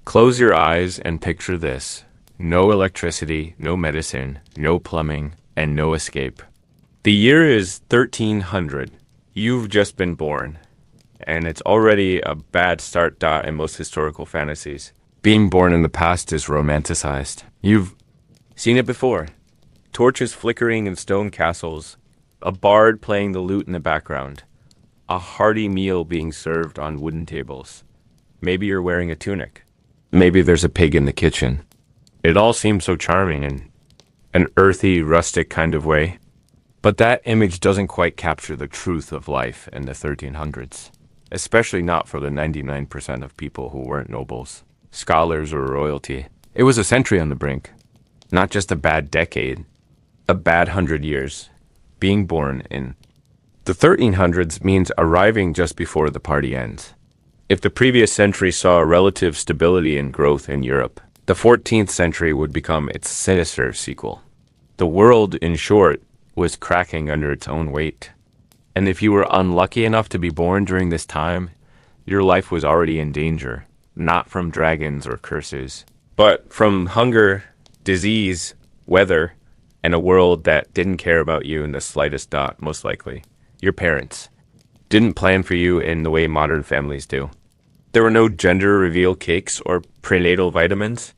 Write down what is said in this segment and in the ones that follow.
Close your eyes and picture this. No electricity, no medicine, no plumbing, and no escape. The year is 1300. You've just been born. And it's already a bad start in most historical fantasies. Being born in the past is romanticized. You've seen it before. Torches flickering in stone castles, a bard playing the lute in the background, a hearty meal being served on wooden tables. Maybe you're wearing a tunic. Maybe there's a pig in the kitchen. It all seems so charming in an earthy, rustic kind of way. But that image doesn't quite capture the truth of life in the 1300s, especially not for the 99% of people who weren't nobles, scholars, or royalty. It was a century on the brink, not just a bad decade, a bad 100 years. Being born in the 1300s means arriving just before the party ends. If the previous century saw a relative stability and growth in Europe, the 14th century would become its sinister sequel. The world, in short, was cracking under its own weight. And if you were unlucky enough to be born during this time, your life was already in danger, not from dragons or curses, but from hunger, disease, weather, and a world that didn't care about you in the slightest dot, most likely. Your parents didn't plan for you in the way modern families do. There were no gender reveal cakes or prenatal vitamins,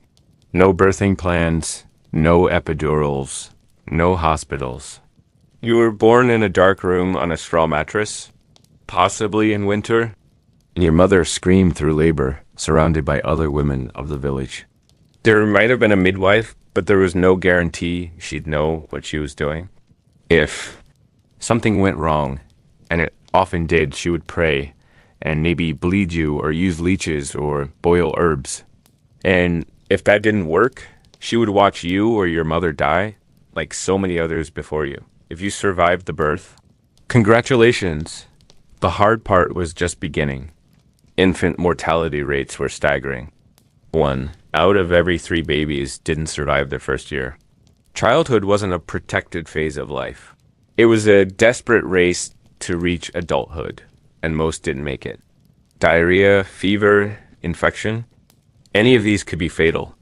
no birthing plans, no epidurals, no hospitals. You were born in a dark room on a straw mattress, possibly in winter, and your mother screamed through labor, surrounded by other women of the village. There might have been a midwife, but there was no guarantee she'd know what she was doing. If something went wrong, and it often did, she would pray and maybe bleed you or use leeches or boil herbs. And if that didn't work, she would watch you or your mother die like so many others before you. If you survived the birth, congratulations. The hard part was just beginning. Infant mortality rates were staggering. 1 out of every 3 babies didn't survive their first year. Childhood wasn't a protected phase of life. It was a desperate race to reach adulthood, and most didn't make it. Diarrhea, fever, infection, any of these could be fatal.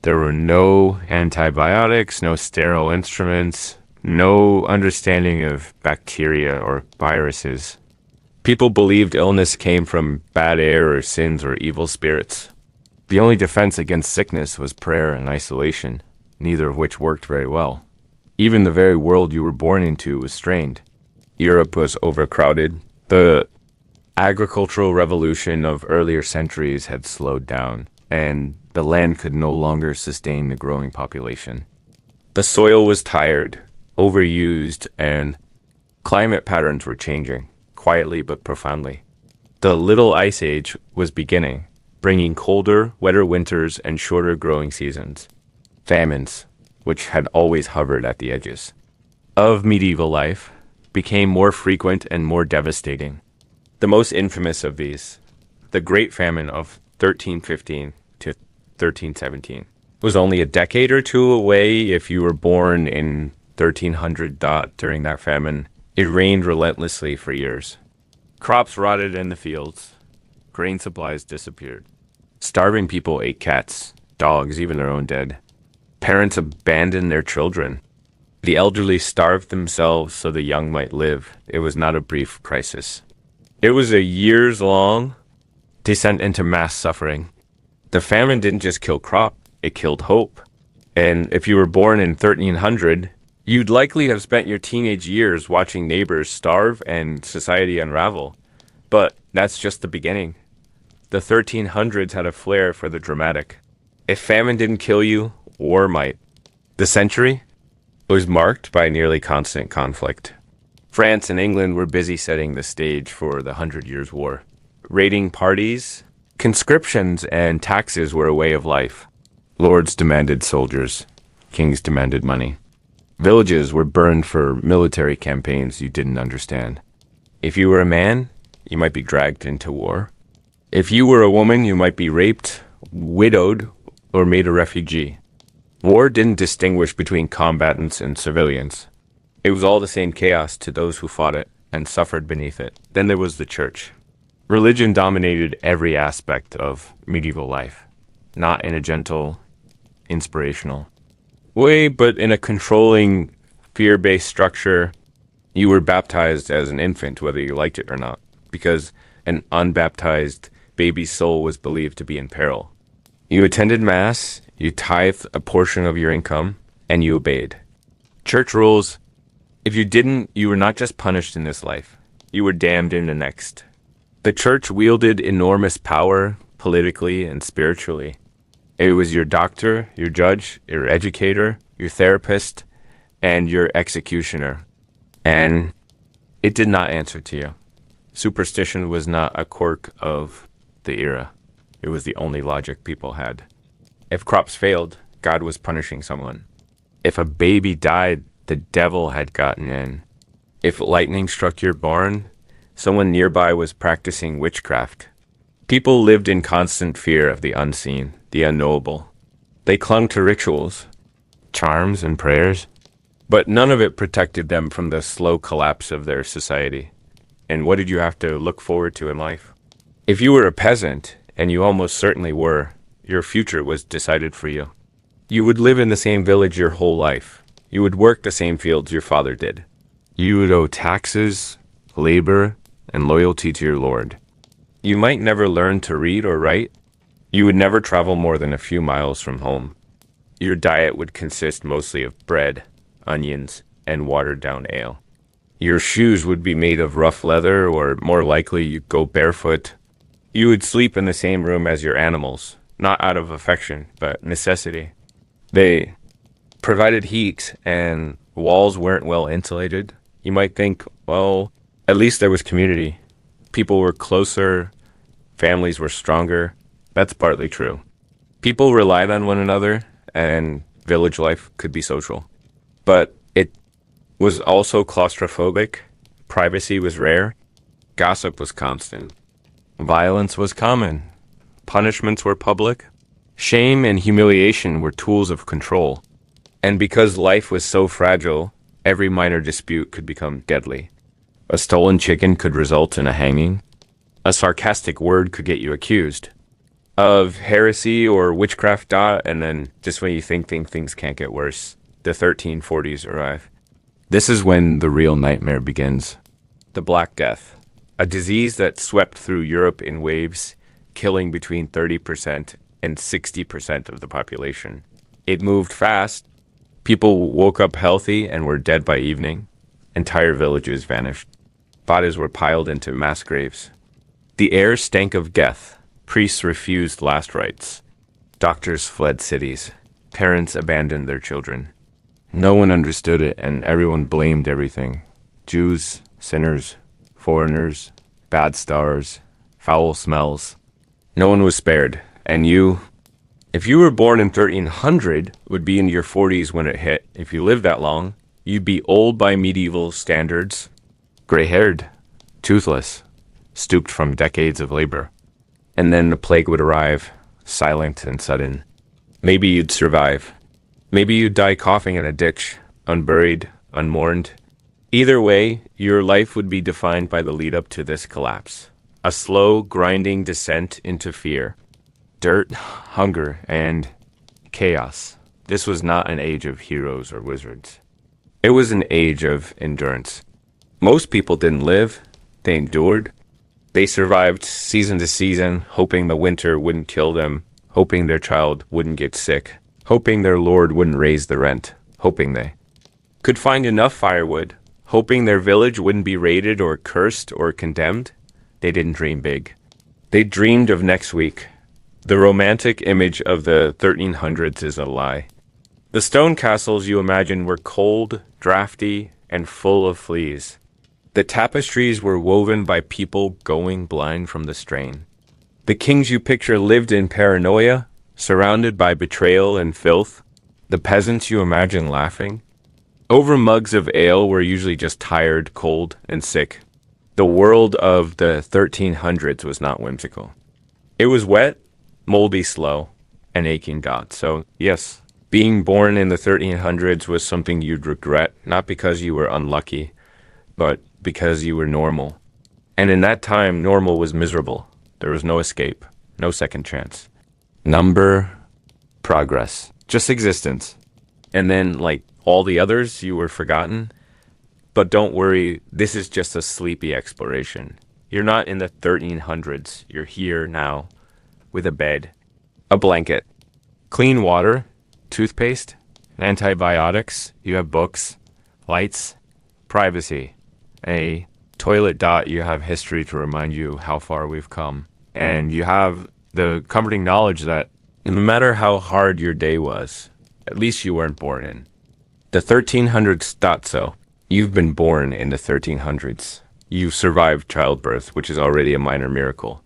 There were no antibiotics, no sterile instruments, no understanding of bacteria or viruses. People believed illness came from bad air or sins or evil spirits. The only defense against sickness was prayer and isolation, neither of which worked very well. Even the very world you were born into was strained. Europe was overcrowded. The agricultural revolution of earlier centuries had slowed down, and the land could no longer sustain the growing population. The soil was tired, overused, and climate patterns were changing, quietly but profoundly. The Little Ice Age was beginning, bringing colder, wetter winters and shorter growing seasons. Famines, which had always hovered at the edges of medieval life, became more frequent and more devastating. The most infamous of these, the Great Famine of 1315 to 1317, was only a decade or two away if you were born in 1300 during that famine. It rained relentlessly for years. Crops rotted in the fields. Grain supplies disappeared. Starving people ate cats, dogs, even their own dead. Parents abandoned their children. The elderly starved themselves so the young might live. It was not a brief crisis. It was a years-long descent into mass suffering. The famine didn't just kill crop, it killed hope. And if you were born in 1300, you'd likely have spent your teenage years watching neighbors starve and society unravel. But that's just the beginning. The 1300s had a flair for the dramatic. If famine didn't kill you, war might. The century was marked by nearly constant conflict. France and England were busy setting the stage for the 100 Years' War. Raiding parties, conscriptions, and taxes were a way of life. Lords demanded soldiers. Kings demanded money. Villages were burned for military campaigns you didn't understand. If you were a man, you might be dragged into war. If you were a woman, you might be raped, widowed, or made a refugee. War didn't distinguish between combatants and civilians. It was all the same chaos to those who fought it and suffered beneath it. Then there was the church. Religion dominated every aspect of medieval life. not in a gentle, inspirational way, but in a controlling, fear-based structure. You were baptized as an infant, whether you liked it or not, because an unbaptized baby's soul was believed to be in peril. You attended Mass, you tithed a portion of your income, and you obeyed. Church rules, if you didn't, you were not just punished in this life, you were damned in the next. The church wielded enormous power, politically and spiritually. It was your doctor, your judge, your educator, your therapist, and your executioner. And it did not answer to you. Superstition was not a quirk of the era. It was the only logic people had. If crops failed, God was punishing someone. If a baby died, the devil had gotten in. If lightning struck your barn, someone nearby was practicing witchcraft. People lived in constant fear of the unseen, the unknowable. They clung to rituals, charms, and prayers, but none of it protected them from the slow collapse of their society. And what did you have to look forward to in life? If you were a peasant, and you almost certainly were, your future was decided for you. You would live in the same village your whole life. You would work the same fields your father did. You would owe taxes, labor, and loyalty to your lord. You might never learn to read or write. You would never travel more than a few miles from home. Your diet would consist mostly of bread, onions, and watered-down ale. Your shoes would be made of rough leather, or more likely you'd go barefoot. You would sleep in the same room as your animals, not out of affection, but necessity. They provided heat, and walls weren't well insulated. You might think, well, at least there was community. People were closer, families were stronger. That's partly true. People relied on one another, and village life could be social. But it was also claustrophobic. Privacy was rare. Gossip was constant. Violence was common. Punishments were public. Shame and humiliation were tools of control. And because life was so fragile, every minor dispute could become deadly. A stolen chicken could result in a hanging. A sarcastic word could get you accused of heresy or witchcraft. And then just when you think things can't get worse, the 1340s arrive. This is when the real nightmare begins. The Black Death, a disease that swept through Europe in waves, killing between 30% and 60% of the population. It moved fast. People woke up healthy and were dead by evening. Entire villages vanished. Bodies were piled into mass graves. The air stank of death. Priests refused last rites. Doctors fled cities. Parents abandoned their children. No one understood it, and everyone blamed everything. Jews, sinners, foreigners, bad stars, foul smells. No one was spared, and you, if you were born in 1300, would be in your 40s when it hit. If you lived that long, you'd be old by medieval standards, gray-haired, toothless, stooped from decades of labor. And then the plague would arrive, silent and sudden. Maybe you'd survive. Maybe you'd die coughing in a ditch, unburied, unmourned. Either way, your life would be defined by the lead-up to this collapse. A slow, grinding descent into fear. Dirt, hunger, and chaos. This was not an age of heroes or wizards. It was an age of endurance. Most people didn't live. They endured. They survived season to season, hoping the winter wouldn't kill them, hoping their child wouldn't get sick, hoping their lord wouldn't raise the rent, hoping they could find enough firewood, hoping their village wouldn't be raided or cursed or condemned. They didn't dream big. They dreamed of next week. The romantic image of the 1300s is a lie. The stone castles you imagine were cold, drafty, and full of fleas. The tapestries were woven by people going blind from the strain. The kings you picture lived in paranoia, surrounded by betrayal and filth. The peasants you imagine laughing over mugs of ale were usually just tired, cold, and sick. The world of the 1300s was not whimsical. It was wet, moldy, slow, and aching God. So, yes, being born in the 1300s was something you'd regret, not because you were unlucky, but because you were normal. And in that time, normal was miserable. There was no escape, no second chance. number, progress, just existence. And then, like all the others, you were forgotten. But don't worry, this is just a sleepy exploration. You're not in the 1300s. You're here now with a bed, a blanket, clean water, toothpaste, antibiotics. You have books, lights, privacy, a toilet dot. You have history to remind you how far we've come. And you have the comforting knowledge that no matter how hard your day was, at least you weren't born in. The 1300s thought so. You've been born in the 1300s. You've survived childbirth, which is already a minor miracle.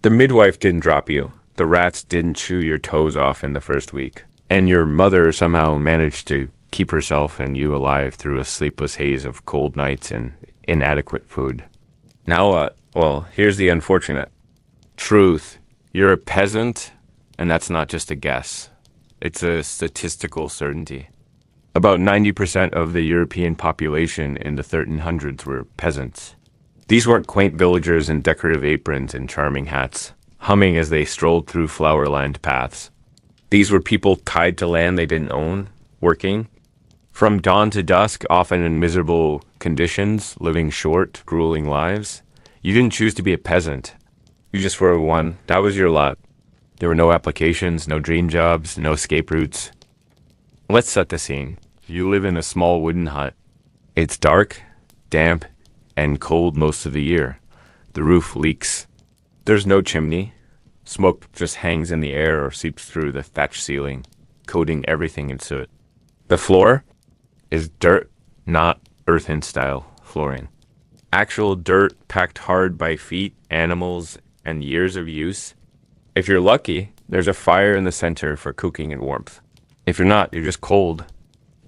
The midwife didn't drop you. The rats didn't chew your toes off in the first week. And your mother somehow managed to keep herself and you alive through a sleepless haze of cold nights and inadequate food. Now, here's the unfortunate truth. You're a peasant, and that's not just a guess. It's a statistical certainty. About 90% of the European population in the 1300s were peasants. These weren't quaint villagers in decorative aprons and charming hats, humming as they strolled through flower-lined paths. These were people tied to land they didn't own, working, from dawn to dusk, often in miserable conditions, living short, grueling lives. You didn't choose to be a peasant. You just were one. That was your lot. There were no applications, no dream jobs, no escape routes. Let's set the scene. You live in a small wooden hut. It's dark, damp, and cold most of the year. The roof leaks. There's no chimney. Smoke just hangs in the air or seeps through the thatch ceiling, coating everything in soot. The floor is dirt, not earthen-style flooring. Actual dirt packed hard by feet, animals, and years of use. If you're lucky, there's a fire in the center for cooking and warmth. If you're not, you're just cold.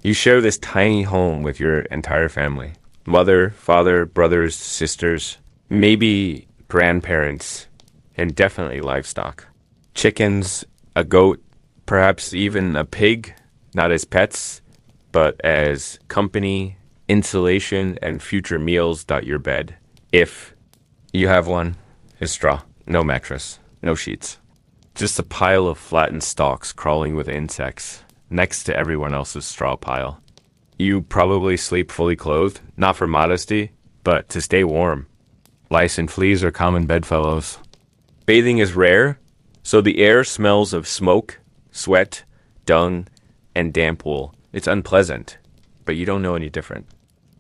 You share this tiny home with your entire family. Mother, father, brothers, sisters, maybe grandparents, and definitely livestock. Chickens, a goat, perhaps even a pig, not as pets, but as company, insulation, and future meals dot your bed. If you have one, is straw, no mattress, no sheets. Just a pile of flattened stalks crawling with insects next to everyone else's straw pile. You probably sleep fully clothed, not for modesty, but to stay warm. Lice and fleas are common bedfellows. Bathing is rare, so the air smells of smoke, sweat, dung, and damp wool. It's unpleasant, but you don't know any different.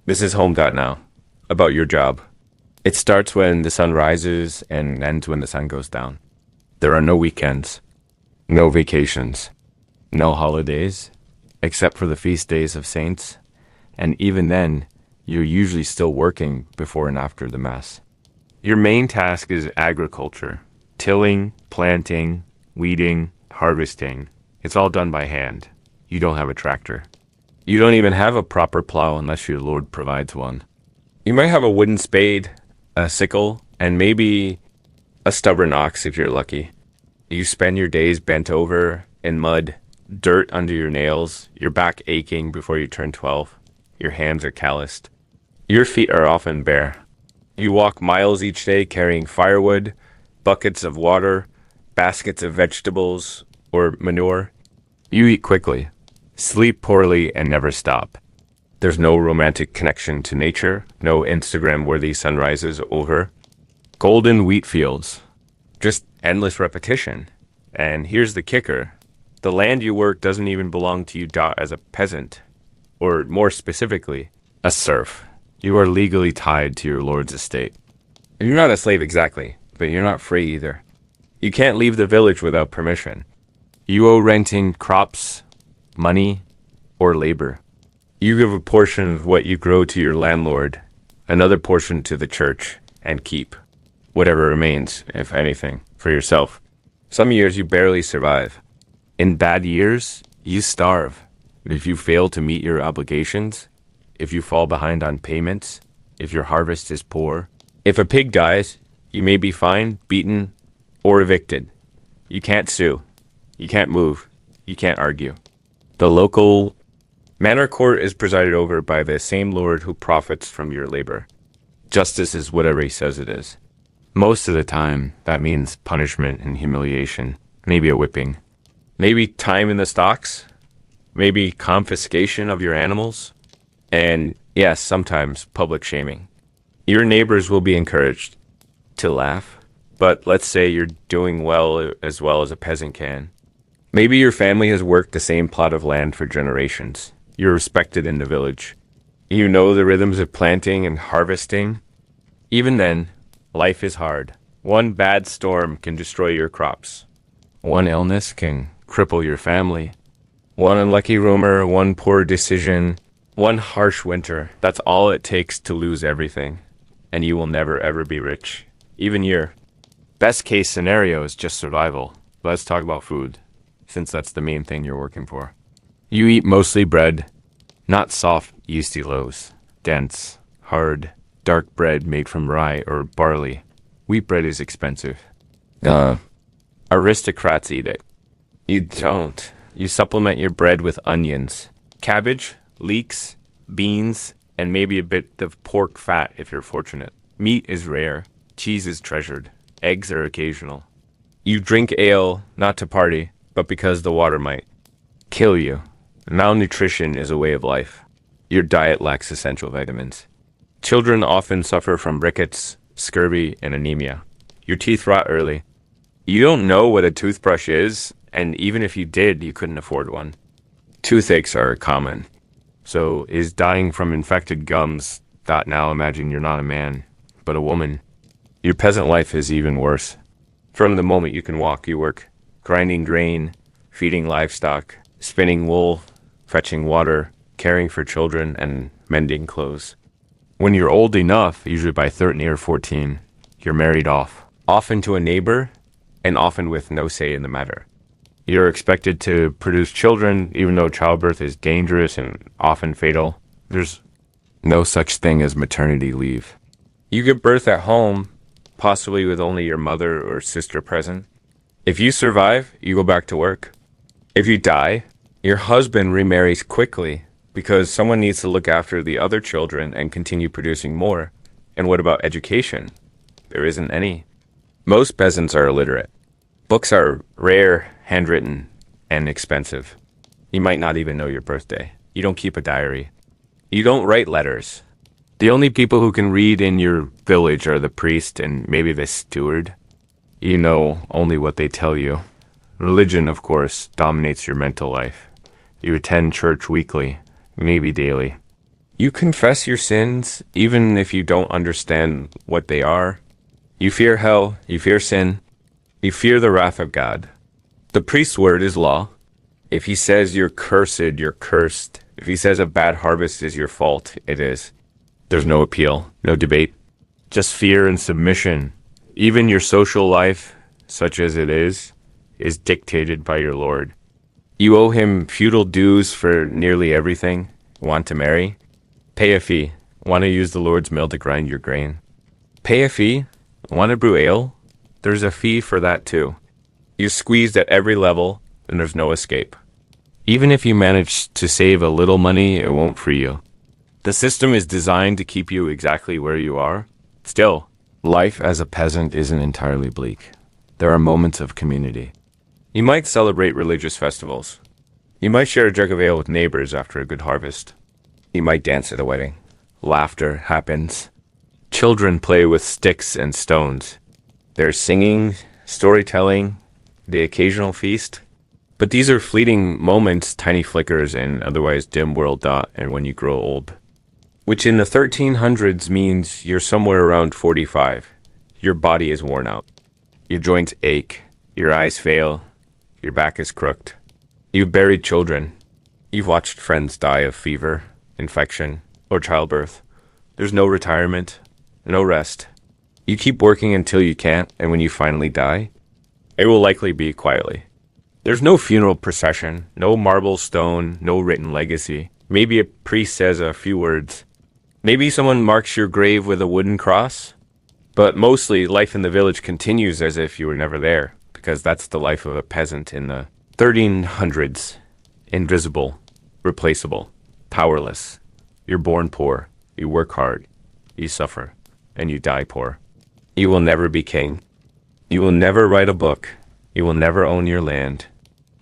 This is Home.now, about your job. It starts when the sun rises and ends when the sun goes down. There are no weekends, no vacations, no holidays, except for the feast days of saints, and even then, you're usually still working before and after the Mass. Your main task is agriculture, tilling, planting, weeding, harvesting. It's all done by hand. You don't have a tractor. You don't even have a proper plow unless your Lord provides one. You might have a wooden spade, a sickle, and maybe a stubborn ox if you're lucky. You spend your days bent over in mud, dirt under your nails, your back aching before you turn 12. Your hands are calloused. Your feet are often bare. You walk miles each day carrying firewood, buckets of water, baskets of vegetables or manure. You eat quickly, sleep poorly, and never stop. There's no romantic connection to nature, no Instagram-worthy sunrises over golden wheat fields. Just endless repetition. And here's the kicker. The land you work doesn't even belong to you as a peasant, or more specifically, a serf. You are legally tied to your lord's estate. You're not a slave exactly, but you're not free either. You can't leave the village without permission. You owe renting crops, money, or labor. You give a portion of what you grow to your landlord, another portion to the church, and keep whatever remains, if anything, for yourself. Some years you barely survive. In bad years, you starve. If you fail to meet your obligations, if you fall behind on payments, if your harvest is poor, if a pig dies, you may be fined, beaten, or evicted. You can't sue. You can't move. You can't argue. The local manor court is presided over by the same lord who profits from your labor. Justice is whatever he says it is. Most of the time, that means punishment and humiliation, maybe a whipping. Maybe time in the stocks, maybe confiscation of your animals, and yes, sometimes public shaming. Your neighbors will be encouraged to laugh, but let's say you're doing well as a peasant can. Maybe your family has worked the same plot of land for generations. You're respected in the village. You know the rhythms of planting and harvesting. Even then, life is hard. One bad storm can destroy your crops. One illness can cripple your family. One unlucky rumor, one poor decision, one harsh winter. That's all it takes to lose everything. And you will never ever be rich. Even your best case scenario is just survival. Let's talk about food, since that's the main thing you're working for. You eat mostly bread, not soft, yeasty loaves. Dense, hard, dark bread made from rye or barley. Wheat bread is expensive. Aristocrats eat it. You don't. You supplement your bread with onions, cabbage, leeks, beans, and maybe a bit of pork fat if you're fortunate. Meat is rare. Cheese is treasured. Eggs are occasional. You drink ale not to party, but because the water might kill you. Malnutrition is a way of life. Your diet lacks essential vitamins. Children often suffer from rickets, scurvy, and anemia. Your teeth rot early. You don't know what a toothbrush is, and even if you did, you couldn't afford one. Toothaches are common. So is dying from infected gums. Now imagine you're not a man, but a woman. Your peasant life is even worse. From the moment you can walk, you work grinding grain, feeding livestock, spinning wool, fetching water, caring for children, and mending clothes. When you're old enough, usually by 13 or 14, you're married off, often to a neighbor, and often with no say in the matter. You're expected to produce children, even though childbirth is dangerous and often fatal. There's no such thing as maternity leave. You give birth at home, possibly with only your mother or sister present. If you survive, you go back to work. If you die, your husband remarries quickly because someone needs to look after the other children and continue producing more. And what about education? There isn't any. Most peasants are illiterate. Books are rare, handwritten, and expensive. You might not even know your birthday. You don't keep a diary. You don't write letters. The only people who can read in your village are the priest and maybe the steward. You know only what they tell you. Religion, of course, dominates your mental life. You attend church weekly, maybe daily. You confess your sins, even if you don't understand what they are. You fear hell, you fear sin, you fear the wrath of God. The priest's word is law. If he says you're cursed, you're cursed. If he says a bad harvest is your fault, it is. There's no appeal, no debate, just fear and submission. Even your social life, such as it is dictated by your Lord. You owe him feudal dues for nearly everything. Want to marry? Pay a fee. Want to use the Lord's mill to grind your grain? Pay a fee. Want to brew ale? There's a fee for that too. You're squeezed at every level, and there's no escape. Even if you manage to save a little money, it won't free you. The system is designed to keep you exactly where you are. Still, life as a peasant isn't entirely bleak. There are moments of community. You might celebrate religious festivals. You might share a jug of ale with neighbors after a good harvest. You might dance at a wedding. Laughter happens. Children play with sticks and stones. There's singing, storytelling, the occasional feast. But these are fleeting moments, tiny flickers, and otherwise dim world dot, and when you grow old. Which in the 1300s means you're somewhere around 45. Your body is worn out. Your joints ache. Your eyes fail. Your back is crooked. You've buried children. You've watched friends die of fever, infection, or childbirth. There's no retirement, no rest. You keep working until you can't, and when you finally die, it will likely be quietly. There's no funeral procession, no marble stone, no written legacy. Maybe a priest says a few words. Maybe someone marks your grave with a wooden cross. But mostly, life in the village continues as if you were never there, because that's the life of a peasant in the 1300s. Invisible, replaceable, powerless. You're born poor, you work hard, you suffer, and you die poor. You will never be king. You will never write a book. You will never own your land.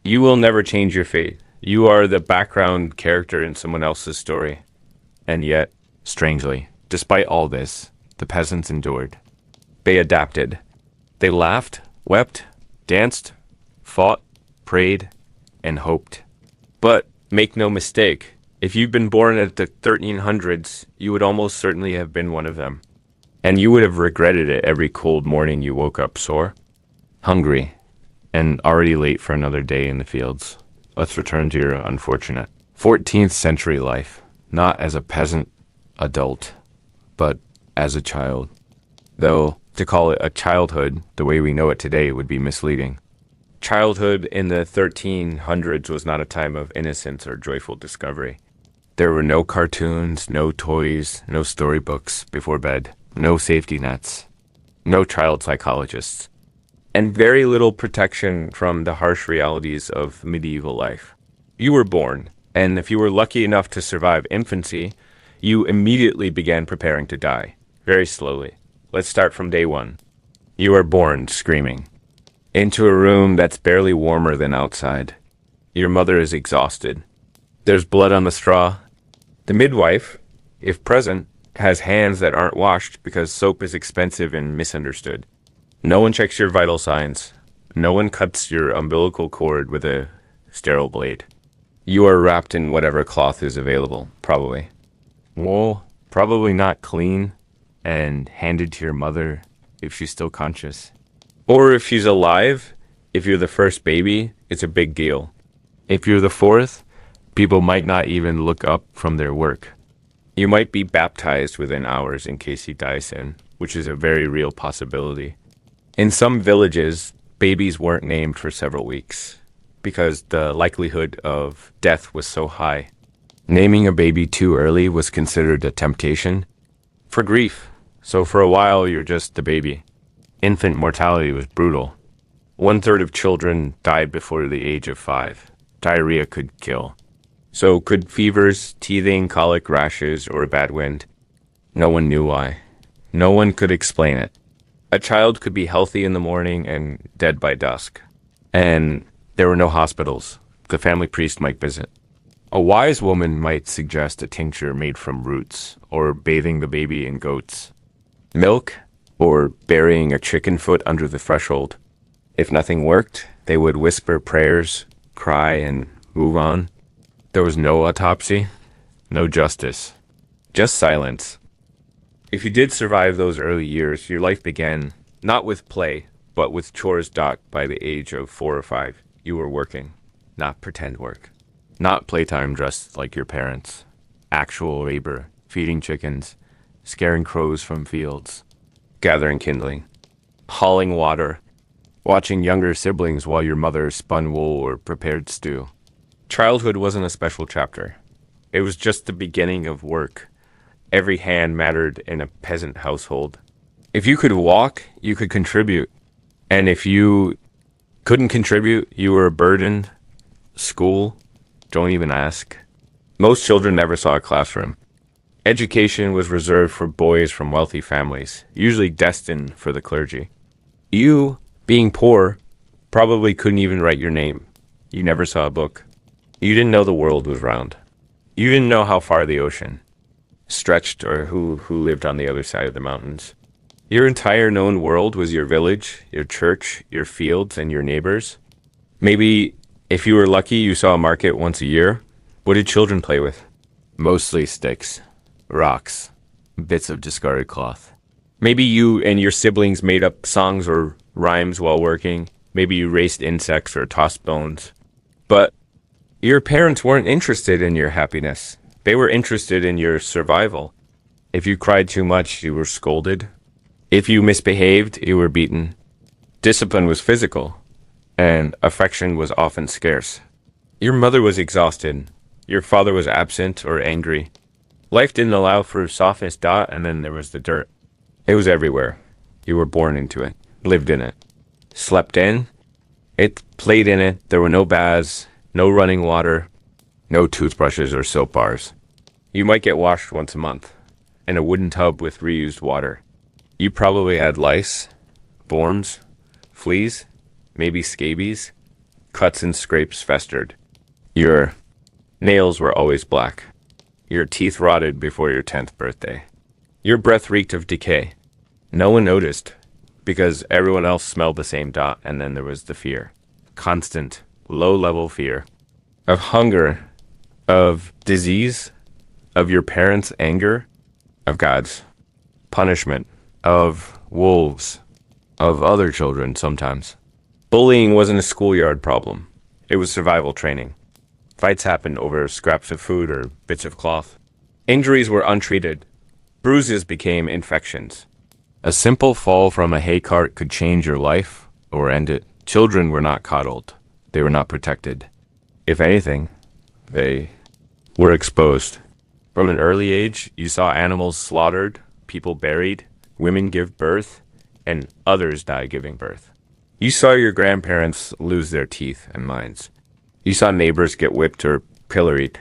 You will never change your fate. You are the background character in someone else's story. And yet, strangely, despite all this, the peasants endured. They adapted. They laughed, wept, danced, fought, prayed, and hoped. But make no mistake, if you'd been born at the 1300s, you would almost certainly have been one of them. And you would have regretted it every cold morning you woke up sore, hungry, and already late for another day in the fields. Let's return to your unfortunate 14th century life, not as a peasant adult, but as a child. Though, to call it a childhood the way we know it today would be misleading. Childhood in the 1300s was not a time of innocence or joyful discovery. There were no cartoons, no toys, no storybooks before bed, no safety nets, no child psychologists, and very little protection from the harsh realities of medieval life. You were born, and if you were lucky enough to survive infancy, you immediately began preparing to die, very slowly. Let's start from day one. You are born screaming into a room that's barely warmer than outside. Your mother is exhausted. There's blood on the straw. The midwife, if present, has hands that aren't washed because soap is expensive and misunderstood. No one checks your vital signs. No one cuts your umbilical cord with a sterile blade. You are wrapped in whatever cloth is available, probably. Wool, probably not clean, and handed to your mother if she's still conscious. Or if she's alive, if you're the first baby, it's a big deal. If you're the fourth, people might not even look up from their work. You might be baptized within hours in case you die soon, which is a very real possibility. In some villages, babies weren't named for several weeks because the likelihood of death was so high. Naming a baby too early was considered a temptation for grief. So for a while, you're just a baby. Infant mortality was brutal. 1/3 of children died before the age of 5. Diarrhea could kill. So could fevers, teething, colic, rashes, or a bad wind. No one knew why. No one could explain it. A child could be healthy in the morning and dead by dusk. And there were no hospitals. The family priest might visit. A wise woman might suggest a tincture made from roots, or bathing the baby in goats' milk, or burying a chicken foot under the threshold. If nothing worked, they would whisper prayers, cry, and move on. There was no autopsy, no justice, just silence. If you did survive those early years, your life began not with play, but with chores docked by the age of 4 or 5. You were working, not pretend work. Not playtime dressed like your parents. Actual labor, feeding chickens, scaring crows from fields, gathering kindling, hauling water, watching younger siblings while your mother spun wool or prepared stew. Childhood wasn't a special chapter. It was just the beginning of work. Every hand mattered in a peasant household. If you could walk, you could contribute. And if you couldn't contribute, you were a burden. School, don't even ask. Most children never saw a classroom. Education was reserved for boys from wealthy families, usually destined for the clergy. You, being poor, probably couldn't even write your name. You never saw a book. You didn't know the world was round. You didn't know how far the ocean stretched or who lived on the other side of the mountains. Your entire known world was your village, your church, your fields, and your neighbors. Maybe, if you were lucky, you saw a market once a year. What did children play with? Mostly sticks, rocks, bits of discarded cloth. Maybe you and your siblings made up songs or rhymes while working. Maybe you raced insects or tossed bones. But your parents weren't interested in your happiness. They were interested in your survival. If you cried too much, you were scolded. If you misbehaved, you were beaten. Discipline was physical, and affection was often scarce. Your mother was exhausted. Your father was absent or angry. Life didn't allow for softest dot, and then there was the dirt. It was everywhere. You were born into it, lived in it, slept in it, played in it. There were no baths, no running water, no toothbrushes or soap bars. You might get washed once a month in a wooden tub with reused water. You probably had lice, worms, fleas, maybe scabies. Cuts and scrapes festered. Your nails were always black. Your teeth rotted before your 10th birthday. Your breath reeked of decay. No one noticed, because everyone else smelled the same dot, and then there was the fear. Constant, low-level fear. Of hunger, of disease, of your parents' anger, of God's punishment, of wolves, of other children sometimes. Bullying wasn't a schoolyard problem. It was survival training. Fights happened over scraps of food or bits of cloth. Injuries were untreated. Bruises became infections. A simple fall from a hay cart could change your life or end it. Children were not coddled. They were not protected. If anything, they were exposed. From an early age, you saw animals slaughtered, people buried, women give birth, and others die giving birth. You saw your grandparents lose their teeth and minds. You saw neighbors get whipped or pilloried.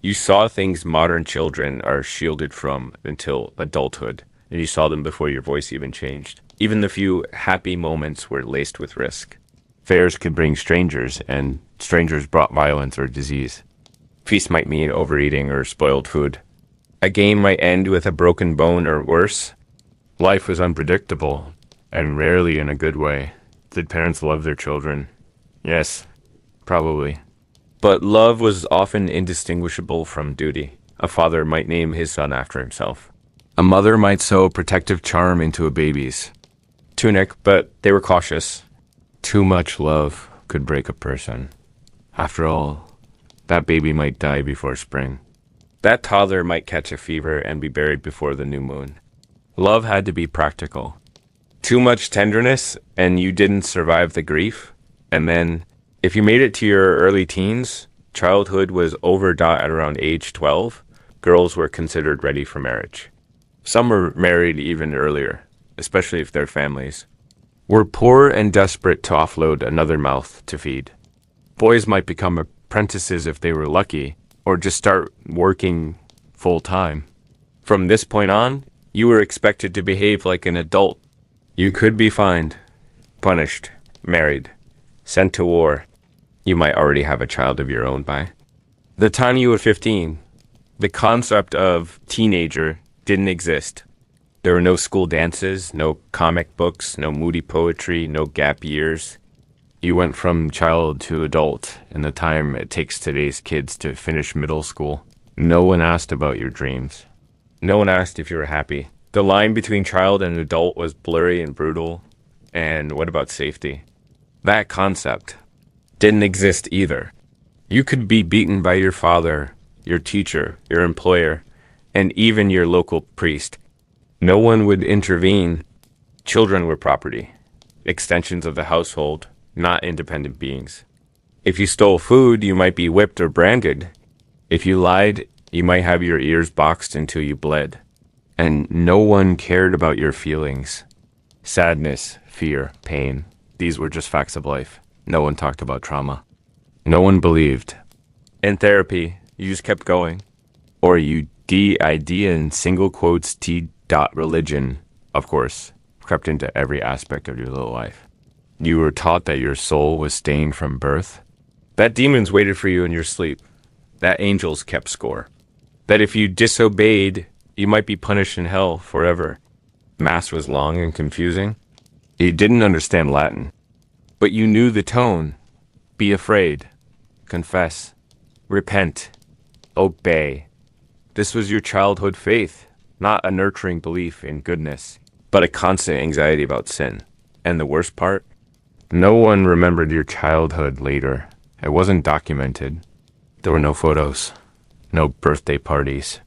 You saw things modern children are shielded from until adulthood, and you saw them before your voice even changed. Even the few happy moments were laced with risk. Fairs could bring strangers, and strangers brought violence or disease. Feast might mean overeating or spoiled food. A game might end with a broken bone or worse. Life was unpredictable, and rarely in a good way. Did parents love their children? Yes, probably. But love was often indistinguishable from duty. A father might name his son after himself. A mother might sew a protective charm into a baby's tunic, but they were cautious. Too much love could break a person. After all, that baby might die before spring. That toddler might catch a fever and be buried before the new moon. Love had to be practical. Too much tenderness and you didn't survive the grief. And then, if you made it to your early teens, childhood was over at around age 12. Girls were considered ready for marriage. Some were married even earlier, especially if their families were poor and desperate to offload another mouth to feed. Boys might become apprentices if they were lucky, or just start working full time. From this point on, you were expected to behave like an adult. You could be fined, punished, married, sent to war. You might already have a child of your own by the time you were 15. The concept of teenager didn't exist. There were no school dances, no comic books, no moody poetry, no gap years. You went from child to adult in the time it takes today's kids to finish middle school. No one asked about your dreams. No one asked if you were happy. The line between child and adult was blurry and brutal. And what about safety? That concept didn't exist either. You could be beaten by your father, your teacher, your employer, and even your local priest. No one would intervene. Children were property, extensions of the household, not independent beings. If you stole food, you might be whipped or branded. If you lied, you might have your ears boxed until you bled. And no one cared about your feelings. Sadness, fear, pain, these were just facts of life. No one talked about trauma. No one believed. In therapy, you just kept going. Or you idea in single quotes religion, of course, crept into every aspect of your little life. You were taught that your soul was stained from birth. That demons waited for you in your sleep. That angels kept score. That if you disobeyed, you might be punished in hell forever. Mass was long and confusing. You didn't understand Latin, but you knew the tone. Be afraid. Confess. Repent. Obey. This was your childhood faith, not a nurturing belief in goodness, but a constant anxiety about sin. And the worst part? No one remembered your childhood later. It wasn't documented. There were no photos, no birthday parties,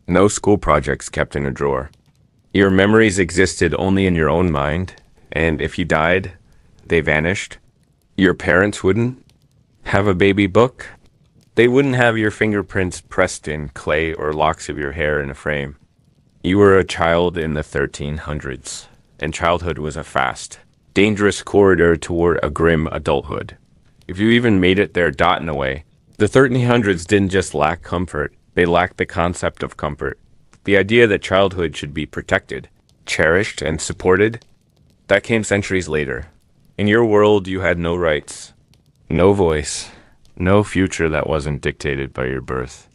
no school projects kept in a drawer. Your memories existed only in your own mind, and if you died, they vanished. Your parents wouldn't have a baby book. They wouldn't have your fingerprints pressed in clay or locks of your hair in a frame. You were a child in the 1300s, and childhood was a fast, dangerous corridor toward a grim adulthood. If you even made it there in a way, the 1300s didn't just lack comfort, they lacked the concept of comfort. The idea that childhood should be protected, cherished, and supported, that came centuries later. In your world, you had no rights, no voice, no future that wasn't dictated by your birth.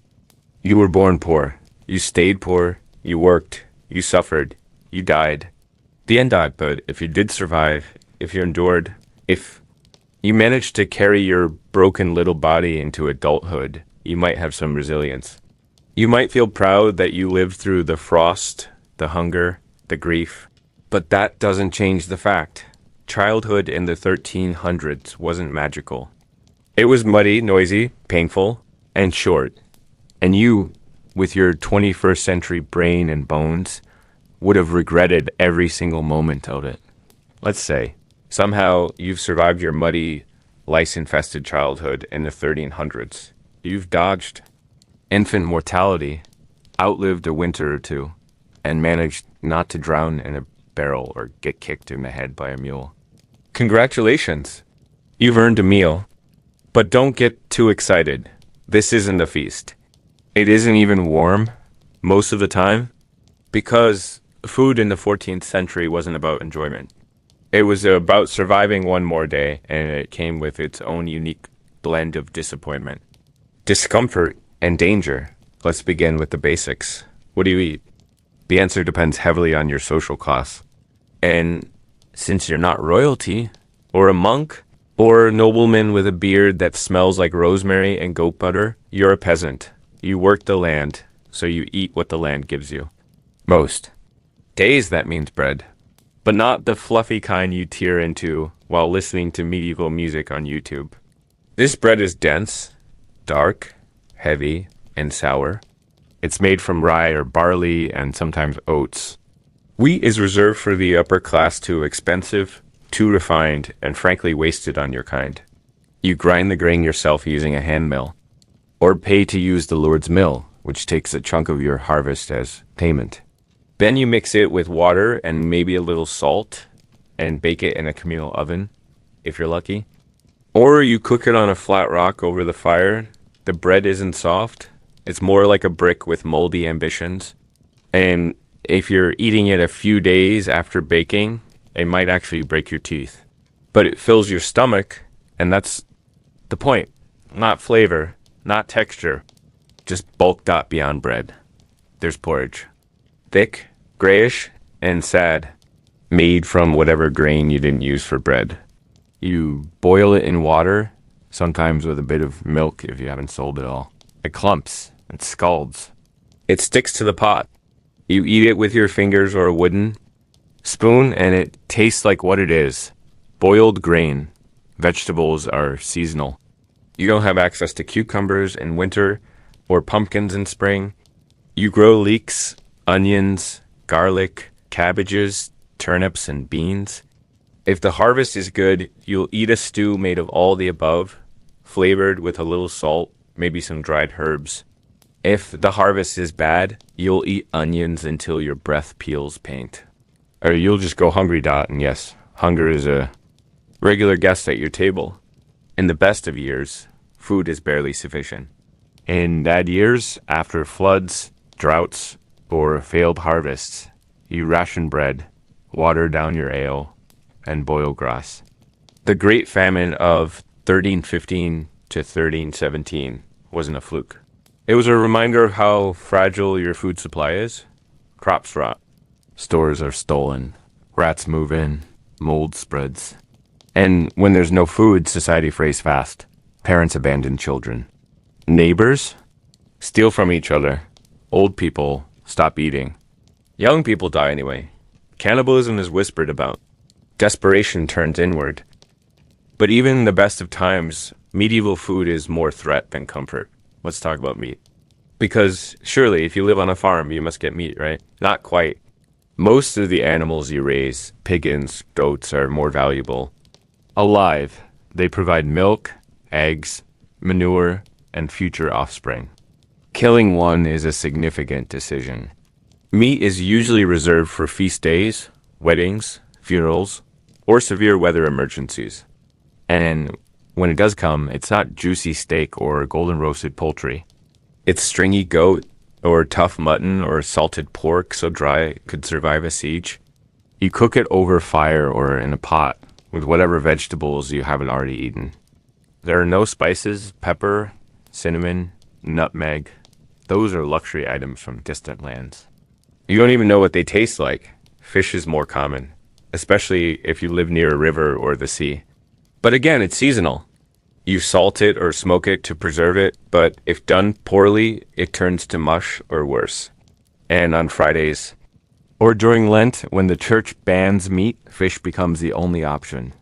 You were born poor. You stayed poor. You worked. You suffered. You died. The end died, but if you did survive, if you endured, if you managed to carry your broken little body into adulthood, you might have some resilience. You might feel proud that you lived through the frost, the hunger, the grief, but that doesn't change the fact. Childhood in the 1300s wasn't magical. It was muddy, noisy, painful, and short. And you, with your 21st century brain and bones, would have regretted every single moment of it. Let's say, somehow you've survived your muddy, lice-infested childhood in the 1300s. You've dodged infant mortality, outlived a winter or two, and managed not to drown in a barrel or get kicked in the head by a mule. Congratulations! You've earned a meal. But don't get too excited. This isn't a feast. It isn't even warm, most of the time, because food in the 14th century wasn't about enjoyment. It was about surviving one more day, and it came with its own unique blend of disappointment, discomfort, and danger. Let's begin with the basics. What do you eat? The answer depends heavily on your social class. And since you're not royalty, or a monk, or a nobleman with a beard that smells like rosemary and goat butter, you're a peasant. You work the land, so you eat what the land gives you. Most days that means bread, but not the fluffy kind you tear into while listening to medieval music on YouTube. This bread is dense, dark, heavy, and sour. It's made from rye or barley and sometimes oats. Wheat is reserved for the upper class, too expensive, too refined, and frankly wasted on your kind. You grind the grain yourself using a hand mill, or pay to use the Lord's mill, which takes a chunk of your harvest as payment. Then you mix it with water and maybe a little salt, and bake it in a communal oven, if you're lucky. Or you cook it on a flat rock over the fire. The bread isn't soft. It's more like a brick with moldy ambitions. And if you're eating it a few days after baking, it might actually break your teeth. But it fills your stomach, and that's the point. Not flavor, not texture, just bulked up beyond bread. There's porridge. Thick, grayish, and sad. Made from whatever grain you didn't use for bread. You boil it in water, sometimes with a bit of milk if you haven't sold it all. It clumps and scalds. It sticks to the pot. You eat it with your fingers or a wooden spoon, and it tastes like what it is. Boiled grain. Vegetables are seasonal. You don't have access to cucumbers in winter or pumpkins in spring. You grow leeks, onions, garlic, cabbages, turnips, and beans. If the harvest is good, you'll eat a stew made of all the above, flavored with a little salt, maybe some dried herbs. If the harvest is bad, you'll eat onions until your breath peels paint. Or you'll just go hungry, and yes, hunger is a regular guest at your table. In the best of years, food is barely sufficient. In bad years, after floods, droughts, or failed harvests, you ration bread, water down your ale, and boil grass. The Great Famine of 1315 to 1317 wasn't a fluke. It was a reminder of how fragile your food supply is. Crops rot. Stores are stolen. Rats move in. Mold spreads. And when there's no food, society frays fast. Parents abandon children. Neighbors steal from each other. Old people stop eating. Young people die anyway. Cannibalism is whispered about. Desperation turns inward. But even in the best of times, medieval food is more threat than comfort. Let's talk about meat. Because surely, if you live on a farm, you must get meat, right? Not quite. Most of the animals you raise, pigeons, goats, are more valuable. Alive, they provide milk, eggs, manure, and future offspring. Killing one is a significant decision. Meat is usually reserved for feast days, weddings, funerals, or severe weather emergencies. And when it does come, it's not juicy steak or golden roasted poultry. It's stringy goat, or tough mutton, or salted pork so dry it could survive a siege. You cook it over fire or in a pot with whatever vegetables you haven't already eaten. There are no spices, pepper, cinnamon, nutmeg. Those are luxury items from distant lands. You don't even know what they taste like. Fish is more common, especially if you live near a river or the sea. But again, it's seasonal. You salt it or smoke it to preserve it, but if done poorly, it turns to mush or worse. And on Fridays, or during Lent, when the church bans meat, fish becomes the only option.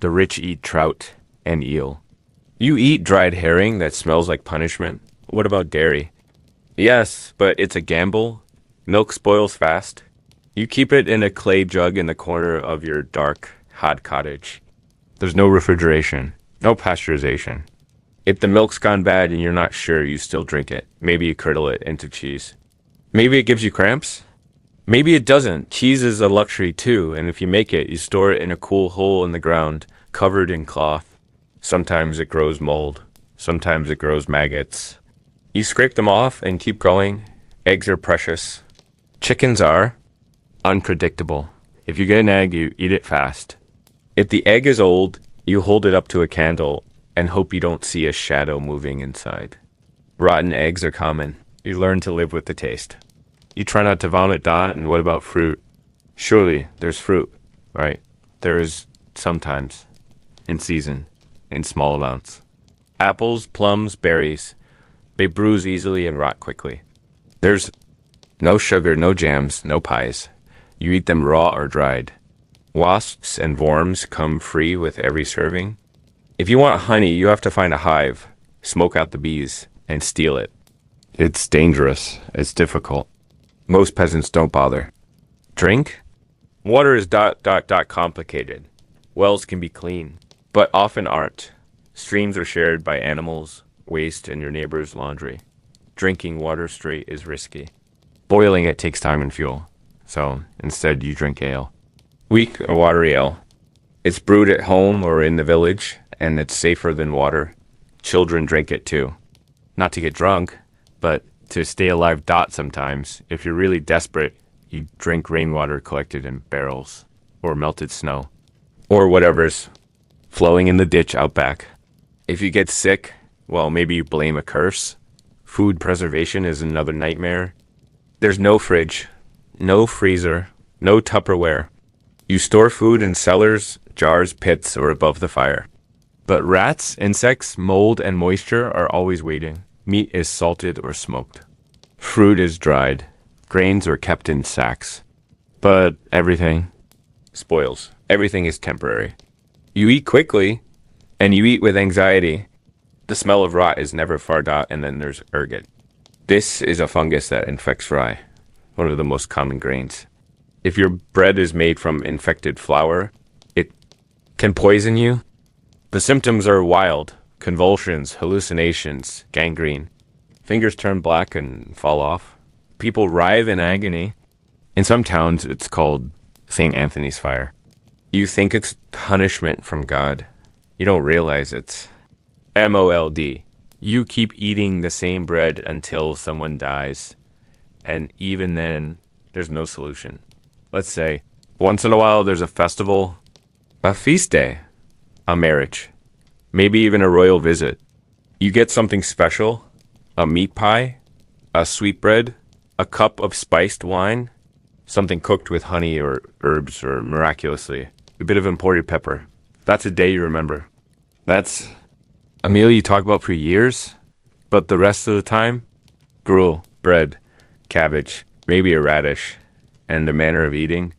The rich eat trout and eel. You eat dried herring that smells like punishment. What about dairy? Yes, but it's a gamble. Milk spoils fast. You keep it in a clay jug in the corner of your dark, hot cottage. There's no refrigeration, no pasteurization. If the milk's gone bad and you're not sure, you still drink it. Maybe you curdle it into cheese. Maybe it gives you cramps. Maybe it doesn't. Cheese is a luxury too, and if you make it, you store it in a cool hole in the ground, covered in cloth. Sometimes it grows mold. Sometimes it grows maggots. You scrape them off and keep going. Eggs are precious. Chickens are unpredictable. If you get an egg, you eat it fast. If the egg is old, you hold it up to a candle and hope you don't see a shadow moving inside. Rotten eggs are common. You learn to live with the taste. You try not to vomit, Dot, and what about fruit? Surely, there's fruit, right? There is sometimes, in season, in small amounts. Apples, plums, berries. They bruise easily and rot quickly. There's no sugar, no jams, no pies. You eat them raw or dried. Wasps and worms come free with every serving. If you want honey, you have to find a hive, smoke out the bees, and steal it. It's dangerous. It's difficult. Most peasants don't bother. Drink? Water is ... complicated. Wells can be clean, but often aren't. Streams are shared by animals, waste in your neighbor's laundry. Drinking water straight is risky. Boiling it takes time and fuel, so instead you drink ale. Weak or watery ale. It's brewed at home or in the village, and it's safer than water. Children drink it too. Not to get drunk, but to stay alive. Sometimes. If you're really desperate, you drink rainwater collected in barrels, or melted snow, or whatever's flowing in the ditch out back. If you get sick, well, maybe you blame a curse. Food preservation is another nightmare. There's no fridge, no freezer, no Tupperware. You store food in cellars, jars, pits, or above the fire. But rats, insects, mold, and moisture are always waiting. Meat is salted or smoked. Fruit is dried. Grains are kept in sacks. But everything spoils. Everything is temporary. You eat quickly, and you eat with anxiety. The smell of rot is never far . And then there's ergot. This is a fungus that infects rye, one of the most common grains. If your bread is made from infected flour, it can poison you. The symptoms are wild: convulsions, hallucinations, gangrene. Fingers turn black and fall off. People writhe in agony. In some towns, it's called St. Anthony's fire. You think it's punishment from God. You don't realize it's MOLD. You keep eating the same bread until someone dies. And even then, there's no solution. Let's say, once in a while there's a festival, a feast day, a marriage, maybe even a royal visit. You get something special, a meat pie, a sweetbread, a cup of spiced wine, something cooked with honey or herbs or miraculously, a bit of imported pepper. That's a day you remember. That's a meal you talk about for years, but the rest of the time, gruel, bread, cabbage, maybe a radish, and the manner of eating.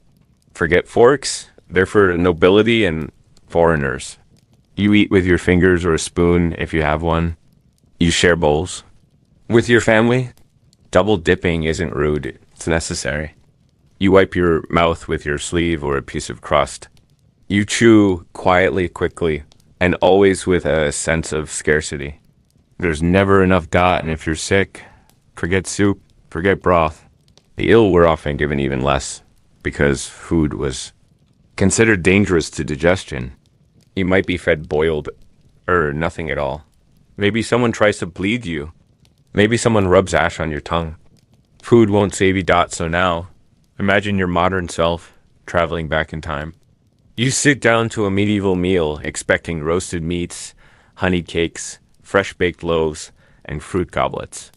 Forget forks, they're for nobility and foreigners. You eat with your fingers or a spoon if you have one. You share bowls. With your family, double dipping isn't rude, it's necessary. You wipe your mouth with your sleeve or a piece of crust. You chew quietly, quickly, and always with a sense of scarcity. There's never enough . And if you're sick, forget soup, forget broth. The ill were often given even less, because food was considered dangerous to digestion. You might be fed boiled, or nothing at all. Maybe someone tries to bleed you. Maybe someone rubs ash on your tongue. Food won't save you . So now, imagine your modern self traveling back in time. You sit down to a medieval meal expecting roasted meats, honeyed cakes, fresh baked loaves, and fruit goblets.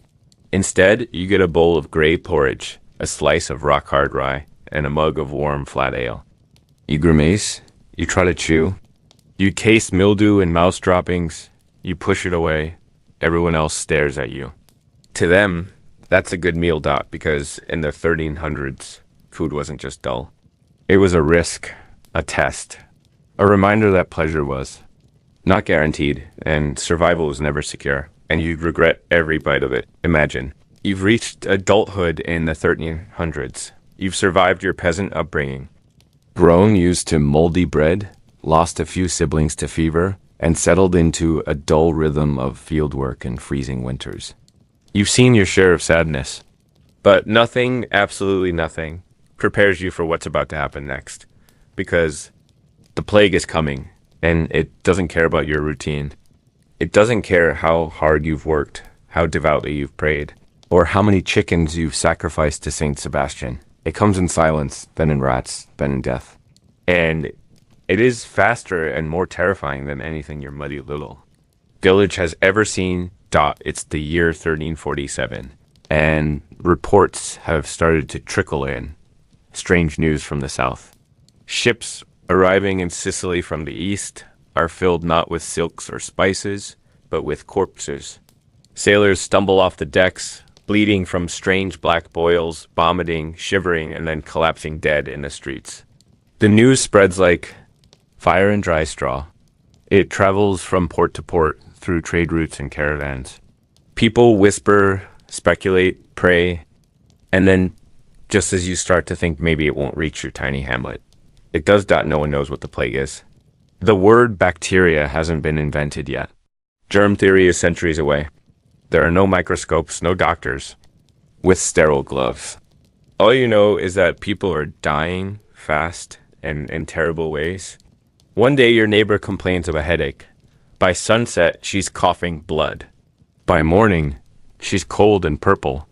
Instead, you get a bowl of gray porridge, a slice of rock hard rye, and a mug of warm flat ale. You grimace, you try to chew, you taste mildew and mouse droppings, you push it away, everyone else stares at you. To them, that's a good meal, because in the 1300s, food wasn't just dull. It was a risk, a test, a reminder that pleasure was not guaranteed, and survival was never secure, and you'd regret every bite of it. Imagine, you've reached adulthood in the 1300s. You've survived your peasant upbringing, grown used to moldy bread, lost a few siblings to fever, and settled into a dull rhythm of fieldwork and freezing winters. You've seen your share of sadness, but nothing, absolutely nothing, prepares you for what's about to happen next, because the plague is coming, and it doesn't care about your routine. It doesn't care how hard you've worked, how devoutly you've prayed, or how many chickens you've sacrificed to Saint Sebastian. It comes in silence, then in rats, then in death. And it is faster and more terrifying than anything your muddy little village has ever seen. It's the year 1347, and reports have started to trickle in. Strange news from the south. Ships arriving in Sicily from the east are filled not with silks or spices, but with corpses. Sailors stumble off the decks, bleeding from strange black boils, vomiting, shivering, and then collapsing dead in the streets. The news spreads like fire in dry straw. It travels from port to port through trade routes and caravans. People whisper, speculate, pray, and then just as you start to think maybe it won't reach your tiny hamlet, it does. No one knows what the plague is. The word bacteria hasn't been invented yet. Germ theory is centuries away. There are no microscopes, no doctors, with sterile gloves. All you know is that people are dying fast and in terrible ways. One day your neighbor complains of a headache. By sunset, she's coughing blood. By morning, she's cold and purple.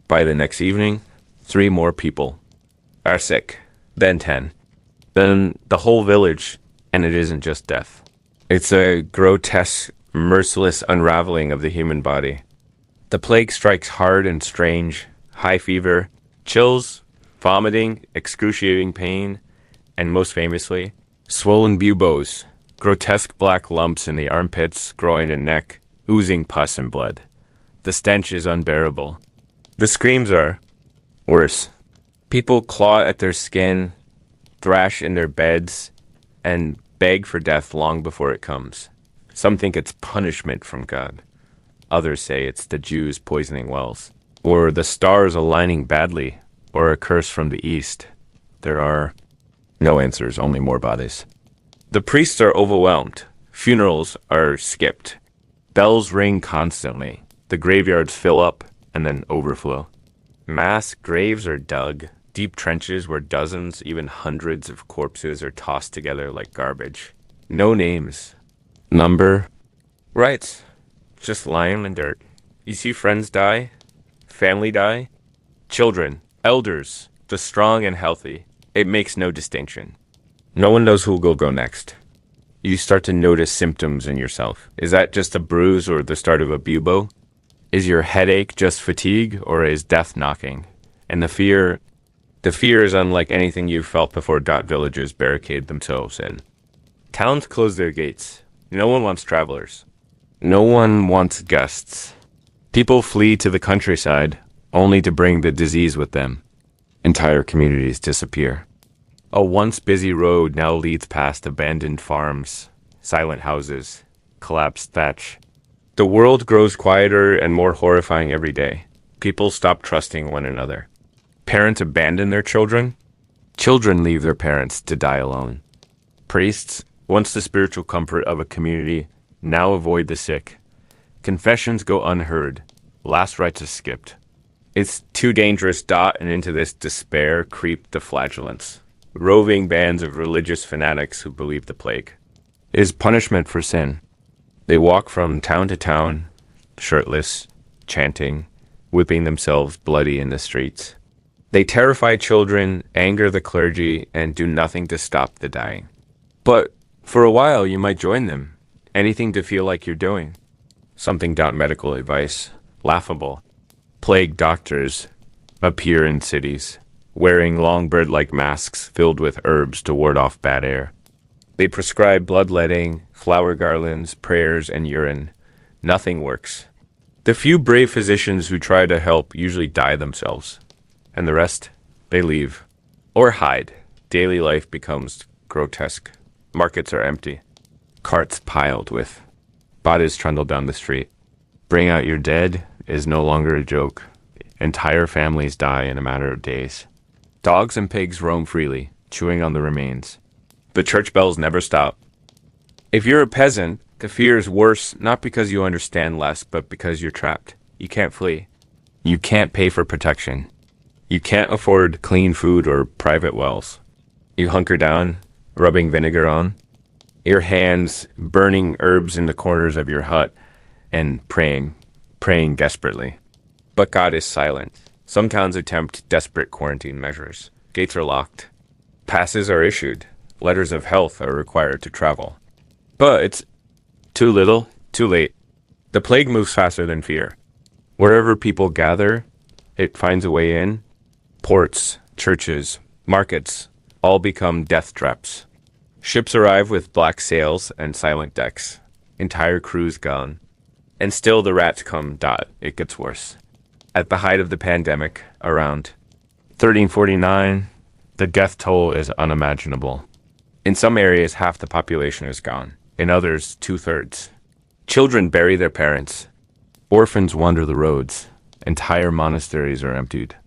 By the next evening, 3 more people are sick, then 10. Then the whole village, and it isn't just death. It's a grotesque, merciless unraveling of the human body. The plague strikes hard and strange, high fever, chills, vomiting, excruciating pain, and most famously, swollen buboes, grotesque black lumps in the armpits, groin, and neck, oozing pus and blood. The stench is unbearable. The screams are worse. People claw at their skin, thrash in their beds, and beg for death long before it comes. Some think it's punishment from God. Others say it's the Jews poisoning wells, or the stars aligning badly, or a curse from the east. There are no answers, only more bodies. The priests are overwhelmed. Funerals are skipped. Bells ring constantly. The graveyards fill up and then overflow. Mass graves are dug, deep trenches where dozens, even hundreds of corpses are tossed together like garbage. No names. Number. Right. Just lying in dirt. You see friends die, family die, children, elders, the strong and healthy. It makes no distinction. No one knows who will go next. You start to notice symptoms in yourself. Is that just a bruise or the start of a bubo? Is your headache just fatigue, or is death knocking? And the fear is unlike anything you've felt before. Villagers barricade themselves in. Towns close their gates. No one wants travelers. No one wants guests. People flee to the countryside, only to bring the disease with them. Entire communities disappear. A once busy road now leads past abandoned farms, silent houses, collapsed thatch. The world grows quieter and more horrifying every day. People stop trusting one another. Parents abandon their children. Children leave their parents to die alone. Priests, once the spiritual comfort of a community, now avoid the sick. Confessions go unheard. Last rites are skipped. It's too dangerous. And into this despair creep the flagellants. Roving bands of religious fanatics who believe the plague is punishment for sin. They walk from town to town, shirtless, chanting, whipping themselves bloody in the streets. They terrify children, anger the clergy, and do nothing to stop the dying. But for a while, you might join them. Anything to feel like you're doing. Something doubt medical advice. Laughable. Plague doctors appear in cities, wearing long bird-like masks filled with herbs to ward off bad air. They prescribe bloodletting, flower garlands, prayers, and urine. Nothing works. The few brave physicians who try to help usually die themselves. And the rest, they leave. Or hide. Daily life becomes grotesque. Markets are empty. Carts piled with bodies trundle down the street. Bring out your dead is no longer a joke. Entire families die in a matter of days. Dogs and pigs roam freely, chewing on the remains. The church bells never stop. If you're a peasant, the fear is worse not because you understand less, but because you're trapped. You can't flee. You can't pay for protection. You can't afford clean food or private wells. You hunker down, rubbing vinegar on, your hands burning herbs in the corners of your hut, and praying desperately. But God is silent. Some towns attempt desperate quarantine measures. Gates are locked. Passes are issued. Letters of health are required to travel. But it's too little, too late. The plague moves faster than fear. Wherever people gather, it finds a way in. Ports, churches, markets, all become death traps. Ships arrive with black sails and silent decks. Entire crews gone. And still the rats come. It gets worse. At the height of the pandemic, around 1349, the death toll is unimaginable. In some areas, half the population is gone. In others, 2/3. Children bury their parents. Orphans wander the roads. Entire monasteries are emptied.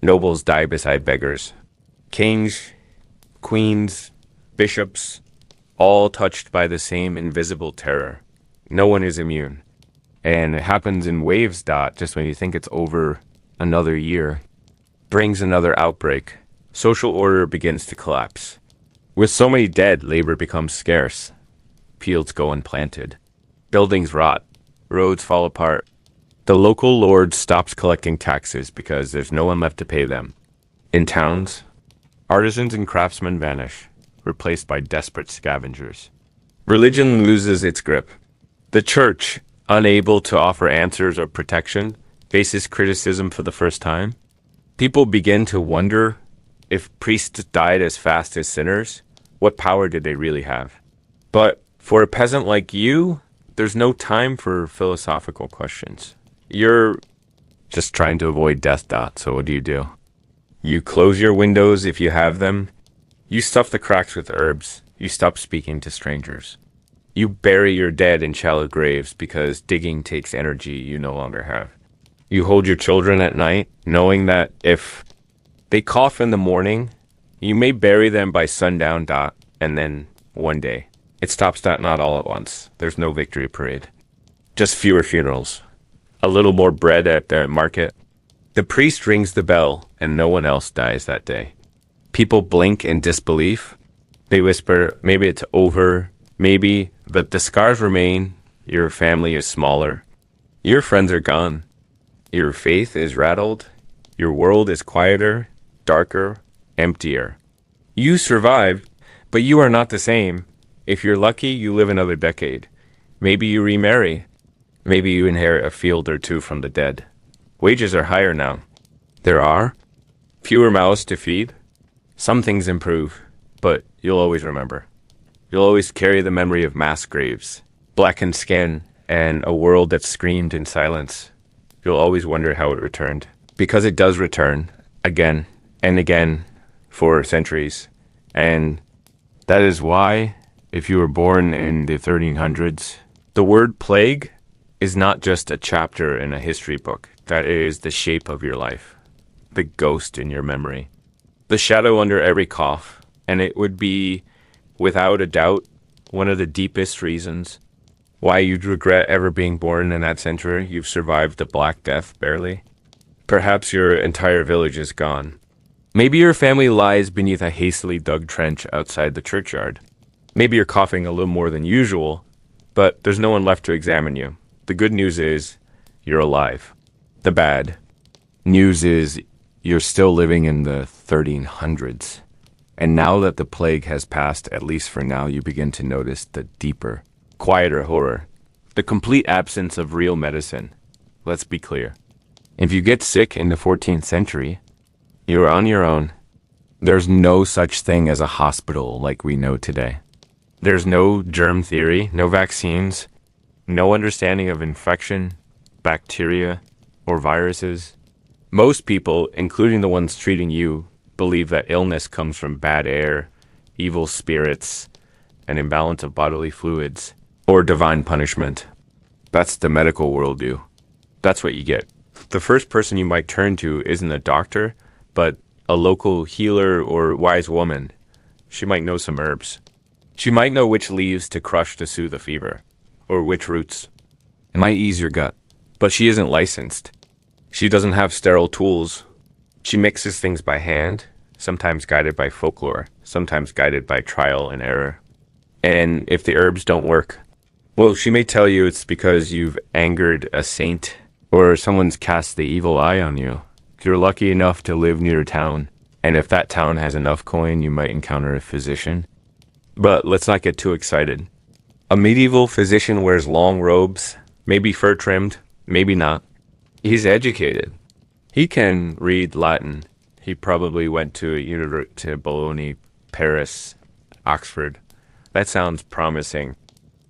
Nobles die beside beggars. Kings, queens, bishops, all touched by the same invisible terror. No one is immune. And it happens in waves. Just when you think it's over, another year brings another outbreak. Social order begins to collapse. With so many dead, labor becomes scarce. Fields go unplanted. Buildings rot. Roads fall apart. The local lord stops collecting taxes because there's no one left to pay them. In towns, artisans and craftsmen vanish, replaced by desperate scavengers. Religion loses its grip. The church, unable to offer answers or protection, faces criticism for the first time. People begin to wonder if priests died as fast as sinners, what power did they really have? But for a peasant like you, there's no time for philosophical questions. You're just trying to avoid death. So what do? You close your windows if you have them. You stuff the cracks with herbs. You stop speaking to strangers. You bury your dead in shallow graves because digging takes energy you no longer have. You hold your children at night, knowing that if they cough in the morning, you may bury them by sundown. And then one day, it stops. Not all at once. There's no victory parade. Just fewer funerals. A little more bread at the market. The priest rings the bell, and no one else dies that day. People blink in disbelief. They whisper, maybe it's over, maybe, but the scars remain. Your family is smaller. Your friends are gone. Your faith is rattled. Your world is quieter, darker, emptier. You survived, but you are not the same. If you're lucky, you live another decade. Maybe you remarry. Maybe you inherit a field or two from the dead. Wages are higher now. There are fewer mouths to feed. Some things improve, but you'll always remember. You'll always carry the memory of mass graves, blackened skin, and a world that screamed in silence. You'll always wonder how it returned. Because it does return, again and again, for centuries. And that is why, if you were born in the 1300s, the word plague is not just a chapter in a history book. That is the shape of your life, the ghost in your memory, the shadow under every cough. And it would be, without a doubt, one of the deepest reasons why you'd regret ever being born in that century. You've survived the Black Death, barely. Perhaps your entire village is gone. Maybe your family lies beneath a hastily dug trench outside the churchyard. Maybe you're coughing a little more than usual, but there's no one left to examine you. The good news is you're alive. The bad news is you're still living in the 1300s, And now that the plague has passed, at least for now, you begin to notice the deeper, quieter horror, the complete absence of real medicine. Let's be clear. If you get sick in the 14th century, you're on your own. There's no such thing as a hospital like we know today. There's no germ theory, no vaccines, no understanding of infection, bacteria, or viruses. Most people, including the ones treating you, believe that illness comes from bad air, evil spirits, an imbalance of bodily fluids, or divine punishment. That's the medical worldview. That's what you get. The first person you might turn to isn't a doctor, but a local healer or wise woman. She might know some herbs. She might know which leaves to crush to soothe a fever, or which roots. It might ease your gut, but she isn't licensed. She doesn't have sterile tools. She mixes things by hand, sometimes guided by folklore, sometimes guided by trial and error. And if the herbs don't work, well, she may tell you it's because you've angered a saint or someone's cast the evil eye on you. If you're lucky enough to live near a town, and if that town has enough coin, you might encounter a physician. But let's not get too excited. A medieval physician wears long robes, maybe fur-trimmed, maybe not. He's educated. He can read Latin. He probably went to Bologna, Paris, Oxford. That sounds promising.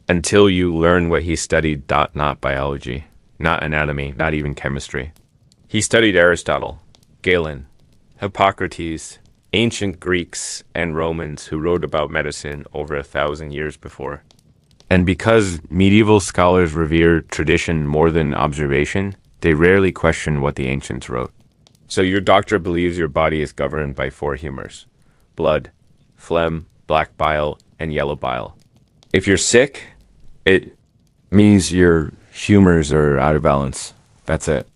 Until you learn what he studied, not biology, not anatomy, not even chemistry. He studied Aristotle, Galen, Hippocrates, ancient Greeks and Romans who wrote about medicine over 1,000 years before. And because medieval scholars revere tradition more than observation, they rarely question what the ancients wrote. So your doctor believes your body is governed by 4 humors: blood, phlegm, black bile, and yellow bile. If you're sick, it means your humors are out of balance. That's it.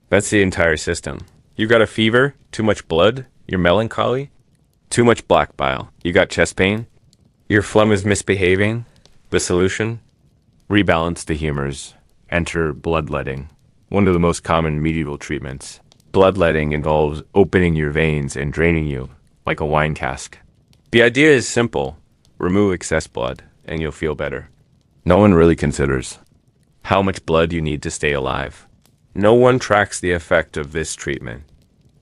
That's the entire system. You got a fever, too much blood, you're melancholy, too much black bile. You got chest pain, your phlegm is misbehaving. The solution? Rebalance the humors. Enter bloodletting, one of the most common medieval treatments. Bloodletting involves opening your veins and draining you, like a wine cask. The idea is simple. Remove excess blood, and you'll feel better. No one really considers how much blood you need to stay alive. No one tracks the effect of this treatment.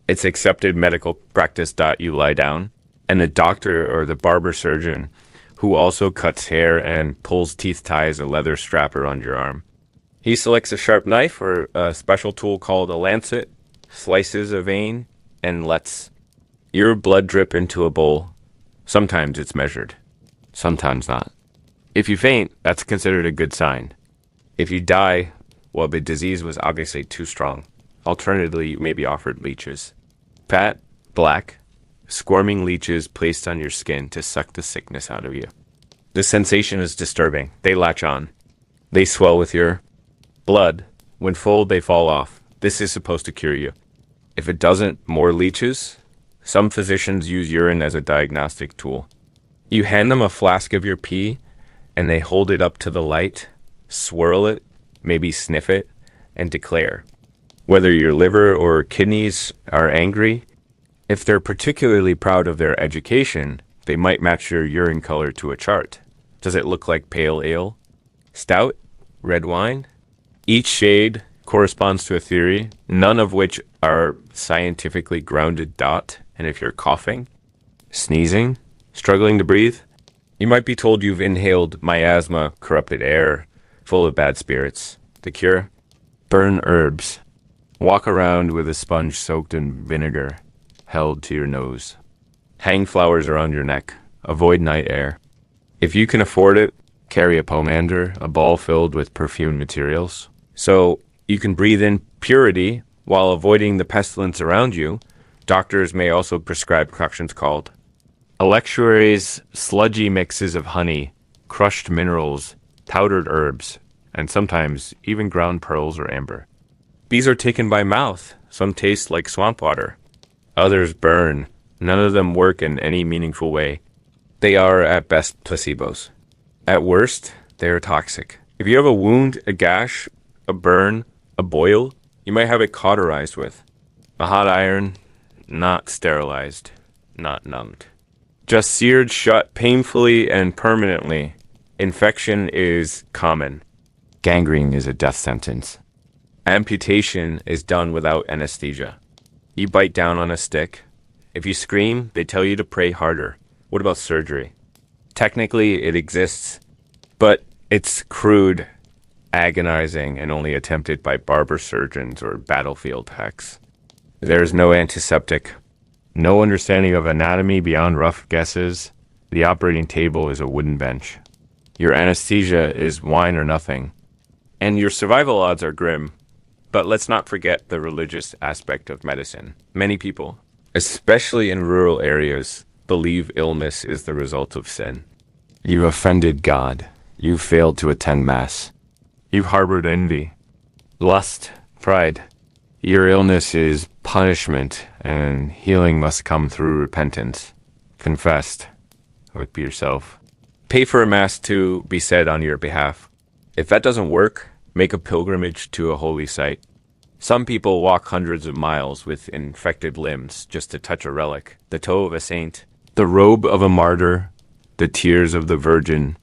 It's accepted medical practice. You lie down, and the doctor or the barber surgeon, who also cuts hair and pulls teeth, ties a leather strap around your arm. He selects a sharp knife or a special tool called a lancet, slices a vein, and lets your blood drip into a bowl. Sometimes it's measured, sometimes not. If you faint, that's considered a good sign. If you die, well, the disease was obviously too strong. Alternatively, you may be offered leeches. Fat, black, squirming leeches placed on your skin to suck the sickness out of you. The sensation is disturbing. They latch on. They swell with your blood. When full, they fall off. This is supposed to cure you. If it doesn't, more leeches. Some physicians use urine as a diagnostic tool. You hand them a flask of your pee, and they hold it up to the light, swirl it, maybe sniff it, and declare. Whether your liver or kidneys are angry, if they're particularly proud of their education, they might match your urine color to a chart. Does it look like pale ale? Stout? Red wine? Each shade corresponds to a theory, none of which are scientifically grounded. And if you're coughing, sneezing, struggling to breathe, you might be told you've inhaled miasma, corrupted air, full of bad spirits. The cure? Burn herbs. Walk around with a sponge soaked in vinegar, held to your nose. Hang flowers around your neck. Avoid night air. If you can afford it, carry a pomander, a ball filled with perfumed materials. So you can breathe in purity while avoiding the pestilence around you. Doctors may also prescribe concoctions called electuaries, sludgy mixes of honey, crushed minerals, powdered herbs, and sometimes even ground pearls or amber. These are taken by mouth. Some taste like swamp water. Others burn. None of them work in any meaningful way. They are at best placebos. At worst, they are toxic. If you have a wound, a gash, a burn, a boil, you might have it cauterized with a hot iron, not sterilized, not numbed. just seared shut painfully and permanently. Infection is common. Gangrene is a death sentence. Amputation is done without anesthesia. You bite down on a stick. If you scream, they tell you to pray harder. What about surgery? Technically, it exists, but it's crude, agonizing, and only attempted by barber surgeons or battlefield hacks. There's no antiseptic, no understanding of anatomy beyond rough guesses. The operating table is a wooden bench. Your anesthesia is wine or nothing. And your survival odds are grim. But let's not forget the religious aspect of medicine. Many people, especially in rural areas, believe illness is the result of sin. You offended God. You failed to attend Mass. You've harbored envy, lust, pride. Your illness is punishment, and healing must come through repentance. Confessed with yourself. Pay for a Mass to be said on your behalf. If that doesn't work, make a pilgrimage to a holy site. Some people walk hundreds of miles with infected limbs just to touch a relic, the toe of a saint, the robe of a martyr, the tears of the Virgin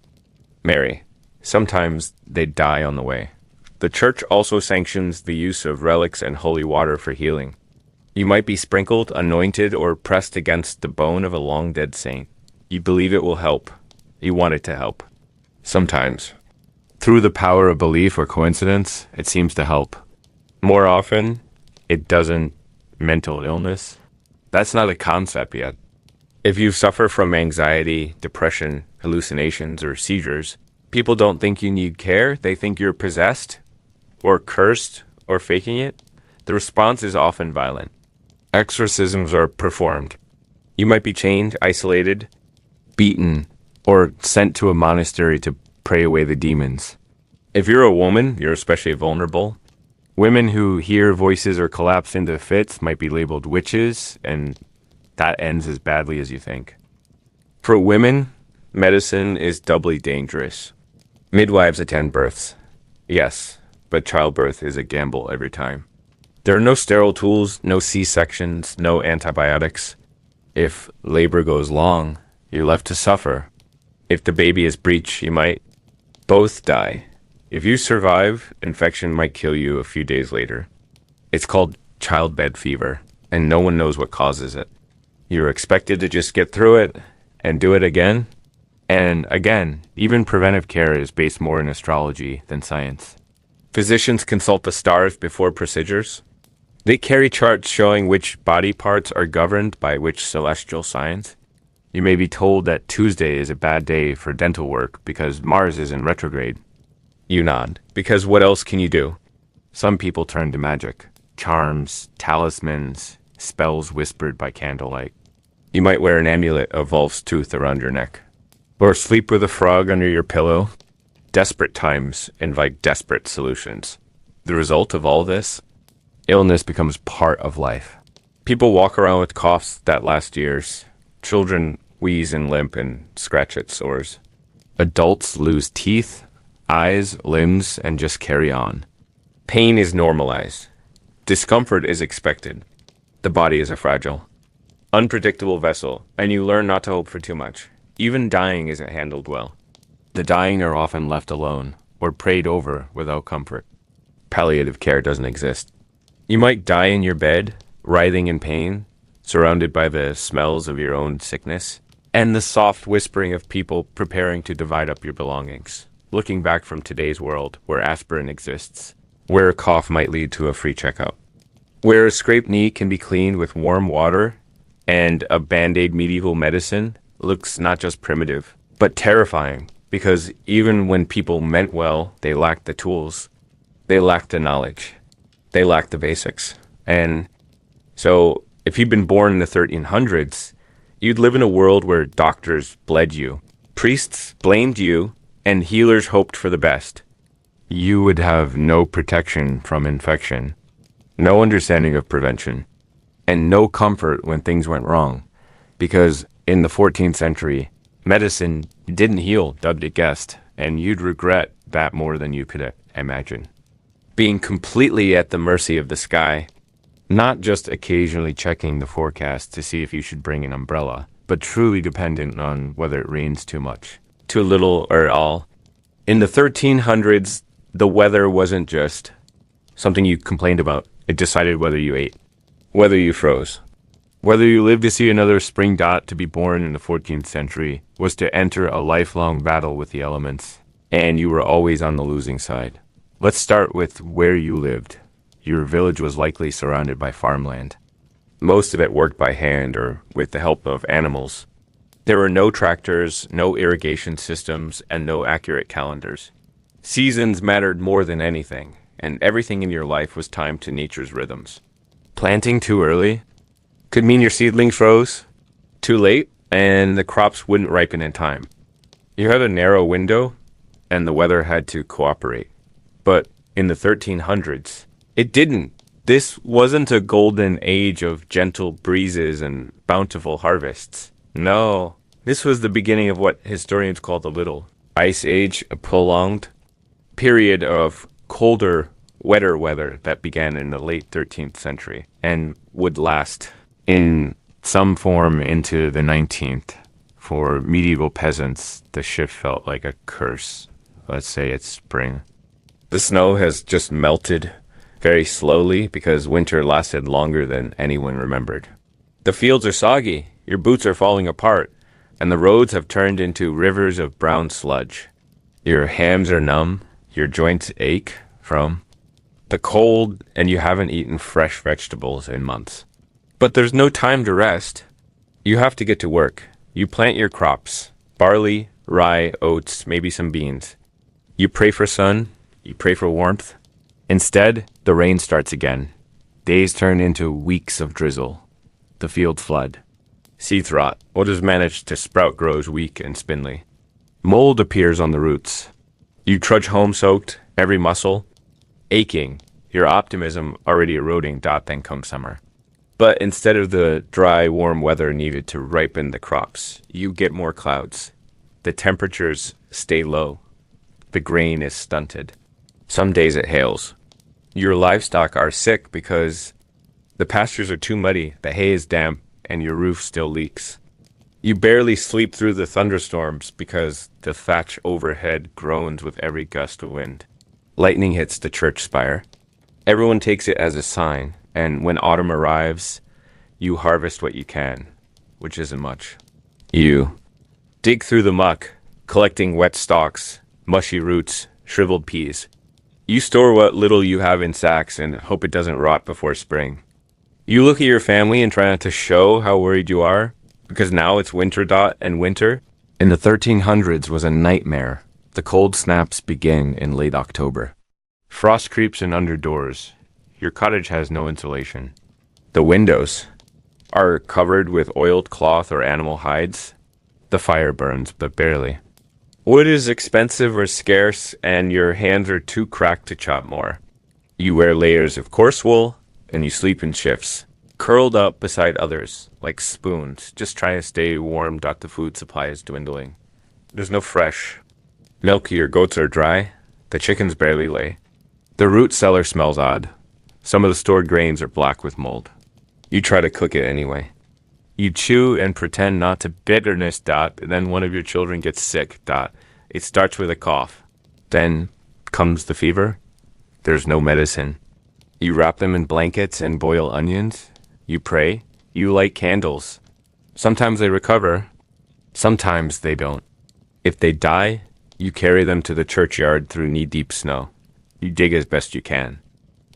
Mary. Sometimes they die on the way. The Church also sanctions the use of relics and holy water for healing. You might be sprinkled, anointed, or pressed against the bone of a long-dead saint. You believe it will help. You want it to help. Sometimes. Through the power of belief or coincidence, it seems to help. More often, it doesn't. Mental illness, that's not a concept yet. If you suffer from anxiety, depression, hallucinations, or seizures, people don't think you need care. They think you're possessed, or cursed, or faking it. The response is often violent. Exorcisms are performed. You might be chained, isolated, beaten, or sent to a monastery to pray away the demons. If you're a woman, you're especially vulnerable. Women who hear voices or collapse into fits might be labeled witches, and that ends as badly as you think. For women, medicine is doubly dangerous. Midwives attend births. Yes, but childbirth is a gamble every time. There are no sterile tools, no C-sections, no antibiotics. If labor goes long, you're left to suffer. If the baby is breech, you might both die. If you survive, infection might kill you a few days later. It's called childbed fever, and no one knows what causes it. You're expected to just get through it and do it again and again. Even preventive care is based more in astrology than science. Physicians consult the stars before procedures. They carry charts showing which body parts are governed by which celestial signs. You may be told that Tuesday is a bad day for dental work because Mars is in retrograde. You nod, because what else can you do? Some people turn to magic, charms, talismans, spells whispered by candlelight. You might wear an amulet of wolf's tooth around your neck, or sleep with a frog under your pillow. Desperate times invite desperate solutions. The result of all this? Illness becomes part of life. People walk around with coughs that last years. Children wheeze and limp and scratch at sores. Adults lose teeth, eyes, limbs, and just carry on. Pain is normalized. Discomfort is expected. The body is a fragile, unpredictable vessel, and you learn not to hope for too much. Even dying isn't handled well. The dying are often left alone or prayed over without comfort. Palliative care doesn't exist. You might die in your bed, writhing in pain, surrounded by the smells of your own sickness, and the soft whispering of people preparing to divide up your belongings. Looking back from today's world, where aspirin exists, where a cough might lead to a free checkout, where a scraped knee can be cleaned with warm water, and a Band-Aid medieval medicine looks not just primitive, but terrifying, because even when people meant well, they lacked the tools, they lacked the knowledge, they lacked the basics. And so, if you'd been born in the 1300s, you'd live in a world where doctors bled you, priests blamed you, and healers hoped for the best. You would have no protection from infection, no understanding of prevention, and no comfort when things went wrong, because in the 14th century, medicine didn't heal, dubbed it guessed, and you'd regret that more than you could imagine. Being completely at the mercy of the sky, not just occasionally checking the forecast to see if you should bring an umbrella, but truly dependent on whether it rains too much, too little, or at all. In the 1300s, the weather wasn't just something you complained about. It decided whether you ate, whether you froze. Whether you lived to see another spring dot to be born in the 14th century was to enter a lifelong battle with the elements, and you were always on the losing side. Let's start with where you lived. Your village was likely surrounded by farmland. Most of it worked by hand or with the help of animals. There were no tractors, no irrigation systems, and no accurate calendars. Seasons mattered more than anything, and everything in your life was timed to nature's rhythms. Planting too early could mean your seedlings froze. Too late, and the crops wouldn't ripen in time. You had a narrow window, and the weather had to cooperate. But in the 1300s, it didn't. This wasn't a golden age of gentle breezes and bountiful harvests. No, this was the beginning of what historians call the Little Ice Age, a prolonged period of colder, wetter weather that began in the late 13th century and would last in some form into the 19th. For medieval peasants, the shift felt like a curse. Let's say it's spring. The snow has just melted very slowly because winter lasted longer than anyone remembered. The fields are soggy, your boots are falling apart, and the roads have turned into rivers of brown sludge. Your hams are numb, your joints ache from the cold, and you haven't eaten fresh vegetables in months. But there's no time to rest. You have to get to work. You plant your crops, barley, rye, oats, maybe some beans. You pray for sun, you pray for warmth. Instead, the rain starts again. Days turn into weeks of drizzle. The fields flood. Seeds rot. What has managed to sprout grows weak and spindly. Mold appears on the roots. You trudge home soaked, every muscle aching, your optimism already eroding. Then comes summer. But instead of the dry, warm weather needed to ripen the crops, you get more clouds. The temperatures stay low. The grain is stunted. Some days it hails. Your livestock are sick because the pastures are too muddy, the hay is damp, and your roof still leaks. You barely sleep through the thunderstorms because the thatch overhead groans with every gust of wind. Lightning hits the church spire. Everyone takes it as a sign, and when autumn arrives, you harvest what you can, which isn't much. You dig through the muck, collecting wet stalks, mushy roots, shriveled peas. You store what little you have in sacks and hope it doesn't rot before spring. You look at your family and try not to show how worried you are, because now it's winter and winter. In the 1300s was a nightmare. The cold snaps begin in late October. Frost creeps in under doors. Your cottage has no insulation. The windows are covered with oiled cloth or animal hides. The fire burns, but barely. Wood is expensive or scarce, and your hands are too cracked to chop more. You wear layers of coarse wool, and you sleep in shifts, curled up beside others, like spoons, just trying to stay warm. The food supply is dwindling. There's no fresh milk. Your goats are dry. The chickens barely lay. The root cellar smells odd. Some of the stored grains are black with mold. You try to cook it anyway. You chew and pretend not to bitterness. Then one of your children gets sick. It starts with a cough. Then comes the fever. There's no medicine. You wrap them in blankets and boil onions. You pray. You light candles. Sometimes they recover. Sometimes they don't. If they die, you carry them to the churchyard through knee-deep snow. You dig as best you can.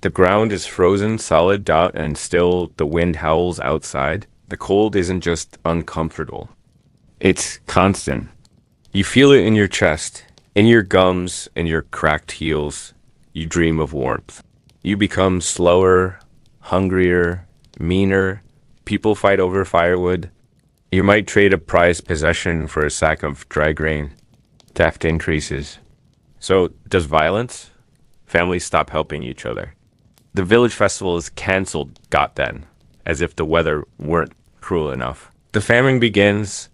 The ground is frozen solid. And still the wind howls outside. The cold isn't just uncomfortable. It's constant. You feel it in your chest, in your gums, in your cracked heels. You dream of warmth. You become slower, hungrier, meaner. People fight over firewood. You might trade a prized possession for a sack of dry grain. Theft increases. So, does violence? Families stop helping each other. The village festival is canceled. Then, as if the weather weren't cruel enough. The famine begins.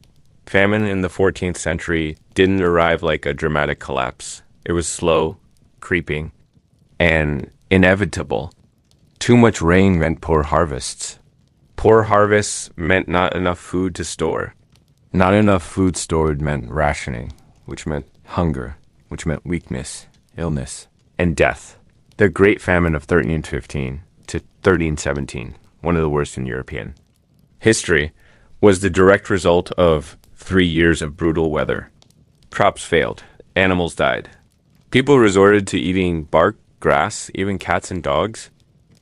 Famine in the 14th century didn't arrive like a dramatic collapse. It was slow, creeping, and inevitable. Too much rain meant poor harvests. Poor harvests meant not enough food to store. Not enough food stored meant rationing, which meant hunger, which meant weakness, illness, and death. The Great Famine of 1315 to 1317, one of the worst in European history, was the direct result of 3 years of brutal weather. Crops failed, animals died. People resorted to eating bark, grass, even cats and dogs.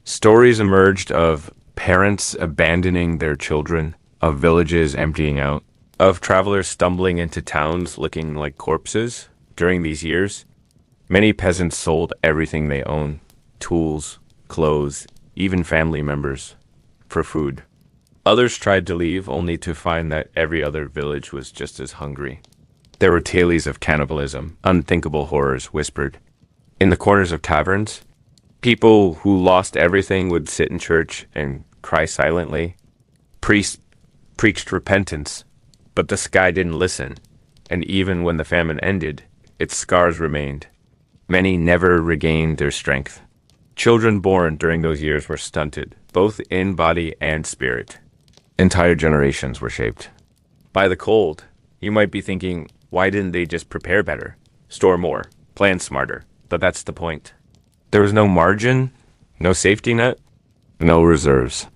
Stories emerged of parents abandoning their children, of villages emptying out, of travelers stumbling into towns looking like corpses. During these years, many peasants sold everything they owned, tools, clothes, even family members, for food. Others tried to leave only to find that every other village was just as hungry. There were tales of cannibalism, unthinkable horrors whispered. In the corners of taverns, people who lost everything would sit in church and cry silently. Priests preached repentance, but the sky didn't listen, and even when the famine ended, its scars remained. Many never regained their strength. Children born during those years were stunted, both in body and spirit. Entire generations were shaped by the cold. You might be thinking, why didn't they just prepare better, store more, plan smarter? But that's the point. There was no margin, no safety net, no reserves.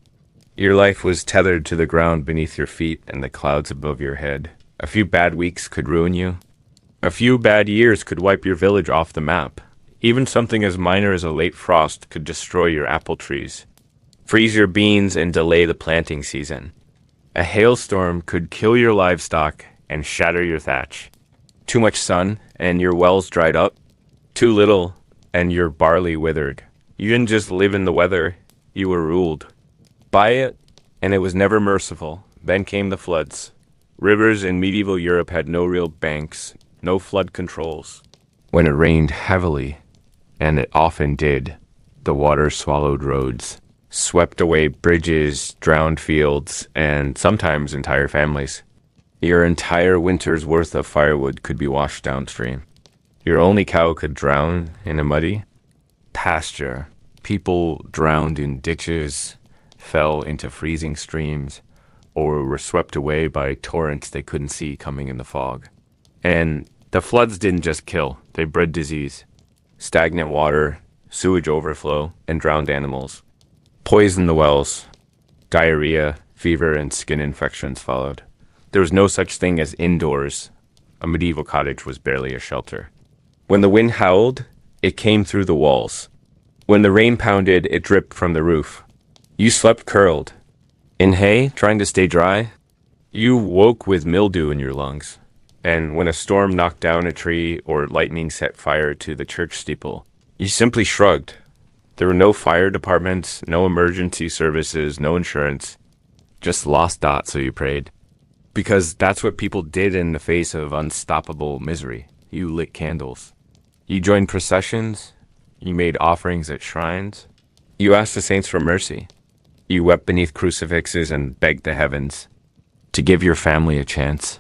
Your life was tethered to the ground beneath your feet and the clouds above your head. A few bad weeks could ruin you. A few bad years could wipe your village off the map. Even something as minor as a late frost could destroy your apple trees, freeze your beans, and delay the planting season. A hailstorm could kill your livestock and shatter your thatch. Too much sun and your wells dried up. Too little and your barley withered. You didn't just live in the weather, you were ruled by it, and it was never merciful. Then came the floods. Rivers in medieval Europe had no real banks, no flood controls. When it rained heavily, and it often did, the water swallowed roads, swept away bridges, drowned fields, and sometimes entire families. Your entire winter's worth of firewood could be washed downstream. Your only cow could drown in a muddy pasture. People drowned in ditches, fell into freezing streams, or were swept away by torrents they couldn't see coming in the fog. And the floods didn't just kill, they bred disease. Stagnant water, sewage overflow, and drowned animals. Poisoned the wells. Diarrhea, fever, and skin infections followed. There was no such thing as indoors. A medieval cottage was barely a shelter. When the wind howled, it came through the walls. When the rain pounded, it dripped from the roof. You slept curled. In hay, trying to stay dry. You woke with mildew in your lungs. And when a storm knocked down a tree or lightning set fire to the church steeple, you simply shrugged. There were no fire departments, no emergency services, no insurance. Just lost dot, so you prayed. Because that's what people did in the face of unstoppable misery. You lit candles. You joined processions. You made offerings at shrines. You asked the saints for mercy. You wept beneath crucifixes and begged the heavens to give your family a chance.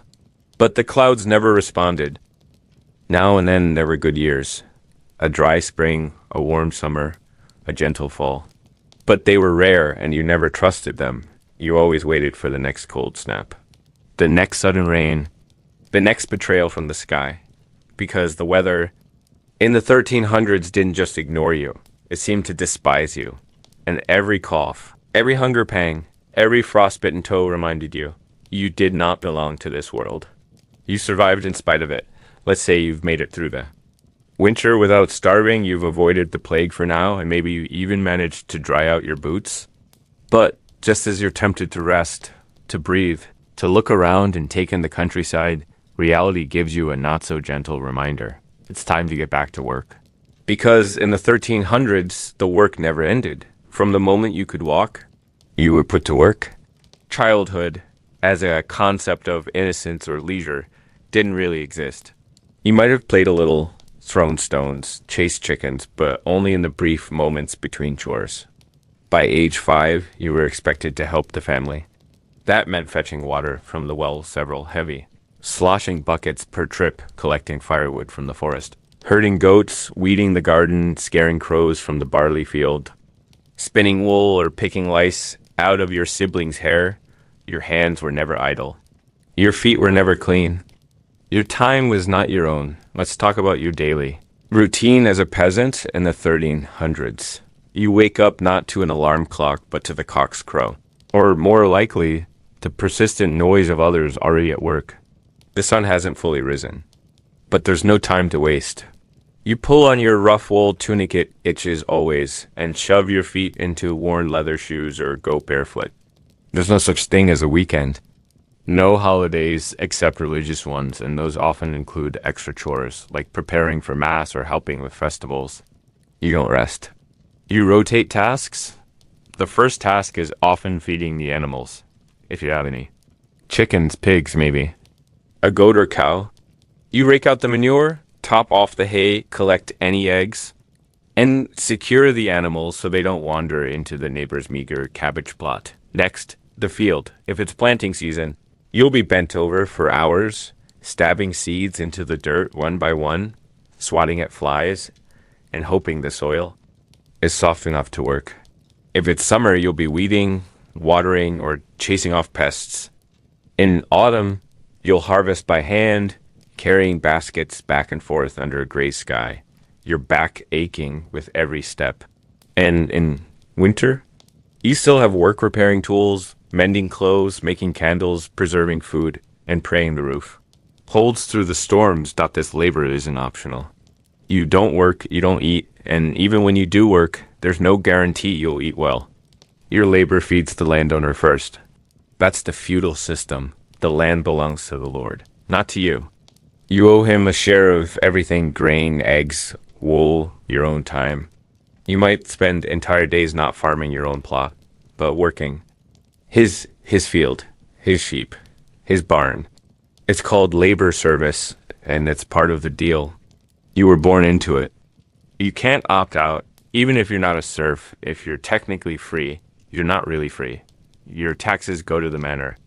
But the clouds never responded. Now and then there were good years. A dry spring, a warm summer, a gentle fall. But they were rare and you never trusted them. You always waited for the next cold snap. The next sudden rain. The next betrayal from the sky. Because the weather in the 1300s didn't just ignore you. It seemed to despise you. And every cough, every hunger pang, every frostbitten toe reminded you, you did not belong to this world. You survived in spite of it. Let's say you've made it through the winter without starving. You've avoided the plague for now, and maybe you even managed to dry out your boots. But just as you're tempted to rest, to breathe, to look around and take in the countryside, reality gives you a not-so-gentle reminder. It's time to get back to work. Because in the 1300s, the work never ended. From the moment you could walk, you were put to work. Childhood, as a concept of innocence or leisure, didn't really exist. You might have played a little, thrown stones, chased chickens, but only in the brief moments between chores. By age 5, you were expected to help the family. That meant fetching water from the well several heavy, sloshing buckets per trip, collecting firewood from the forest, herding goats, weeding the garden, scaring crows from the barley field, spinning wool or picking lice out of your siblings' hair. Your hands were never idle. Your feet were never clean. Your time was not your own. Let's talk about your daily routine as a peasant in the 1300s. You wake up not to an alarm clock, but to the cock's crow, or more likely, the persistent noise of others already at work. The sun hasn't fully risen, but there's no time to waste. You pull on your rough wool tunic, it itches always, and shove your feet into worn leather shoes or go barefoot. There's no such thing as a weekend. No holidays except religious ones, and those often include extra chores, like preparing for mass or helping with festivals. You don't rest. You rotate tasks. The first task is often feeding the animals, if you have any. Chickens, pigs, maybe. A goat or cow. You rake out the manure, top off the hay, collect any eggs, and secure the animals so they don't wander into the neighbor's meager cabbage plot. Next, the field. If it's planting season, you'll be bent over for hours, stabbing seeds into the dirt one by one, swatting at flies, and hoping the soil is soft enough to work. If it's summer, you'll be weeding, watering, or chasing off pests. In autumn, you'll harvest by hand, carrying baskets back and forth under a gray sky, your back aching with every step. And in winter, you still have work repairing tools, mending clothes, making candles, preserving food, and praying the roof. Holds through the storms that this labor isn't optional. You don't work, you don't eat, and even when you do work, there's no guarantee you'll eat well. Your labor feeds the landowner first. That's the feudal system. The land belongs to the Lord, not to you. You owe him a share of everything: grain, eggs, wool, your own time. You might spend entire days not farming your own plot, but working. His field, his sheep, his barn. It's called labor service, and it's part of the deal. You were born into it. You can't opt out, even if you're not a serf. If you're technically free, you're not really free. Your taxes go to the manor.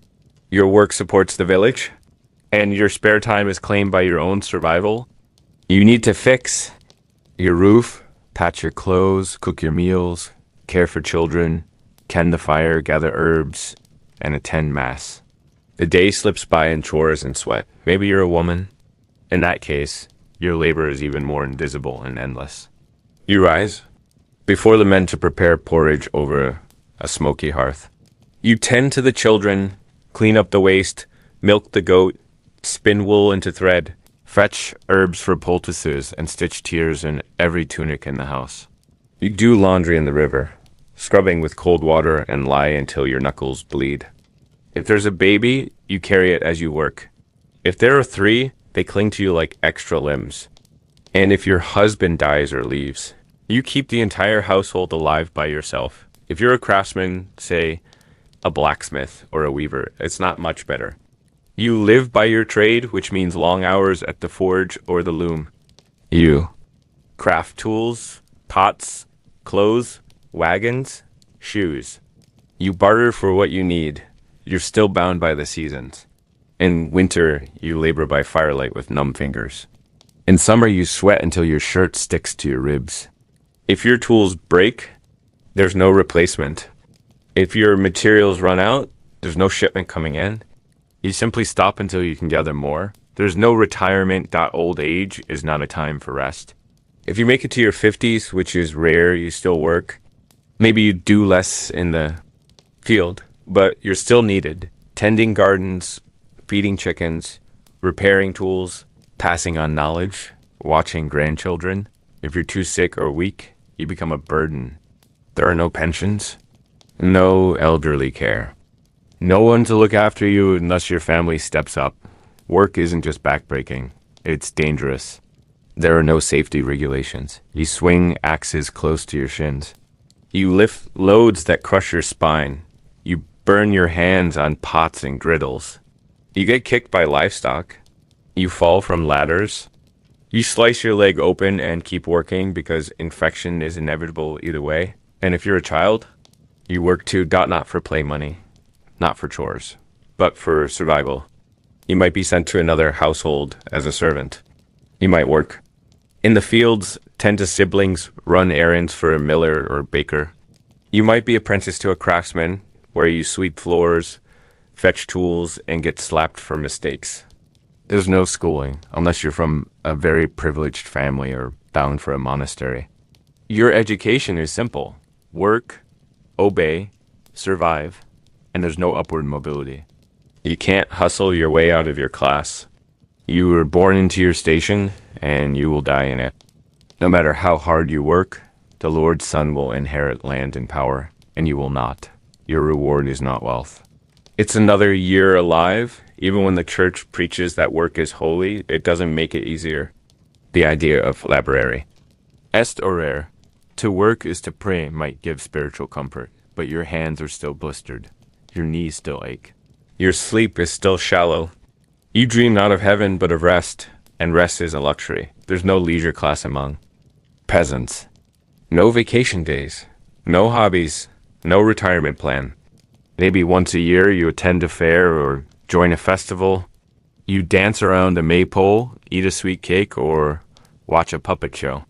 Your work supports the village, and your spare time is claimed by your own survival. You need to fix your roof, patch your clothes, cook your meals, care for children, ken the fire, gather herbs, and attend mass. The day slips by in chores and sweat. Maybe you're a woman. In that case, your labor is even more invisible and endless. You rise before the men to prepare porridge over a smoky hearth. You tend to the children, clean up the waste, milk the goat, spin wool into thread, fetch herbs for poultices, and stitch tears in every tunic in the house. You do laundry in the river, scrubbing with cold water, and lie until your knuckles bleed. If there's a baby, you carry it as you work. If there are 3, they cling to you like extra limbs. And if your husband dies or leaves, you keep the entire household alive by yourself. If you're a craftsman, say a blacksmith or a weaver, it's not much better. You live by your trade, which means long hours at the forge or the loom. You craft tools, pots, clothes, wagons, shoes. You barter for what you need. You're still bound by the seasons. In winter, you labor by firelight with numb fingers. In summer, you sweat until your shirt sticks to your ribs. If your tools break, there's no replacement. If your materials run out, there's no shipment coming in. You simply stop until you can gather more. There's no retirement. Old age is not a time for rest. If you make it to your 50s, which is rare, you still work. Maybe you do less in the field, but you're still needed. Tending gardens, feeding chickens, repairing tools, passing on knowledge, watching grandchildren. If you're too sick or weak, you become a burden. There are no pensions, no elderly care. No one to look after you unless your family steps up. Work isn't just backbreaking, it's dangerous. There are no safety regulations. You swing axes close to your shins. You lift loads that crush your spine. You burn your hands on pots and griddles. You get kicked by livestock. You fall from ladders. You slice your leg open and keep working because infection is inevitable either way. And if you're a child, you work too, not for play money, not for chores, but for survival. You might be sent to another household as a servant. You might work in the fields, tend to siblings, run errands for a miller or baker. You might be apprenticed to a craftsman where you sweep floors, fetch tools, and get slapped for mistakes. There's no schooling, unless you're from a very privileged family or bound for a monastery. Your education is simple. Work, obey, survive, and there's no upward mobility. You can't hustle your way out of your class. You were born into your station, and you will die in it. No matter how hard you work, the Lord's Son will inherit land and power, and you will not. Your reward is not wealth. It's another year alive. Even when the church preaches that work is holy, it doesn't make it easier. The idea of laborare. Est orare. To work is to pray might give spiritual comfort, but your hands are still blistered. Your knees still ache. Your sleep is still shallow. You dream not of heaven, but of rest, and rest is a luxury. There's no leisure class among peasants. No vacation days. No hobbies. No retirement plan. Maybe once a year you attend a fair or join a festival. You dance around a maypole, eat a sweet cake, or watch a puppet show.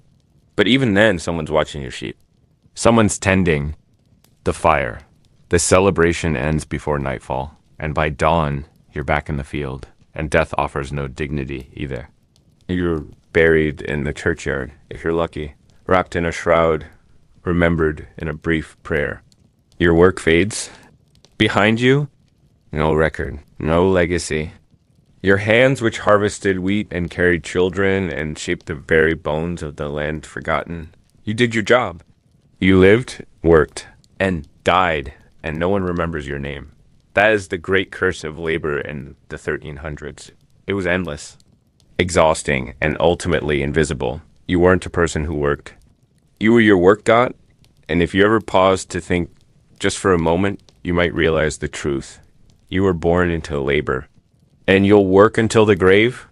But even then, someone's watching your sheep. Someone's tending the fire. The celebration ends before nightfall, and by dawn, you're back in the field, and death offers no dignity either. You're buried in the churchyard, if you're lucky, wrapped in a shroud, remembered in a brief prayer. Your work fades. Behind you, no record, no legacy. Your hands which harvested wheat and carried children and shaped the very bones of the land forgotten. You did your job. You lived, worked, and died, and no one remembers your name. That is the great curse of labor in the 1300s. It was endless, exhausting, and ultimately invisible. You weren't a person who worked. You were your work god, and if you ever paused to think just for a moment, you might realize the truth. You were born into labor. And you'll work until the grave?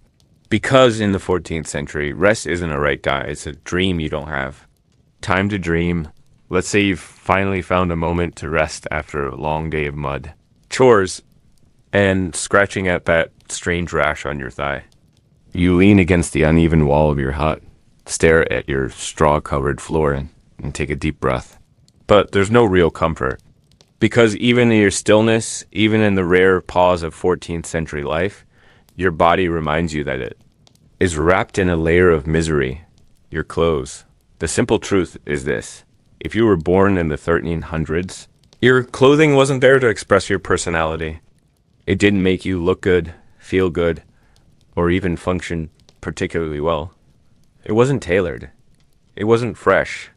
Because in the 14th century, rest isn't a right guy. It's a dream you don't have. Time to dream. Let's say you've finally found a moment to rest after a long day of mud, chores, and scratching at that strange rash on your thigh. You lean against the uneven wall of your hut, stare at your straw-covered floor, and take a deep breath. But there's no real comfort. Because even in your stillness, even in the rare pause of 14th century life, your body reminds you that it is wrapped in a layer of misery, your clothes. The simple truth is this. If you were born in the 1300s, your clothing wasn't there to express your personality. It didn't make you look good, feel good, or even function particularly well. It wasn't tailored. It wasn't fresh.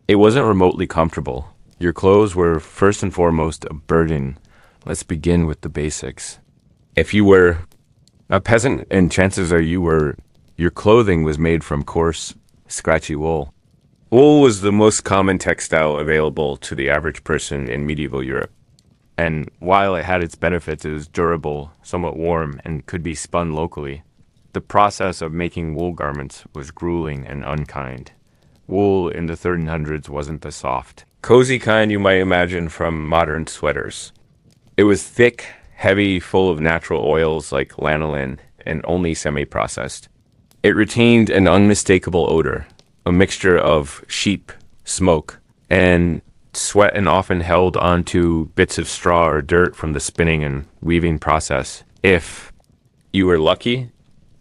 It wasn't remotely comfortable. Your clothes were first and foremost a burden. Let's begin with the basics. If you were a peasant, and chances are you were, your clothing was made from coarse, scratchy wool. Wool was the most common textile available to the average person in medieval Europe. And while it had its benefits, it was durable, somewhat warm, and could be spun locally. The process of making wool garments was grueling and unkind. Wool in the 1300s wasn't the soft, cozy kind you might imagine from modern sweaters. It was thick, heavy, full of natural oils like lanolin, and only semi-processed. It retained an unmistakable odor, a mixture of sheep, smoke, and sweat, and often held onto bits of straw or dirt from the spinning and weaving process. If you were lucky,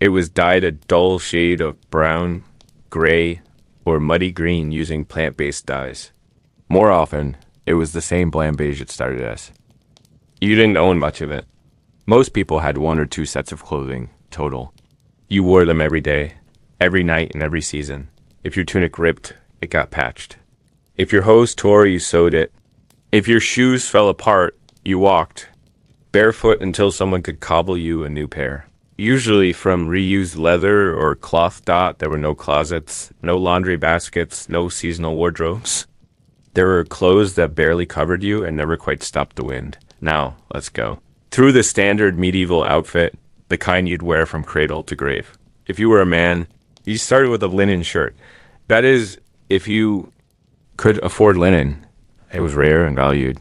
it was dyed a dull shade of brown, gray, or muddy green using plant-based dyes. More often, it was the same bland beige it started as. You didn't own much of it. Most people had one or two sets of clothing, total. You wore them every day, every night, and every season. If your tunic ripped, it got patched. If your hose tore, you sewed it. If your shoes fell apart, you walked, barefoot until someone could cobble you a new pair. Usually from reused leather or cloth dot. There were no closets, no laundry baskets, no seasonal wardrobes. There were clothes that barely covered you and never quite stopped the wind. Now, let's go. Through the standard medieval outfit, the kind you'd wear from cradle to grave. If you were a man, you started with a linen shirt. That is, if you could afford linen. It was rare and valued.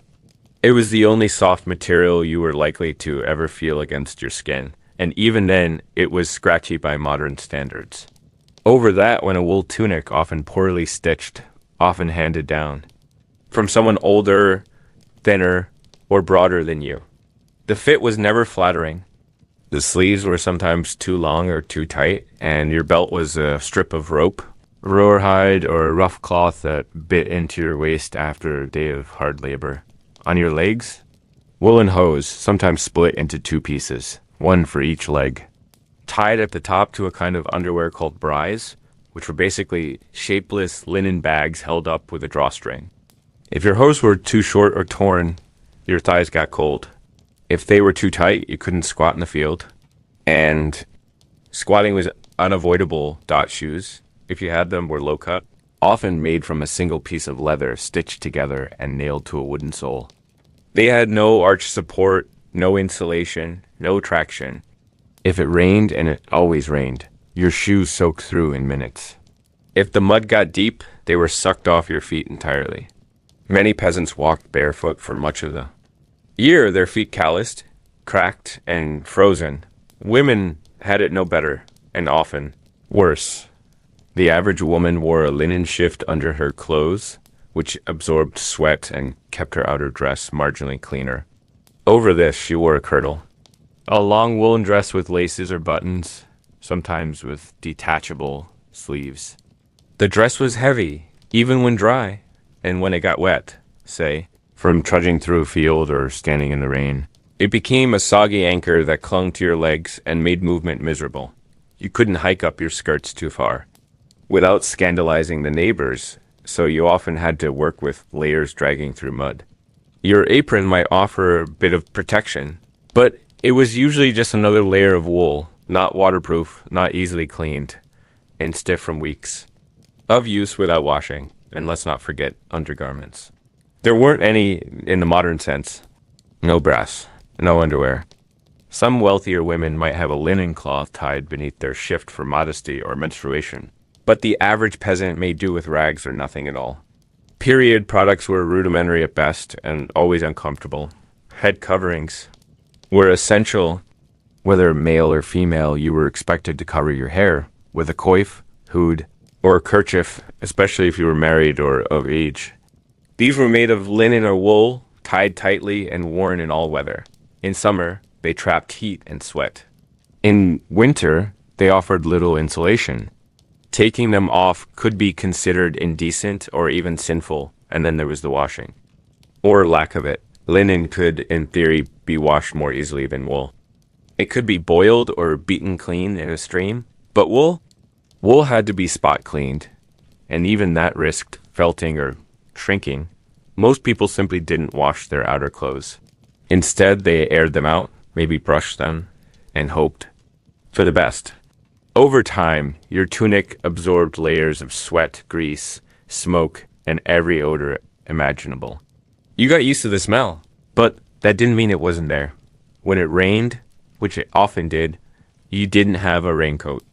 It was the only soft material you were likely to ever feel against your skin. And even then, it was scratchy by modern standards. Over that went a wool tunic, often poorly stitched, often handed down, from someone older, thinner, or broader than you. The fit was never flattering. The sleeves were sometimes too long or too tight, and your belt was a strip of rope, rawhide, or a rough cloth that bit into your waist after a day of hard labor. On your legs, woolen hose, sometimes split into two pieces, one for each leg, tied at the top to a kind of underwear called bries, which were basically shapeless linen bags held up with a drawstring. If your hose were too short or torn, your thighs got cold. If they were too tight, you couldn't squat in the field. And squatting was unavoidable. Dot shoes, if you had them, were low cut, often made from a single piece of leather stitched together and nailed to a wooden sole. They had no arch support, no insulation, no traction. If it rained, and it always rained, your shoes soaked through in minutes. If the mud got deep, they were sucked off your feet entirely. Many peasants walked barefoot for much of the year, their feet calloused, cracked, and frozen. Women had it no better, and often worse. The average woman wore a linen shift under her clothes, which absorbed sweat and kept her outer dress marginally cleaner. Over this, she wore a kirtle, a long woolen dress with laces or buttons, sometimes with detachable sleeves. The dress was heavy, even when dry, and when it got wet, say, from trudging through a field or standing in the rain, it became a soggy anchor that clung to your legs and made movement miserable. You couldn't hike up your skirts too far without scandalizing the neighbors, so you often had to work with layers dragging through mud. Your apron might offer a bit of protection, but it was usually just another layer of wool, not waterproof, not easily cleaned, and stiff from weeks of use without washing. And let's not forget undergarments. There weren't any in the modern sense. No brass, no underwear. Some wealthier women might have a linen cloth tied beneath their shift for modesty or menstruation, but the average peasant may do with rags or nothing at all. Period products were rudimentary at best and always uncomfortable. Head coverings were essential. Whether male or female, you were expected to cover your hair with a coif, hood, or a kerchief, especially if you were married or of age. These were made of linen or wool, tied tightly and worn in all weather. In summer, they trapped heat and sweat. In winter, they offered little insulation. Taking them off could be considered indecent or even sinful, and then there was the washing. Or lack of it. Linen could, in theory, be washed more easily than wool. It could be boiled or beaten clean in a stream, but wool had to be spot cleaned, and even that risked felting or shrinking. Most people simply didn't wash their outer clothes. Instead, they aired them out, maybe brushed them, and hoped for the best. Over time, your tunic absorbed layers of sweat, grease, smoke, and every odor imaginable. You got used to the smell, but that didn't mean it wasn't there. When it rained, which it often did, you didn't have a raincoat.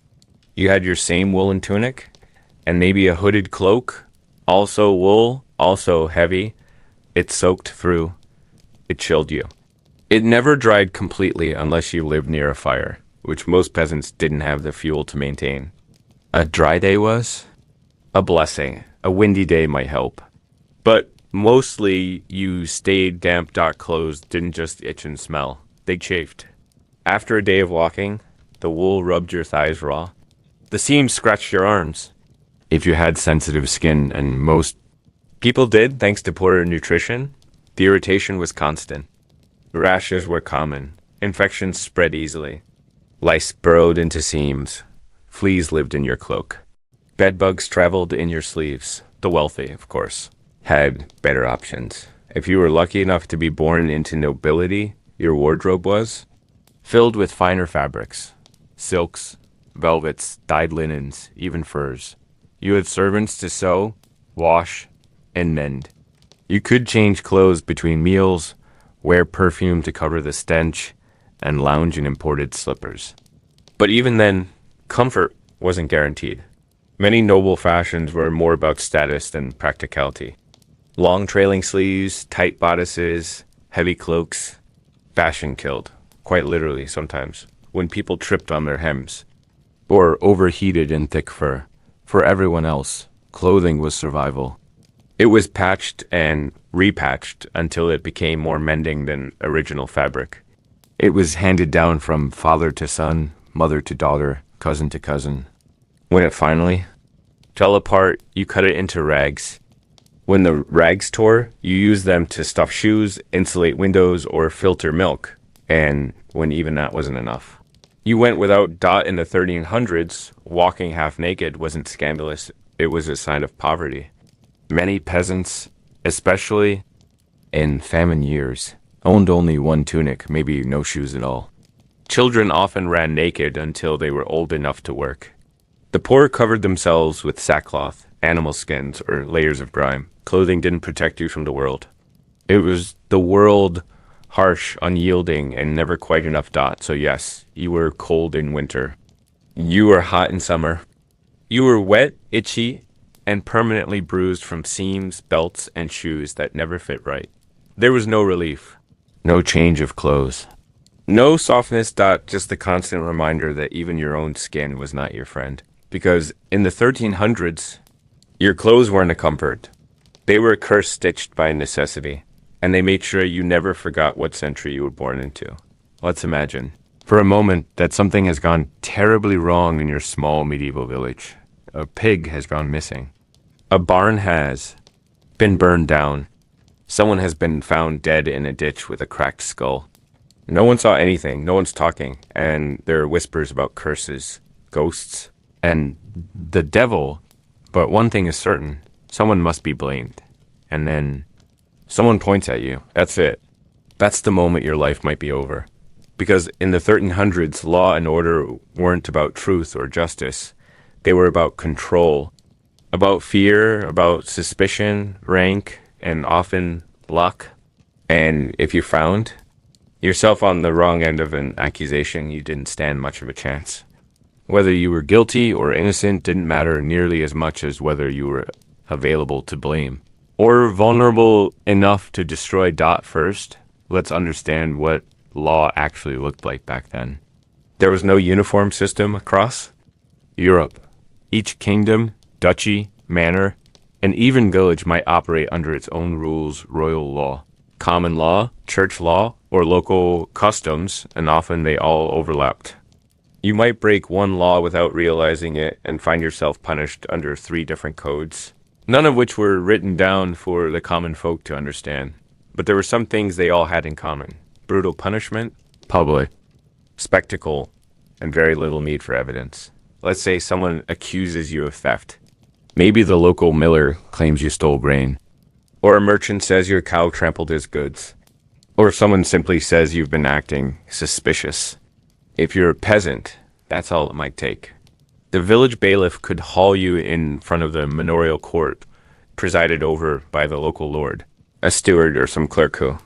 You had your same woolen tunic, and maybe a hooded cloak, also wool, also heavy. It soaked through. It chilled you. It never dried completely unless you lived near a fire, which most peasants didn't have the fuel to maintain. A dry day was a blessing. A windy day might help. But mostly you stayed damp. Clothes didn't just itch and smell. They chafed. After a day of walking, the wool rubbed your thighs raw. The seams scratched your arms. If you had sensitive skin, and most people did thanks to poor nutrition, the irritation was constant. Rashes were common. Infections spread easily. Lice burrowed into seams. Fleas lived in your cloak. Bedbugs traveled in your sleeves. The wealthy, of course, had better options. If you were lucky enough to be born into nobility, your wardrobe was filled with finer fabrics, silks, velvets, dyed linens, even furs. You had servants to sew, wash, and mend. You could change clothes between meals, wear perfume to cover the stench, and lounge in imported slippers. But even then, comfort wasn't guaranteed. Many noble fashions were more about status than practicality. Long trailing sleeves, tight bodices, heavy cloaks. Fashion killed, quite literally sometimes, when people tripped on their hems, or overheated in thick fur. For everyone else, clothing was survival. It was patched and repatched until it became more mending than original fabric. It was handed down from father to son, mother to daughter, cousin to cousin. When it finally fell apart, you cut it into rags. When the rags tore, you used them to stuff shoes, insulate windows, or filter milk. And when even that wasn't enough, you went without dot in the 1300s. Walking half naked wasn't scandalous. It was a sign of poverty. Many peasants, especially in famine years, owned only one tunic, maybe no shoes at all. Children often ran naked until they were old enough to work. The poor covered themselves with sackcloth, animal skins, or layers of grime. Clothing didn't protect you from the world. It was the world, harsh, unyielding, and never quite enough dot. So yes, you were cold in winter. You were hot in summer. You were wet, itchy, and permanently bruised from seams, belts, and shoes that never fit right. There was no relief. No change of clothes. No softness. Just the constant reminder that even your own skin was not your friend. Because in the 1300s, your clothes weren't a comfort. They were curse-stitched by necessity, and they made sure you never forgot what century you were born into. Let's imagine, for a moment, that something has gone terribly wrong in your small medieval village. A pig has gone missing. A barn has been burned down. Someone has been found dead in a ditch with a cracked skull. No one saw anything, no one's talking, and there are whispers about curses, ghosts, and the devil. But one thing is certain, someone must be blamed. And then someone points at you. That's it. That's the moment your life might be over. Because in the 1300s, law and order weren't about truth or justice. They were about control, about fear, about suspicion, rank, and often luck. And if you found yourself on the wrong end of an accusation, you didn't stand much of a chance. Whether you were guilty or innocent didn't matter nearly as much as whether you were available to blame. Or vulnerable enough to destroy Dot first. Let's understand what law actually looked like back then. There was no uniform system across Europe. Each kingdom, duchy, manor, and even village might operate under its own rules, royal law, common law, church law, or local customs, and often they all overlapped. You might break one law without realizing it and find yourself punished under 3 different codes, none of which were written down for the common folk to understand. But there were some things they all had in common. Brutal punishment, public, spectacle, and very little need for evidence. Let's say someone accuses you of theft. Maybe the local miller claims you stole grain, or a merchant says your cow trampled his goods, or someone simply says you've been acting suspicious. If you're a peasant, that's all it might take. The village bailiff could haul you in front of the manorial court, presided over by the local lord, a steward or some clerk who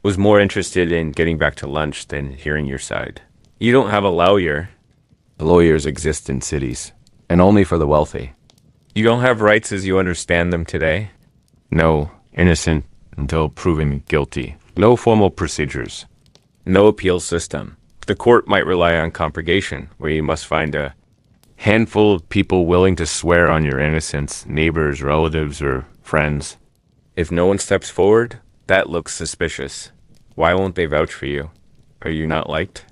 was more interested in getting back to lunch than hearing your side. You don't have a lawyer. Lawyers exist in cities, and only for the wealthy. You don't have rights as you understand them today. No, innocent until proven guilty. No formal procedures. No appeal system. The court might rely on compurgation, where you must find a handful of people willing to swear on your innocence, neighbors, relatives, or friends. If no one steps forward, that looks suspicious. Why won't they vouch for you? Are you not liked?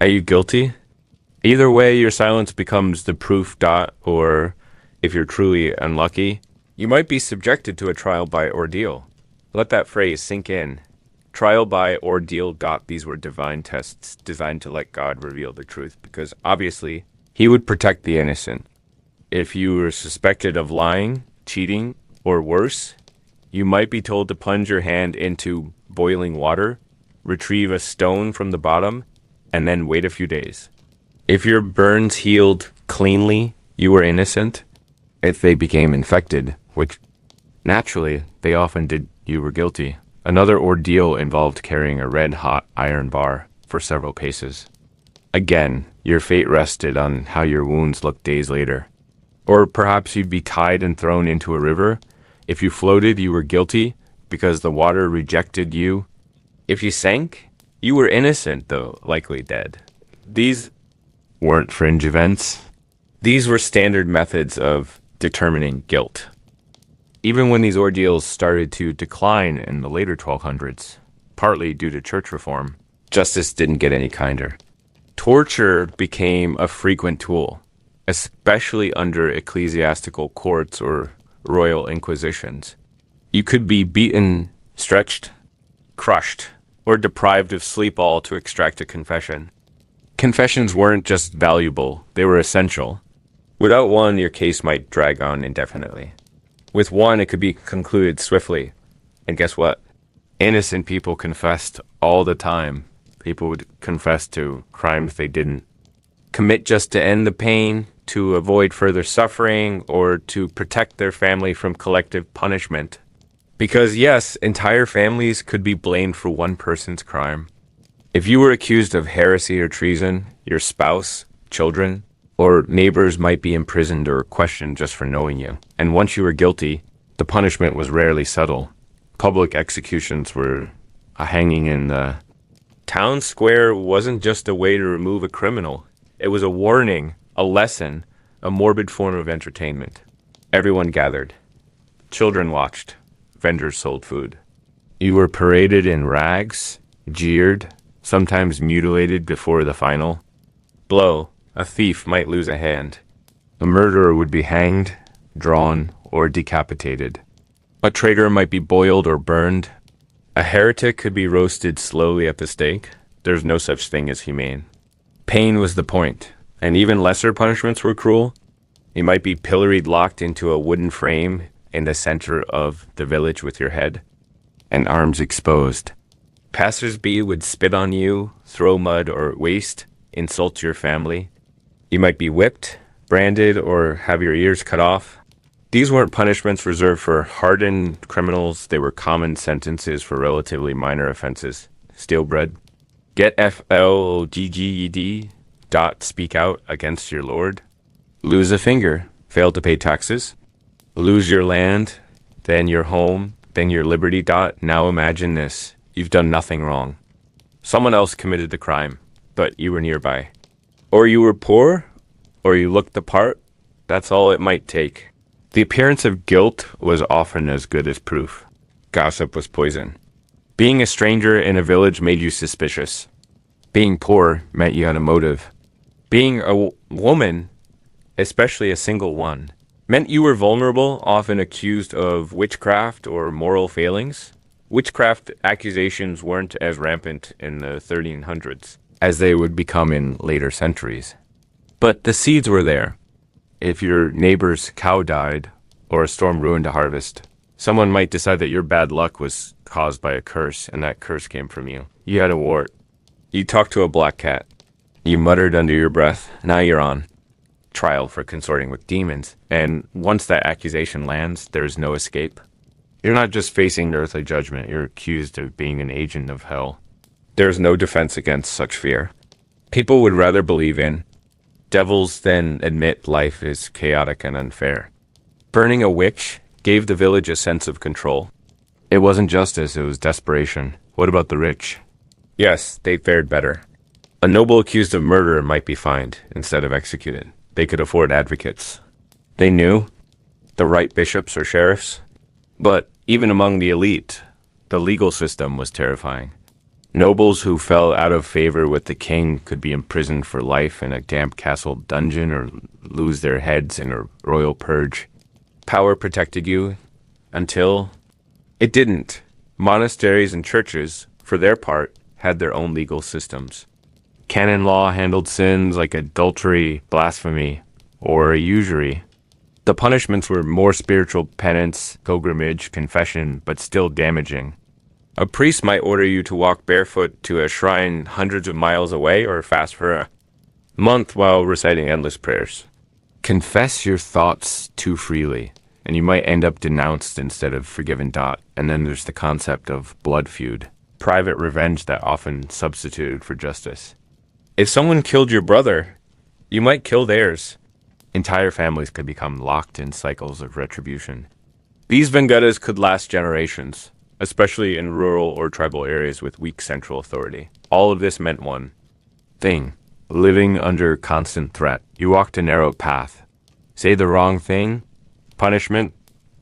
Are you guilty? Either way, your silence becomes the proof. Or if you're truly unlucky, you might be subjected to a trial by ordeal. Let that phrase sink in. Trial by ordeal. These were divine tests designed to let God reveal the truth, because obviously he would protect the innocent. If you were suspected of lying, cheating, or worse, you might be told to plunge your hand into boiling water, retrieve a stone from the bottom, and then wait a few days. If your burns healed cleanly, you were innocent. If they became infected, which naturally they often did, you were guilty. Another ordeal involved carrying a red-hot iron bar for several paces. Again, your fate rested on how your wounds looked days later. Or perhaps you'd be tied and thrown into a river. If you floated, you were guilty because the water rejected you. If you sank, you were innocent, though likely dead. These weren't fringe events. These were standard methods of determining guilt. Even when these ordeals started to decline in the later 1200s, partly due to church reform, Justice didn't get any kinder. Torture became a frequent tool, especially under ecclesiastical courts or royal inquisitions. You could be beaten, stretched, crushed, or deprived of sleep all to extract a confession. Confessions weren't just valuable, they were essential. Without one, your case might drag on indefinitely. With one, it could be concluded swiftly. And guess what? Innocent people confessed all the time. People would confess to crimes they didn't commit just to end the pain, to avoid further suffering, or to protect their family from collective punishment. Because yes, entire families could be blamed for one person's crime. If you were accused of heresy or treason, your spouse, children, or neighbors might be imprisoned or questioned just for knowing you. And once you were guilty, the punishment was rarely subtle. Public executions were a hanging in the town square wasn't just a way to remove a criminal. It was a warning, a lesson, a morbid form of entertainment. Everyone gathered. Children watched. Vendors sold food. You were paraded in rags, jeered, sometimes mutilated before the final blow. A thief might lose a hand. A murderer would be hanged, drawn, or decapitated. A traitor might be boiled or burned. A heretic could be roasted slowly at the stake. There's no such thing as humane. Pain was the point, and even lesser punishments were cruel. You might be pilloried, locked into a wooden frame in the center of the village with your head and arms exposed. Passers-by would spit on you, throw mud or waste, insult your family. You might be whipped, branded, or have your ears cut off. These weren't punishments reserved for hardened criminals. They were common sentences for relatively minor offenses. Steal bread. Get FLGGED. Speak out against your lord. Lose a finger. Fail to pay taxes. Lose your land, then your home, then your liberty. Now imagine this. You've done nothing wrong. Someone else committed the crime, but you were nearby. Or you were poor, or you looked the part. That's all it might take. The appearance of guilt was often as good as proof. Gossip was poison. Being a stranger in a village made you suspicious. Being poor meant you had a motive. Being a woman, especially a single one, meant you were vulnerable, often accused of witchcraft or moral failings. Witchcraft accusations weren't as rampant in the 1300s as they would become in later centuries. But the seeds were there. If your neighbor's cow died or a storm ruined a harvest, someone might decide that your bad luck was caused by a curse, and that curse came from you. You had a wart. You talked to a black cat. You muttered under your breath. Now you're on trial for consorting with demons. And once that accusation lands, there's no escape. You're not just facing earthly judgment. You're accused of being an agent of hell. There's no defense against such fear. People would rather believe in devils than admit life is chaotic and unfair. Burning a witch gave the village a sense of control. It wasn't justice, it was desperation. What about the rich? Yes, they fared better. A noble accused of murder might be fined instead of executed. They could afford advocates. They knew the right bishops or sheriffs. But even among the elite, the legal system was terrifying. Nobles who fell out of favor with the king could be imprisoned for life in a damp castle dungeon or lose their heads in a royal purge. Power protected you until it didn't. Monasteries and churches, for their part, had their own legal systems. Canon law handled sins like adultery, blasphemy, or usury. The punishments were more spiritual penance, pilgrimage, confession, but still damaging. A priest might order you to walk barefoot to a shrine hundreds of miles away or fast for a month while reciting endless prayers. Confess your thoughts too freely, and you might end up denounced instead of forgiven. And then there's the concept of blood feud, private revenge that often substituted for justice. If someone killed your brother, you might kill theirs. Entire families could become locked in cycles of retribution. These vendettas could last generations, especially in rural or tribal areas with weak central authority. All of this meant one thing: living under constant threat. You walked a narrow path. Say the wrong thing, punishment.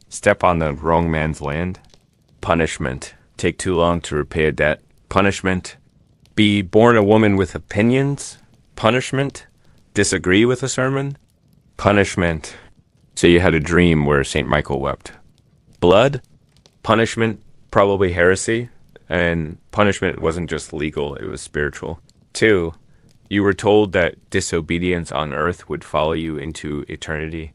Step on the wrong man's land, punishment. Take too long to repay a debt, punishment. Be born a woman with opinions? Punishment? Disagree with a sermon? Punishment. So you had a dream where St. Michael wept. Blood? Punishment? Probably heresy. And punishment wasn't just legal, it was spiritual. 2, you were told that disobedience on earth would follow you into eternity.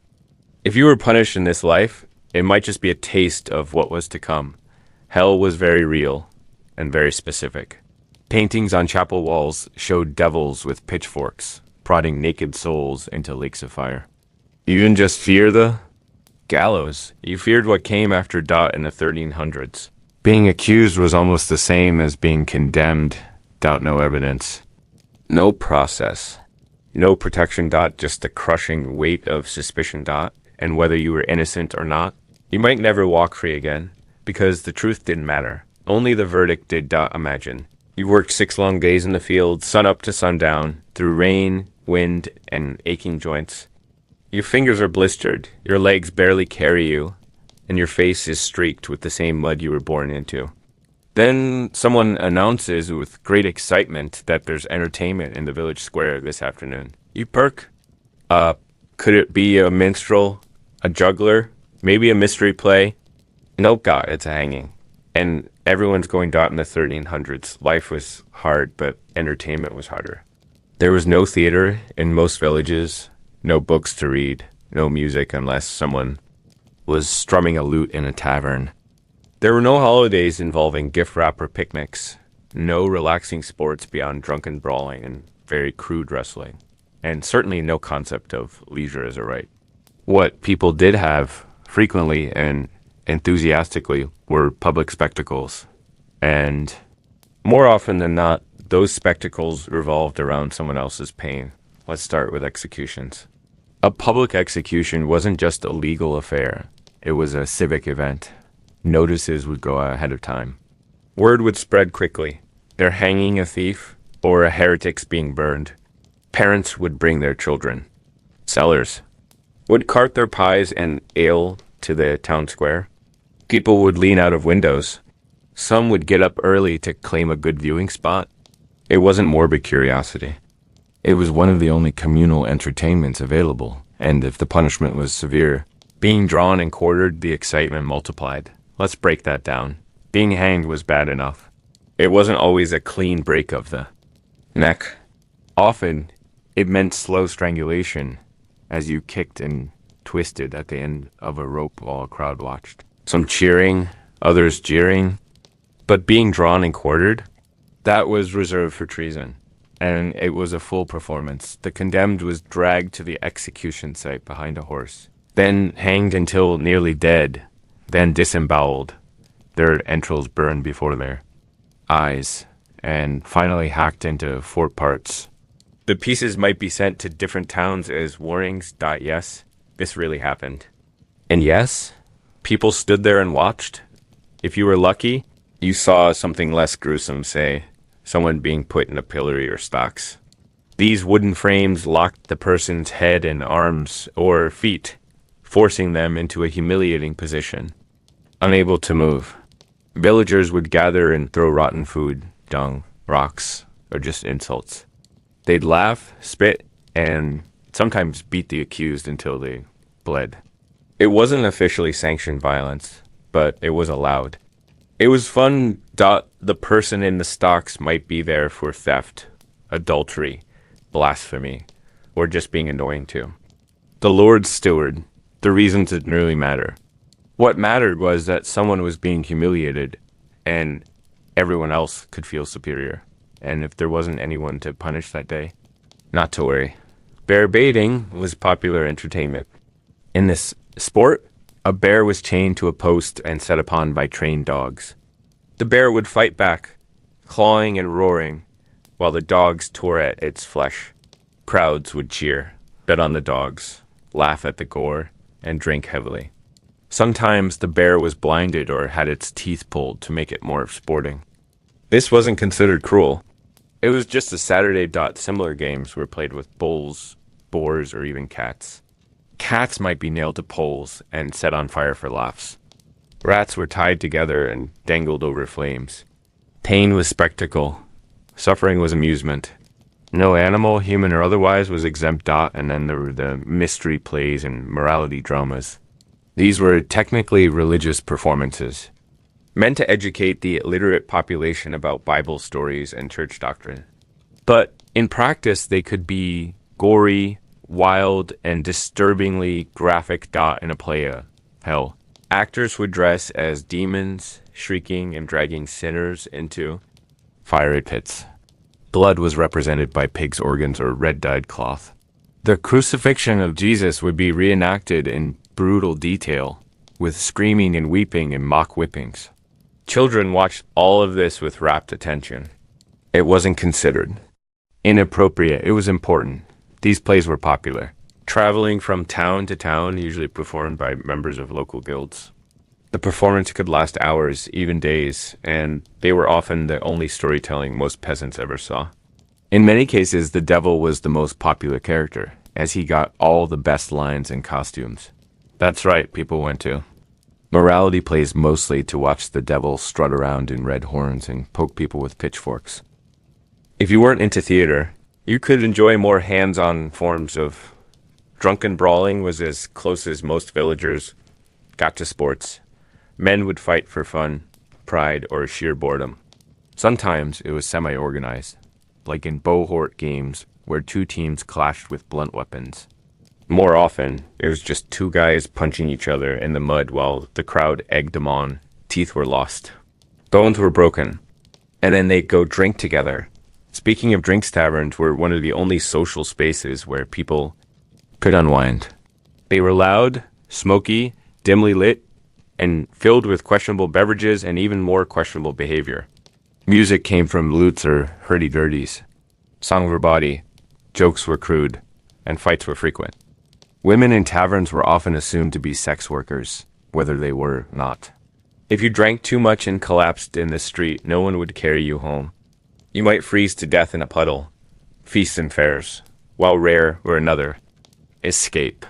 If you were punished in this life, it might just be a taste of what was to come. Hell was very real and very specific. Paintings on chapel walls showed devils with pitchforks, prodding naked souls into lakes of fire. You didn't just fear the gallows. You feared what came after Dot in the 1300s. Being accused was almost the same as being condemned. Doubt no evidence. No process. No protection. Dot, just the crushing weight of suspicion. Dot, and whether you were innocent or not. You might never walk free again, because the truth didn't matter. Only the verdict did. Dot, imagine. You worked 6 long days in the field, sun up to sundown, through rain, wind, and aching joints. Your fingers are blistered, your legs barely carry you, and your face is streaked with the same mud you were born into. Then someone announces with great excitement that there's entertainment in the village square this afternoon. You perk. Could it be a minstrel, a juggler, maybe a mystery play? Nope, God, it's a hanging. And everyone's going Dot in the 1300s. Life was hard, but entertainment was harder. There was no theater in most villages, no books to read, no music unless someone was strumming a lute in a tavern. There were no holidays involving gift wrap or picnics, no relaxing sports beyond drunken brawling and very crude wrestling, and certainly no concept of leisure as a right. What people did have frequently and enthusiastically were public spectacles, and more often than not, those spectacles revolved around someone else's pain. Let's start with executions. A public execution wasn't just a legal affair, it was a civic event. Notices would go ahead of time. Word would spread quickly. They're hanging a thief, or a heretic's being burned. Parents would bring their children. Sellers would cart their pies and ale to the town square. People would lean out of windows. Some would get up early to claim a good viewing spot. It wasn't morbid curiosity. It was one of the only communal entertainments available, and if the punishment was severe, being drawn and quartered, the excitement multiplied. Let's break that down. Being hanged was bad enough. It wasn't always a clean break of the neck. Often, it meant slow strangulation as you kicked and twisted at the end of a rope while a crowd watched. Some cheering, others jeering. But being drawn and quartered, that was reserved for treason. And it was a full performance. The condemned was dragged to the execution site behind a horse, then hanged until nearly dead, then disemboweled, their entrails burned before their eyes, and finally hacked into 4 parts. The pieces might be sent to different towns as warnings. Yes, this really happened. And yes, people stood there and watched. If you were lucky, you saw something less gruesome, say, someone being put in a pillory or stocks. These wooden frames locked the person's head and arms or feet, forcing them into a humiliating position, unable to move. Villagers would gather and throw rotten food, dung, rocks, or just insults. They'd laugh, spit, and sometimes beat the accused until they bled. It wasn't officially sanctioned violence, but it was allowed. It was fun. The person in the stocks might be there for theft, adultery, blasphemy, or just being annoying too. The Lord's steward, the reasons didn't really matter. What mattered was that someone was being humiliated and everyone else could feel superior. And if there wasn't anyone to punish that day, not to worry. Bear baiting was popular entertainment. In this sport, a bear was chained to a post and set upon by trained dogs. The bear would fight back, clawing and roaring, while the dogs tore at its flesh. Crowds would cheer, bet on the dogs, laugh at the gore, and drink heavily. Sometimes the bear was blinded or had its teeth pulled to make it more sporting. This wasn't considered cruel. It was just a Saturday. Similar games were played with bulls, boars, or even cats. Cats might be nailed to poles and set on fire for laughs. Rats were tied together and dangled over flames. Pain was spectacle. Suffering was amusement. No animal, human or otherwise, was exempt. And then there were the mystery plays and morality dramas. These were technically religious performances, meant to educate the illiterate population about Bible stories and church doctrine. But in practice, they could be gory, wild, and disturbingly graphic. In a play of hell, actors would dress as demons, shrieking and dragging sinners into fiery pits. Blood was represented by pig's organs or red-dyed cloth. The crucifixion of Jesus would be reenacted in brutal detail, with screaming and weeping and mock whippings. Children watched all of this with rapt attention. It wasn't considered inappropriate. It was important. These plays were popular, traveling from town to town, usually performed by members of local guilds. The performance could last hours, even days, and they were often the only storytelling most peasants ever saw. In many cases, the devil was the most popular character, as he got all the best lines and costumes. That's right, people went to morality plays mostly to watch the devil strut around in red horns and poke people with pitchforks. If you weren't into theater, you could enjoy more hands-on forms of drunken brawling was as close as most villagers got to sports. Men would fight for fun, pride, or sheer boredom. Sometimes it was semi-organized, like in Bohort games where two teams clashed with blunt weapons. More often, it was just two guys punching each other in the mud while the crowd egged them on. Teeth were lost. Bones were broken. And then they'd go drink together. Speaking of drinks, taverns were one of the only social spaces where people could unwind. They were loud, smoky, dimly lit, and filled with questionable beverages and even more questionable behavior. Music came from lutes or hurdy-durdies. Songs were bawdy, jokes were crude, and fights were frequent. Women in taverns were often assumed to be sex workers, whether they were not. If you drank too much and collapsed in the street, no one would carry you home. You might freeze to death in a puddle. Feasts and fairs, while rare were another. Escape.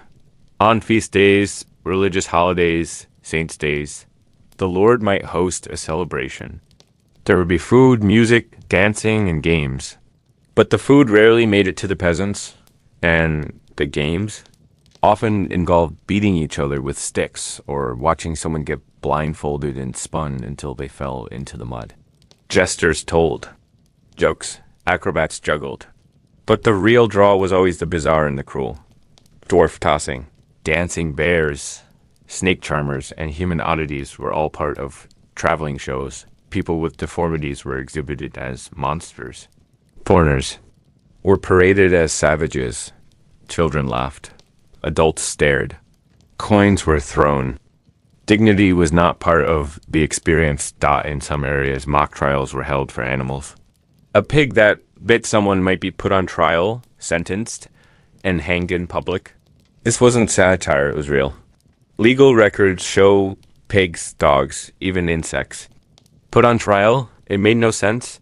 On feast days, religious holidays, saints' days, the Lord might host a celebration. There would be food, music, dancing, and games. But the food rarely made it to the peasants, and the games often involved beating each other with sticks or watching someone get blindfolded and spun until they fell into the mud. Jesters told. Jokes. Acrobats juggled. But the real draw was always the bizarre and the cruel. Dwarf tossing, dancing bears, snake charmers, and human oddities were all part of traveling shows. People with deformities were exhibited as monsters. Foreigners were paraded as savages. Children laughed. Adults stared. Coins were thrown. Dignity was not part of the experience. In some areas, mock trials were held for animals. A pig that bit someone might be put on trial, sentenced, and hanged in public. This wasn't satire, it was real. Legal records show pigs, dogs, even insects put on trial. It made no sense.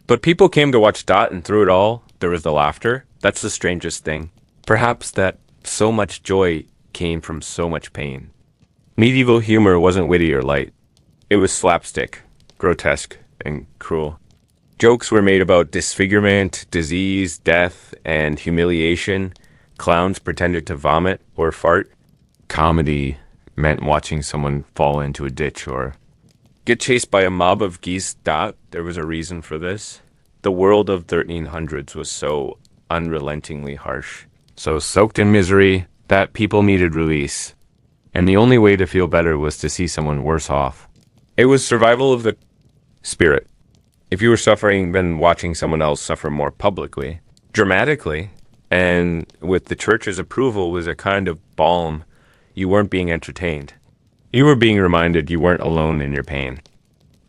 But people came to watch and through it all, there was the laughter. That's the strangest thing. Perhaps that so much joy came from so much pain. Medieval humor wasn't witty or light. It was slapstick, grotesque, and cruel. Jokes were made about disfigurement, disease, death, and humiliation. Clowns pretended to vomit or fart. Comedy meant watching someone fall into a ditch or get chased by a mob of geese. There was a reason for this. The world of 1300s was so unrelentingly harsh, so soaked in misery that people needed release. And the only way to feel better was to see someone worse off. It was survival of the spirit. If you were suffering, then watching someone else suffer more publicly, dramatically, and with the church's approval was a kind of balm. You weren't being entertained. You were being reminded you weren't alone in your pain.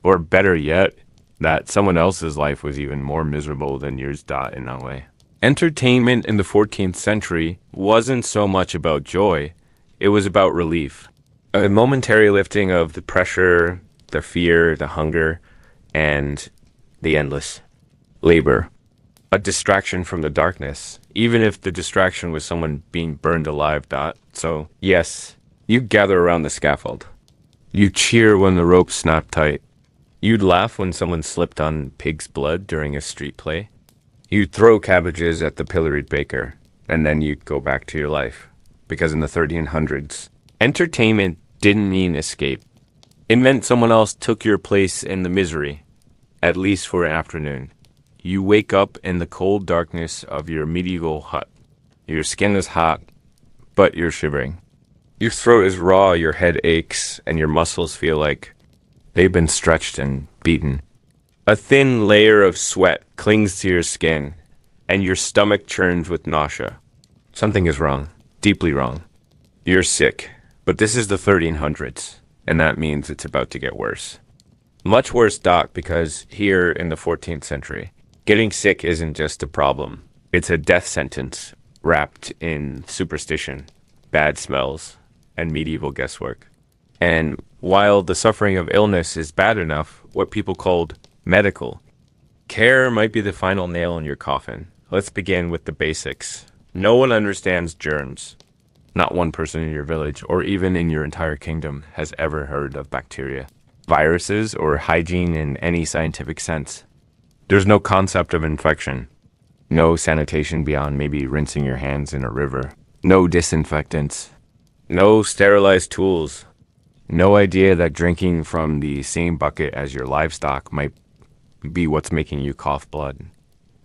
Or better yet, that someone else's life was even more miserable than yours. In that way. Entertainment in the 14th century wasn't so much about joy. It was about relief. A momentary lifting of the pressure, the fear, the hunger, and the endless labor. A distraction from the darkness, even if the distraction was someone being burned alive. So, yes, you gather around the scaffold. You cheer when the rope snapped tight. You'd laugh when someone slipped on pig's blood during a street play. You'd throw cabbages at the pilloried baker, and then you'd go back to your life. Because in the 1300s, entertainment didn't mean escape. It meant someone else took your place in the misery, at least for an afternoon. You wake up in the cold darkness of your medieval hut. Your skin is hot, but you're shivering. Your throat is raw, your head aches, and your muscles feel like they've been stretched and beaten. A thin layer of sweat clings to your skin, and your stomach churns with nausea. Something is wrong, deeply wrong. You're sick, but this is the 1300s, and that means it's about to get worse. Much worse, Doc, because here in the 14th century, getting sick isn't just a problem. It's a death sentence wrapped in superstition, bad smells, and medieval guesswork. And while the suffering of illness is bad enough, what people called medical care might be the final nail in your coffin. Let's begin with the basics. No one understands germs. Not one person in your village, or even in your entire kingdom, has ever heard of bacteria, viruses, or hygiene in any scientific sense. There's no concept of infection. No sanitation beyond maybe rinsing your hands in a river. No disinfectants. No sterilized tools. No idea that drinking from the same bucket as your livestock might be what's making you cough blood.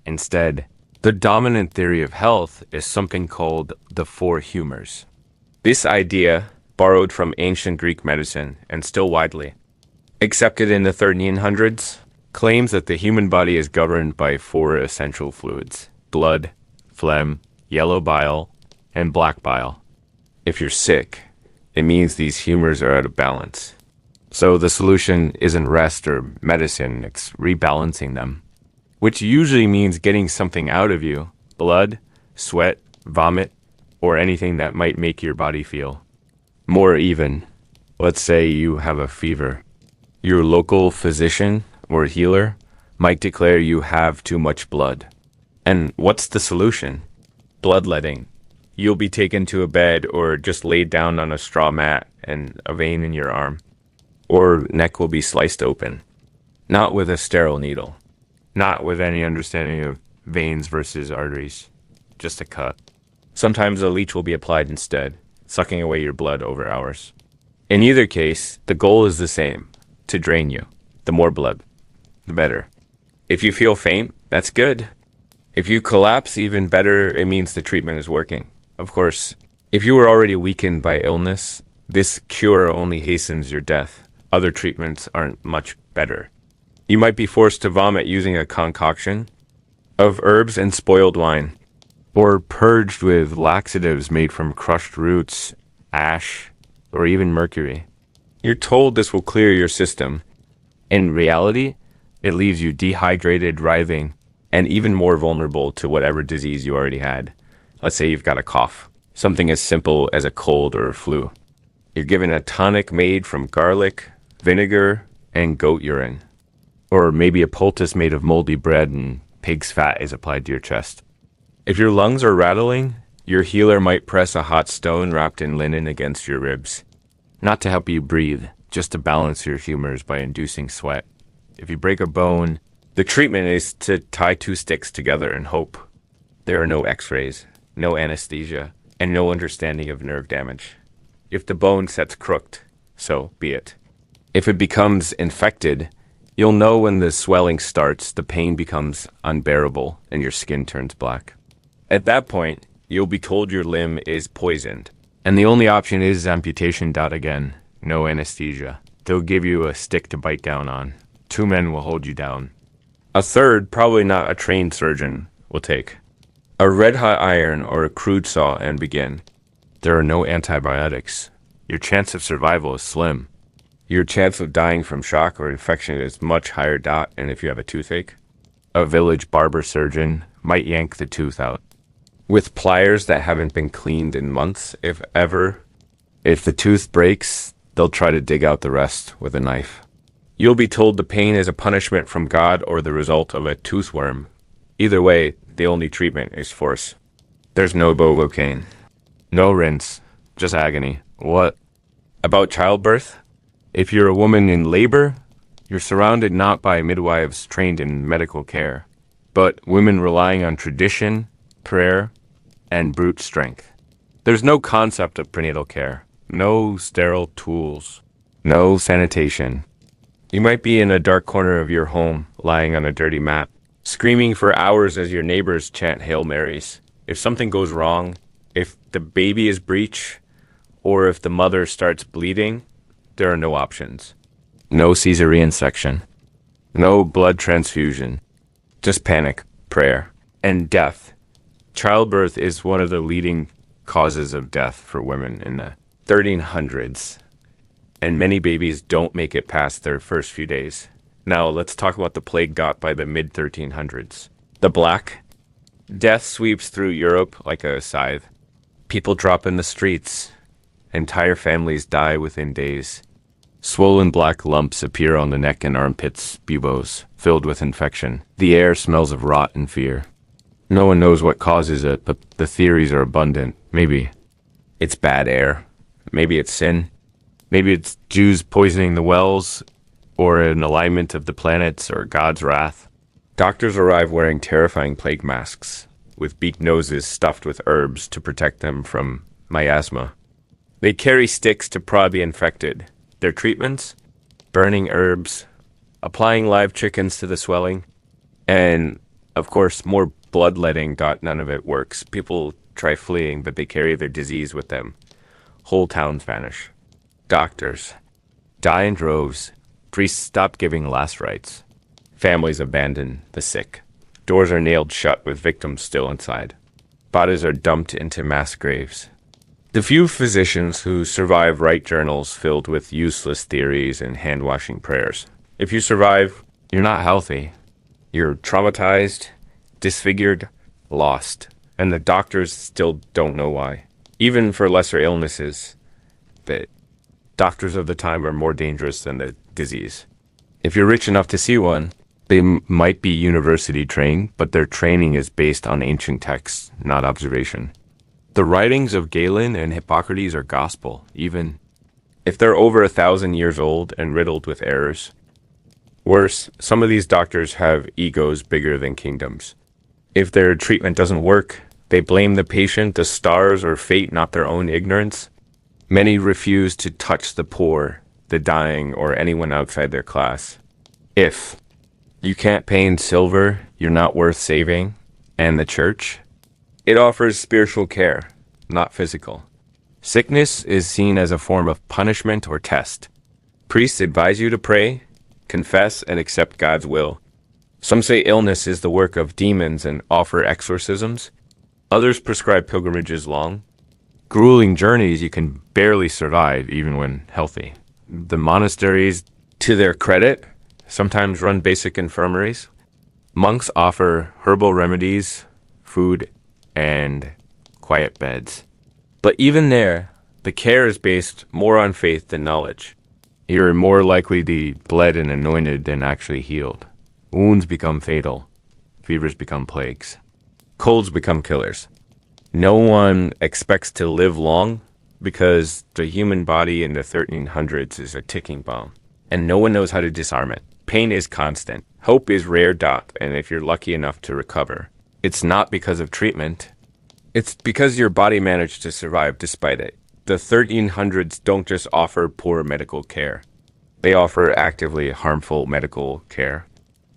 Instead, the dominant theory of health is something called the four humors. This idea, borrowed from ancient Greek medicine and still widely accepted in the 1300s, claims that the human body is governed by four essential fluids: blood, phlegm, yellow bile, and black bile. If you're sick, it means these humors are out of balance. So the solution isn't rest or medicine, it's rebalancing them, which usually means getting something out of you: blood, sweat, vomit, or anything that might make your body feel more even. Let's say you have a fever. Your local physician or healer might declare you have too much blood. And what's the solution? Bloodletting. You'll be taken to a bed or just laid down on a straw mat and a vein in your arm. Or neck will be sliced open. Not with a sterile needle. Not with any understanding of veins versus arteries. Just a cut. Sometimes a leech will be applied instead, sucking away your blood over hours. In either case, the goal is the same: to drain you. The more blood, the better. If you feel faint, that's good. If you collapse, even better, it means the treatment is working. Of course, if you were already weakened by illness, this cure only hastens your death. Other treatments aren't much better. You might be forced to vomit using a concoction of herbs and spoiled wine, or purged with laxatives made from crushed roots, ash, or even mercury. You're told this will clear your system. In reality, it leaves you dehydrated, writhing, and even more vulnerable to whatever disease you already had. Let's say you've got a cough, something as simple as a cold or a flu. You're given a tonic made from garlic, vinegar, and goat urine. Or maybe a poultice made of moldy bread and pig's fat is applied to your chest. If your lungs are rattling, your healer might press a hot stone wrapped in linen against your ribs. Not to help you breathe, just to balance your humors by inducing sweat. If you break a bone, the treatment is to tie two sticks together and hope. There are no x-rays, no anesthesia, and no understanding of nerve damage. If the bone sets crooked, so be it. If it becomes infected, you'll know when the swelling starts, the pain becomes unbearable, and your skin turns black. At that point, you'll be told your limb is poisoned. And the only option is amputation. Again, no anesthesia. They'll give you a stick to bite down on. 2 men will hold you down. A third, probably not a trained surgeon, will take a red-hot iron or a crude saw and begin. There are no antibiotics. Your chance of survival is slim. Your chance of dying from shock or infection is much higher. And if you have a toothache, a village barber surgeon might yank the tooth out with pliers that haven't been cleaned in months, if ever. If the tooth breaks, they'll try to dig out the rest with a knife. You'll be told the pain is a punishment from God or the result of a tooth worm. Either way, the only treatment is force. There's no Novocaine. No rinse. Just agony. What about childbirth? If you're a woman in labor, You're surrounded not by midwives trained in medical care, but women relying on tradition, prayer, and brute strength. There's no concept of prenatal care, no sterile tools, no sanitation. You might be in a dark corner of your home, lying on a dirty mat, screaming for hours as your neighbors chant Hail Marys. If something goes wrong, if the baby is breech, or if the mother starts bleeding, there are no options. No cesarean section, no blood transfusion, just panic, prayer, and death. Childbirth is one of the leading causes of death for women in the 1300s, and many babies don't make it past their first few days. Now, let's talk about the plague got by the mid-1300s. The Black Death sweeps through Europe like a scythe. People drop in the streets. Entire families die within days. Swollen black lumps appear on the neck and armpits, buboes, filled with infection. The air smells of rot and fear. No one knows what causes it, but the theories are abundant. Maybe it's bad air. Maybe it's sin. Maybe it's Jews poisoning the wells, or an alignment of the planets, or God's wrath. Doctors arrive wearing terrifying plague masks, with beaked noses stuffed with herbs to protect them from miasma. They carry sticks to prod the infected. Their treatments? Burning herbs, applying live chickens to the swelling, and, of course, more bloodletting. None of it works. People try fleeing, but they carry their disease with them. Whole towns vanish. Doctors die in droves. Priests stop giving last rites. Families abandon the sick. Doors are nailed shut with victims still inside. Bodies are dumped into mass graves. The few physicians who survive write journals filled with useless theories and hand-washing prayers. If you survive, you're not healthy. You're traumatized, disfigured, lost. And the doctors still don't know why. Even for lesser illnesses, the doctors of the time are more dangerous than the disease. If you're rich enough to see one, they might be university trained, but their training is based on ancient texts, not observation. The writings of Galen and Hippocrates are gospel, even if they're over 1,000 years old and riddled with errors. Worse, some of these doctors have egos bigger than kingdoms. If their treatment doesn't work, they blame the patient, the stars, or fate, not their own ignorance. Many refuse to touch the poor, the dying, or anyone outside their class. If you can't pay in silver, you're not worth saving, and the church, it offers spiritual care, not physical. Sickness is seen as a form of punishment or test. Priests advise you to pray, confess, and accept God's will. Some say illness is the work of demons and offer exorcisms. Others prescribe pilgrimages long, grueling journeys you can barely survive even when healthy. The monasteries, to their credit, sometimes run basic infirmaries. Monks offer herbal remedies, food, and quiet beds. But even there, the care is based more on faith than knowledge. You're more likely to be bled and anointed than actually healed. Wounds become fatal. Fevers become plagues. Colds become killers. No one expects to live long because the human body in the 1300s is a ticking bomb, and no one knows how to disarm it. Pain is constant. Hope is rare. And if you're lucky enough to recover, it's not because of treatment. It's because your body managed to survive despite it. The 1300s don't just offer poor medical care. They offer actively harmful medical care.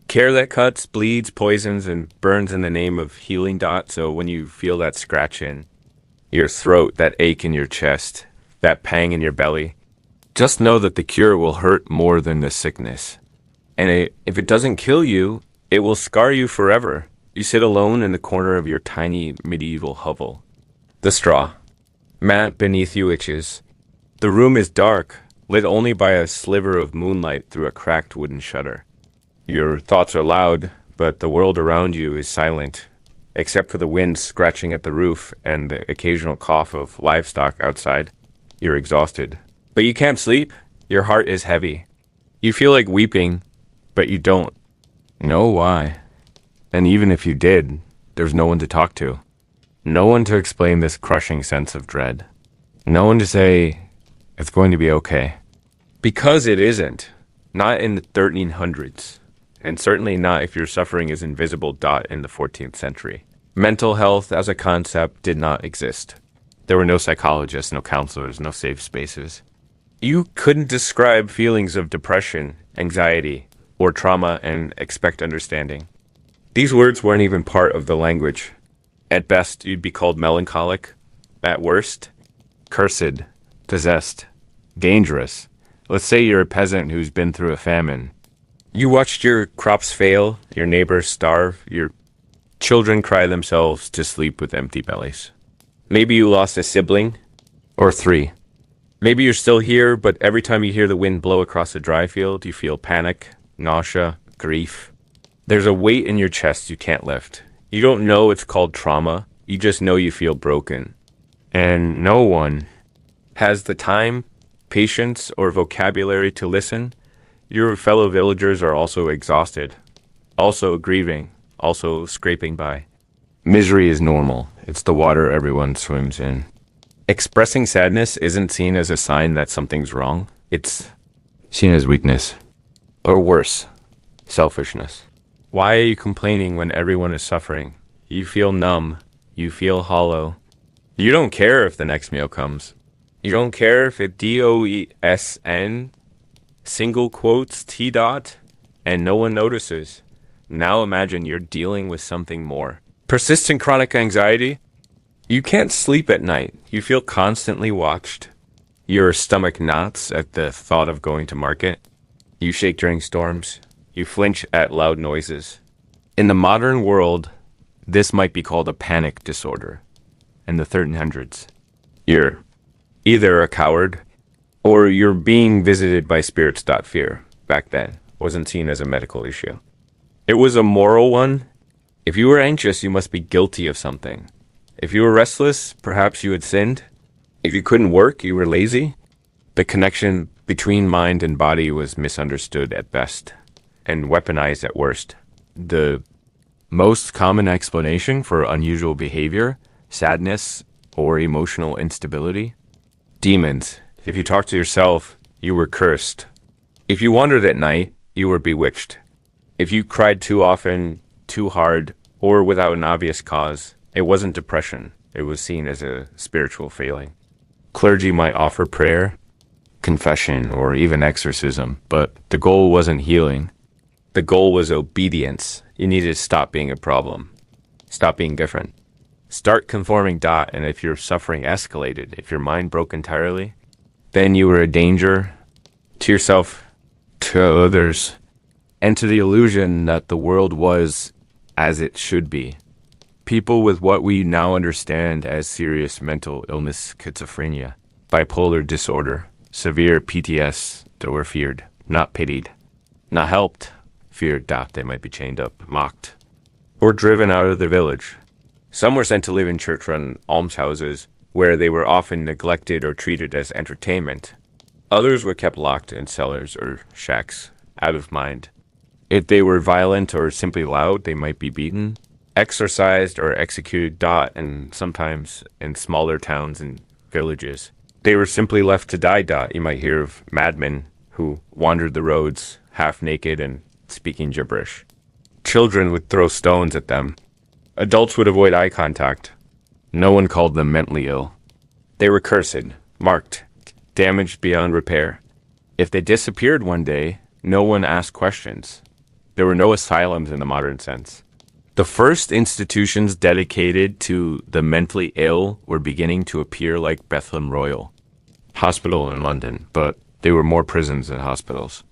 Care that cuts, bleeds, poisons, and burns in the name of healing. So when you feel that scratch in your throat, that ache in your chest, that pang in your belly, just know that the cure will hurt more than the sickness. And if it doesn't kill you, it will scar you forever. You sit alone in the corner of your tiny medieval hovel. The straw. Mat beneath you itches. The room is dark, lit only by a sliver of moonlight through a cracked wooden shutter. Your thoughts are loud, but the world around you is silent, except for the wind scratching at the roof and the occasional cough of livestock outside. You're exhausted. But you can't sleep. Your heart is heavy. You feel like weeping, but you don't know why. And even if you did, there's no one to talk to. No one to explain this crushing sense of dread. No one to say, it's going to be okay. Because it isn't. Not in the 1300s, and certainly not if your suffering is invisible. In the 14th century. Mental health as a concept did not exist. There were no psychologists, no counselors, no safe spaces. You couldn't describe feelings of depression, anxiety, or trauma and expect understanding. These words weren't even part of the language. At best, you'd be called melancholic. At worst, cursed, possessed, dangerous. Let's say you're a peasant who's been through a famine. You watched your crops fail, your neighbors starve, your children cry themselves to sleep with empty bellies. Maybe you lost a sibling, or three. Maybe you're still here, but every time you hear the wind blow across a dry field, you feel panic, nausea, grief. There's a weight in your chest you can't lift. You don't know it's called trauma, you just know you feel broken. And no one has the time, patience, or vocabulary to listen. Your fellow villagers are also exhausted, also grieving, also scraping by. Misery is normal. It's the water everyone swims in. Expressing sadness isn't seen as a sign that something's wrong. It's seen as weakness. Or worse, selfishness. Why are you complaining when everyone is suffering? You feel numb. You feel hollow. You don't care if the next meal comes. You don't care if it DOESN, single quotes T dot, and no one notices. Now imagine you're dealing with something more. Persistent chronic anxiety. You can't sleep at night. You feel constantly watched. Your stomach knots at the thought of going to market. You shake during storms. You flinch at loud noises. In the modern world, this might be called a panic disorder. In the 1300s, you're either a coward or you're being visited by spirits. Fear, back then, wasn't seen as a medical issue. It was a moral one. If you were anxious, you must be guilty of something. If you were restless, perhaps you had sinned. If you couldn't work, you were lazy. The connection between mind and body was misunderstood at best and weaponized at worst. The most common explanation for unusual behavior, sadness, or emotional instability? Demons. If you talked to yourself, you were cursed. If you wandered at night, you were bewitched. If you cried too often, too hard, or without an obvious cause, it wasn't depression. It was seen as a spiritual failing. Clergy might offer prayer, confession, or even exorcism, but the goal wasn't healing. The goal was obedience. You needed to stop being a problem. Stop being different. Start conforming. And if your suffering escalated, if your mind broke entirely, then you were a danger to yourself, to others, and to the illusion that the world was as it should be. People with what we now understand as serious mental illness, schizophrenia, bipolar disorder, severe PTS, they were feared, not pitied, not helped, feared. They might be chained up, mocked, or driven out of their village. Some were sent to live in church-run almshouses, where they were often neglected or treated as entertainment. Others were kept locked in cellars or shacks, out of mind. If they were violent or simply loud, they might be beaten, exorcised, or executed. And sometimes in smaller towns and villages, they were simply left to die. You might hear of madmen who wandered the roads, half naked and speaking gibberish. Children would throw stones at them. Adults would avoid eye contact. No one called them mentally ill. They were cursed, marked, damaged beyond repair. If they disappeared one day, no one asked questions. There were no asylums in the modern sense. The first institutions dedicated to the mentally ill were beginning to appear, like Bethlehem Royal Hospital in London, but they were more prisons than hospitals.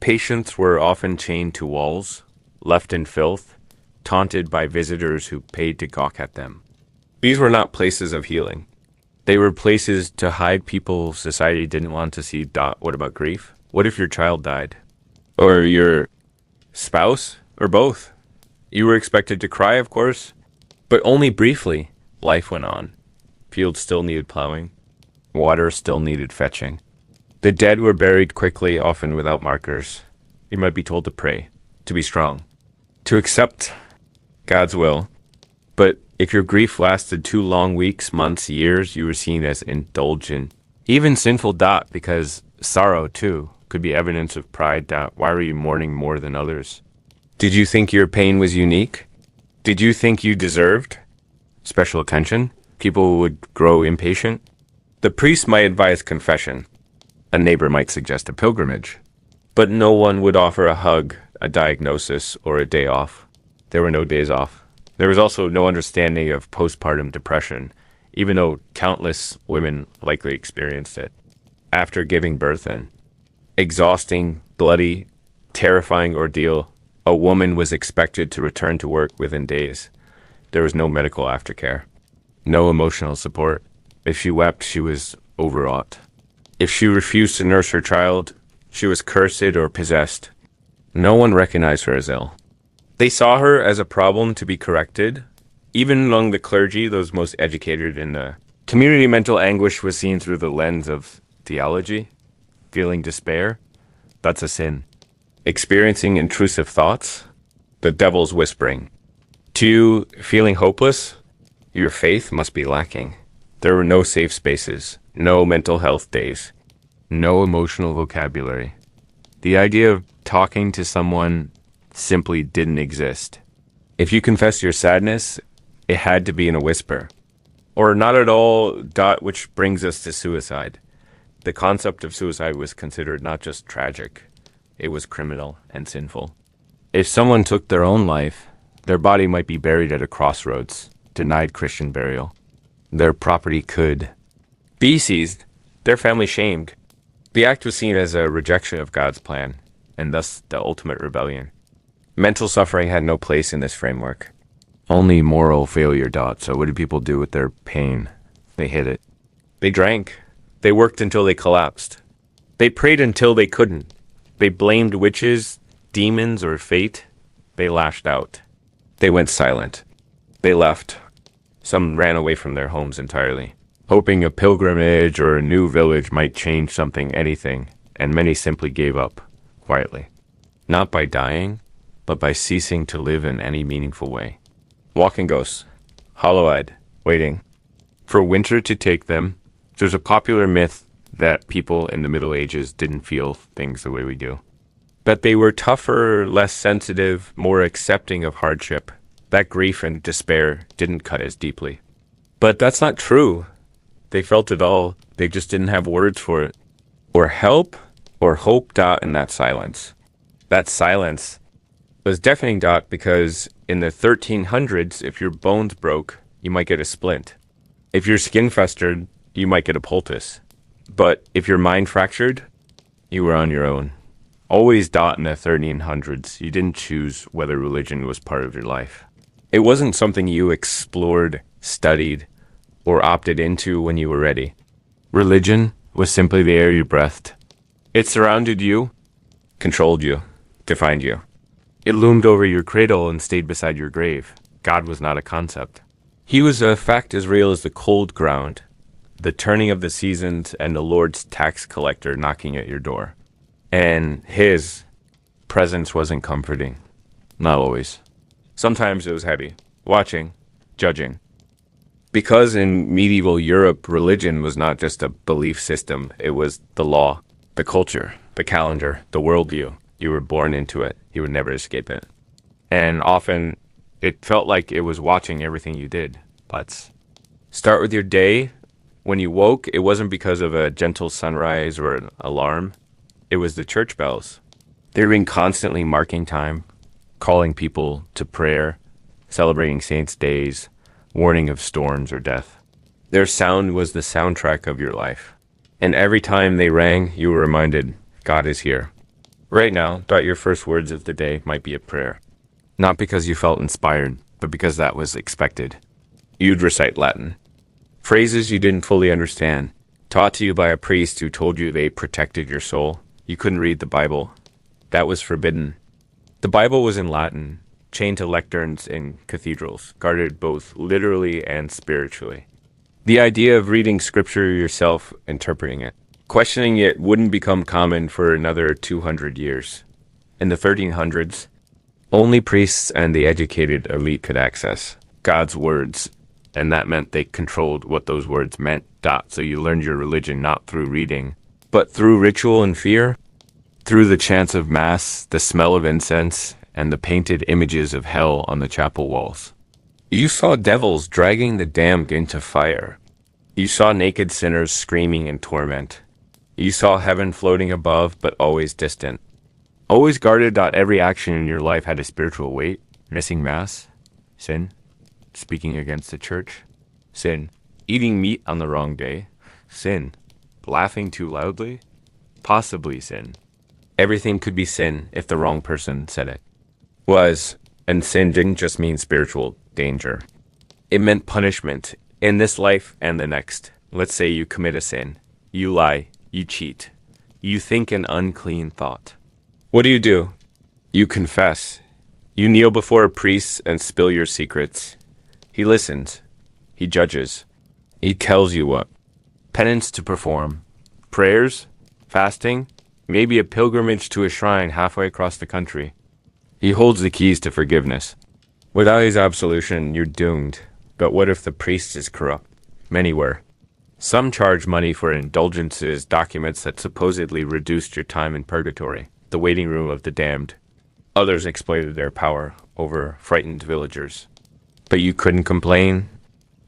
Patients were often chained to walls, left in filth, taunted by visitors who paid to gawk at them. These were not places of healing. They were places to hide people society didn't want to see. What about grief? What if your child died? Or your spouse? Or both? You were expected to cry, of course, but only briefly. Life went on. Fields still needed plowing. Water still needed fetching. The dead were buried quickly, often without markers. You might be told to pray, to be strong, to accept God's will. But if your grief lasted too long, weeks, months, years, you were seen as indulgent, even sinful. Because sorrow, too, could be evidence of pride. Why were you mourning more than others? Did you think your pain was unique? Did you think you deserved special attention? People would grow impatient. The priest might advise confession. A neighbor might suggest a pilgrimage. But no one would offer a hug, a diagnosis, or a day off. There were no days off. There was also no understanding of postpartum depression, even though countless women likely experienced it. After giving birth, an exhausting, bloody, terrifying ordeal, a woman was expected to return to work within days. There was no medical aftercare, no emotional support. If she wept, she was overwrought. If she refused to nurse her child, she was cursed or possessed. No one recognized her as ill. They saw her as a problem to be corrected. Even among the clergy, those most educated in the community, mental anguish was seen through the lens of theology. Feeling despair, that's a sin. Experiencing intrusive thoughts, the devil's whispering. 2, feeling hopeless, your faith must be lacking. There were no safe spaces, no mental health days, no emotional vocabulary. The idea of talking to someone simply didn't exist. If you confessed your sadness, it had to be in a whisper. Or not at all, which brings us to suicide. The concept of suicide was considered not just tragic, it was criminal and sinful. If someone took their own life, their body might be buried at a crossroads, denied Christian burial. Their property could be seized, their family shamed. The act was seen as a rejection of God's plan, and thus the ultimate rebellion. Mental suffering had no place in this framework. Only moral failure. So what did people do with their pain? They hid it. They drank. They worked until they collapsed. They prayed until they couldn't. They blamed witches, demons, or fate. They lashed out. They went silent. They left. Some ran away from their homes entirely, hoping a pilgrimage or a new village might change something, anything, and many simply gave up, quietly. Not by dying, but by ceasing to live in any meaningful way. Walking ghosts, hollow-eyed, waiting for winter to take them. There's a popular myth that people in the Middle Ages didn't feel things the way we do. That they were tougher, less sensitive, more accepting of hardship. That grief and despair didn't cut as deeply. But that's not true. They felt it all. They just didn't have words for it. Or help, or hope. In that silence. That silence was deafening. Because in the 1300s, if your bones broke, you might get a splint. If your skin festered, you might get a poultice. But if your mind fractured, you were on your own. Always. In the 1300s, you didn't choose whether religion was part of your life. It wasn't something you explored, studied, or opted into when you were ready. Religion was simply the air you breathed. It surrounded you, controlled you, defined you. It loomed over your cradle and stayed beside your grave. God was not a concept. He was a fact as real as the cold ground, the turning of the seasons, and the Lord's tax collector knocking at your door. And his presence wasn't comforting. Not always. Sometimes it was heavy. Watching, judging. Because in medieval Europe, religion was not just a belief system. It was the law, the culture, the calendar, the worldview. You were born into it. You would never escape it. And often, it felt like it was watching everything you did. Let's start with your day. When you woke, it wasn't because of a gentle sunrise or an alarm. It was the church bells. They were constantly marking time, calling people to prayer, celebrating saints' days, warning of storms or death. Their sound was the soundtrack of your life. And every time they rang, you were reminded, God is here. Right now, your first words of the day might be a prayer. Not because you felt inspired, but because that was expected. You'd recite Latin. Phrases you didn't fully understand, taught to you by a priest who told you they protected your soul. You couldn't read the Bible. That was forbidden. The Bible was in Latin, chained to lecterns in cathedrals, guarded both literally and spiritually. The idea of reading scripture yourself, interpreting it, questioning it wouldn't become common for another 200 years. In the 1300s, only priests and the educated elite could access God's words, and that meant they controlled what those words meant. So you learned your religion not through reading, but through ritual and fear. through the chants of Mass, the smell of incense, and the painted images of hell on the chapel walls. You saw devils dragging the damned into fire. You saw naked sinners screaming in torment. You saw heaven floating above, but always distant. Always guarded that every action in your life had a spiritual weight. Missing Mass, sin. Speaking against the church, sin. Eating meat on the wrong day, sin. Laughing too loudly, possibly sin. Everything could be sin if the wrong person said it. And sin didn't just mean spiritual danger. It meant punishment in this life and the next. Let's say you commit a sin. You lie. You cheat. You think an unclean thought. What do? You confess. You kneel before a priest and spill your secrets. He listens. He judges. He tells you what. Penance to perform. Prayers, fasting, maybe a pilgrimage to a shrine halfway across the country. He holds the keys to forgiveness. Without his absolution, you're doomed. But what if the priest is corrupt? Many were. Some charge money for indulgences, documents that supposedly reduced your time in purgatory, the waiting room of the damned. Others exploited their power over frightened villagers. But you couldn't complain.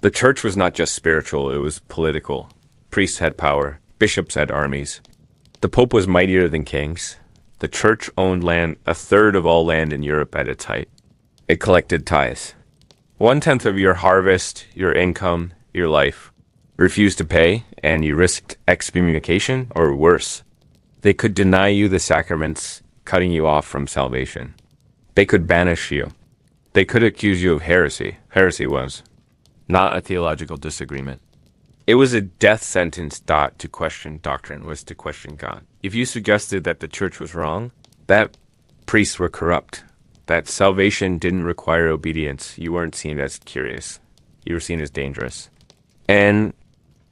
The church was not just spiritual, it was political. Priests had power. Bishops had armies. The Pope was mightier than kings. The church owned land, a third of all land in Europe at its height. It collected tithes. 1/10 of your harvest, your income, your life. Refused to pay, and you risked excommunication, or worse. They could deny you the sacraments, cutting you off from salvation. They could banish you. They could accuse you of heresy. Heresy was not a theological disagreement. It was a death sentence. To question doctrine was to question God. If you suggested that the church was wrong, that priests were corrupt, that salvation didn't require obedience, you weren't seen as curious. You were seen as dangerous. And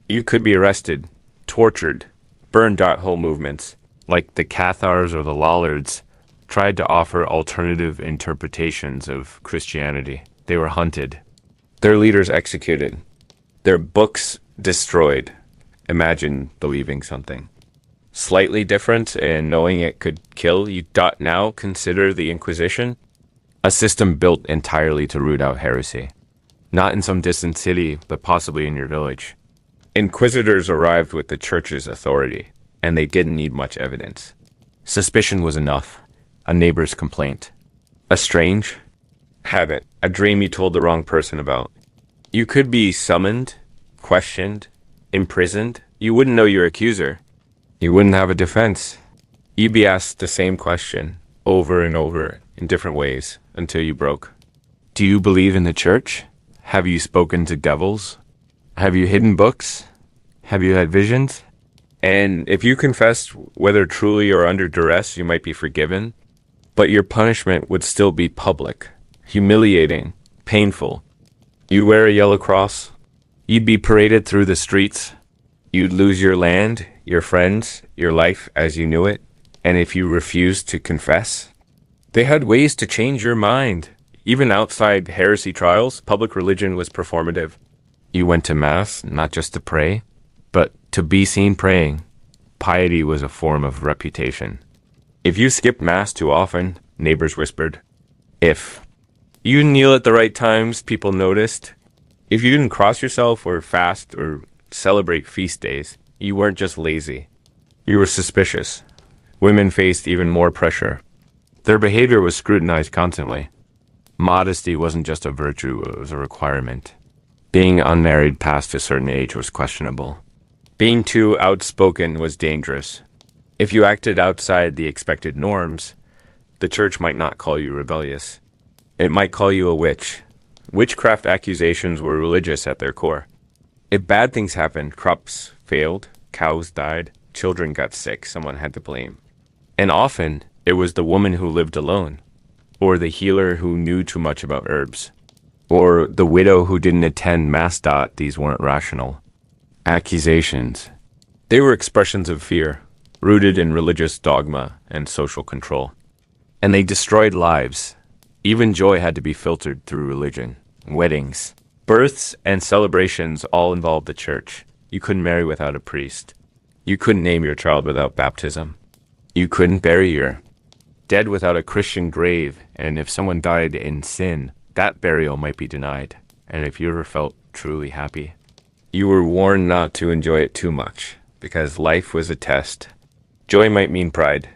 you could be arrested, tortured, burned. Whole movements, like the Cathars or the Lollards, tried to offer alternative interpretations of Christianity. They were hunted. Their leaders executed. Their books destroyed. Imagine believing something slightly different and knowing it could kill. You now consider the Inquisition a system built entirely to root out heresy. Not in some distant city, but possibly in your village. Inquisitors arrived with the church's authority, and they didn't need much evidence. Suspicion was enough. A neighbor's complaint. A strange habit. A dream you told the wrong person about. You could be summoned, questioned, imprisoned. You wouldn't know your accuser. You wouldn't have a defense. You'd be asked the same question over and over in different ways until you broke. Do you believe in the church? Have you spoken to devils? Have you hidden books? Have you had visions? And if you confessed, whether truly or under duress, you might be forgiven. But your punishment would still be public, humiliating, painful. You'd wear a yellow cross. You'd be paraded through the streets. You'd lose your land, your friends, your life as you knew it. And if you refused to confess, they had ways to change your mind. Even outside heresy trials, public religion was performative. You went to Mass, not just to pray, but to be seen praying. Piety was a form of reputation. If you skipped Mass too often, neighbors whispered. If you kneel at the right times, people noticed. If you didn't cross yourself or fast or celebrate feast days, you weren't just lazy. You were suspicious. Women faced even more pressure. Their behavior was scrutinized constantly. Modesty wasn't just a virtue, it was a requirement. Being unmarried past a certain age was questionable. Being too outspoken was dangerous. If you acted outside the expected norms, the church might not call you rebellious. It might call you a witch. Witchcraft accusations were religious at their core. If bad things happened, crops failed, cows died, children got sick, someone had to blame. And often, it was the woman who lived alone, or the healer who knew too much about herbs, or the widow who didn't attend Mass. These weren't rational. Accusations. They were expressions of fear, rooted in religious dogma and social control. And they destroyed lives. Even joy had to be filtered through religion. Weddings, births, and celebrations all involved the church. You couldn't marry without a priest. You couldn't name your child without baptism. You couldn't bury your dead without a Christian grave, and if someone died in sin, that burial might be denied. And if you ever felt truly happy, you were warned not to enjoy it too much, because life was a test. Joy might mean pride,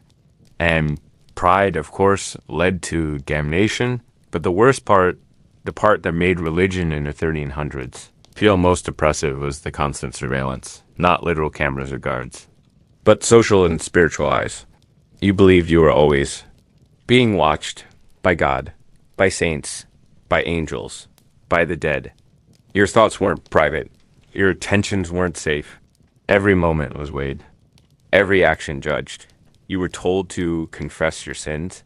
and pride, of course, led to damnation, but the worst part, the part that made religion in the 1300s feel most oppressive, was the constant surveillance, not literal cameras or guards, but social and spiritual eyes. You believed you were always being watched by God, by saints, by angels, by the dead. Your thoughts weren't private. Your attentions weren't safe. Every moment was weighed. Every action judged. You were told to confess your sins.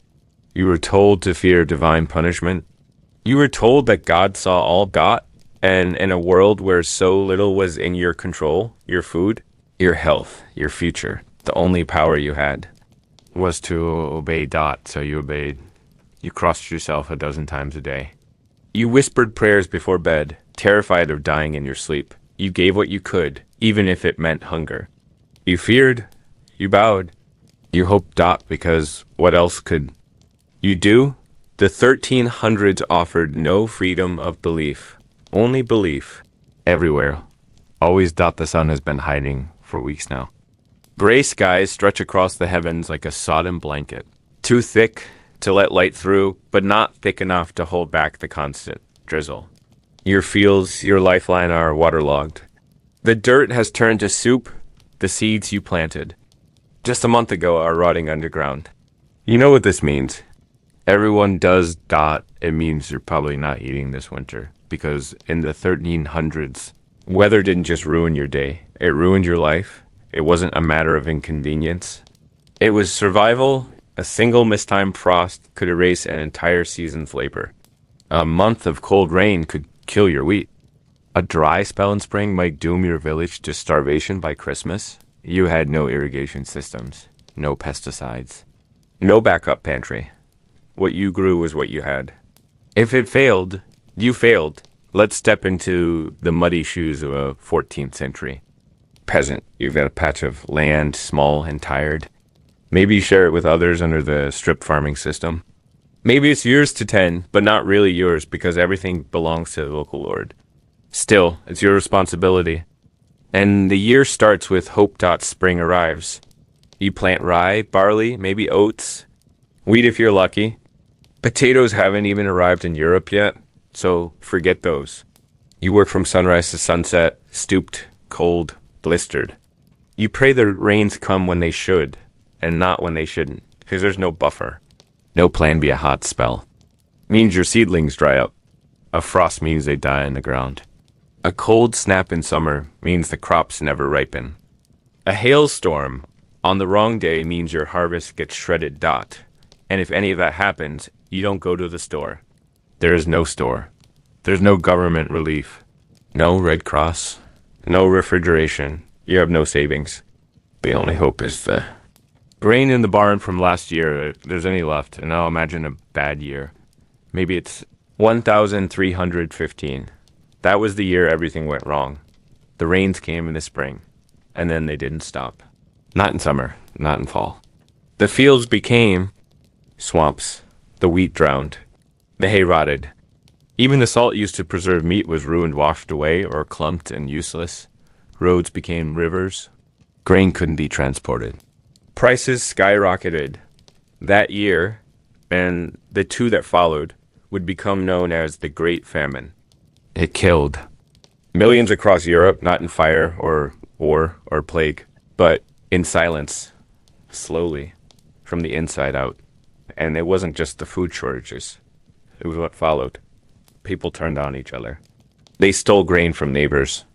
You were told to fear divine punishment. You were told that God saw all got, and in a world where so little was in your control, your food, your health, your future, the only power you had was to obey Dot, so you obeyed. You crossed yourself a dozen times a day. You whispered prayers before bed, terrified of dying in your sleep. You gave what you could, even if it meant hunger. You feared. You bowed. You hoped Dot, because what else could you do? The 1300s offered no freedom of belief, only belief. Everywhere. Always Dot the sun has been hiding for weeks now. Gray skies stretch across the heavens like a sodden blanket, too thick to let light through, but not thick enough to hold back the constant drizzle. Your fields, your lifeline are waterlogged. The dirt has turned to soup. The seeds you planted just a month ago are rotting underground. You know what this means. Everyone does Dot. It means you're probably not eating this winter, because in the 1300s, weather didn't just ruin your day. It ruined your life. It wasn't a matter of inconvenience. It was survival. A single mistimed frost could erase an entire season's labor. A month of cold rain could kill your wheat. A dry spell in spring might doom your village to starvation by Christmas. You had no irrigation systems, no pesticides, no backup pantry. What you grew was what you had. If it failed, you failed. Let's step into the muddy shoes of a 14th century peasant. You've got a patch of land, small and tired. Maybe you share it with others under the strip farming system. Maybe it's yours to tend, but not really yours, because everything belongs to the local lord. Still, it's your responsibility. And the year starts with hope. Spring arrives. You plant rye, barley, maybe oats, wheat if you're lucky. Potatoes haven't even arrived in Europe yet, so forget those. You work from sunrise to sunset, stooped, cold, blistered. You pray the rains come when they should, and not when they shouldn't, because there's no buffer. No plan B a hot spell. Means your seedlings dry up. A frost means they die in the ground. A cold snap in summer means the crops never ripen. A hailstorm on the wrong day means your harvest gets shredded. And if any of that happens, you don't go to the store. There is no store. There's no government relief. No Red Cross. No refrigeration. You have no savings. The only hope is the grain in the barn from last year, if there's any left. And now imagine a bad year. Maybe it's 1,315. That was the year everything went wrong. The rains came in the spring, and then they didn't stop. Not in summer, not in fall. The fields became swamps. The wheat drowned. The hay rotted. Even the salt used to preserve meat was ruined, washed away, or clumped and useless. Roads became rivers. Grain couldn't be transported. Prices skyrocketed. That year, and the two that followed, would become known as the Great Famine. It killed millions across Europe, not in fire or war or plague, but in silence, slowly, from the inside out. And it wasn't just the food shortages. It was what followed. People turned on each other. They stole grain from neighbors.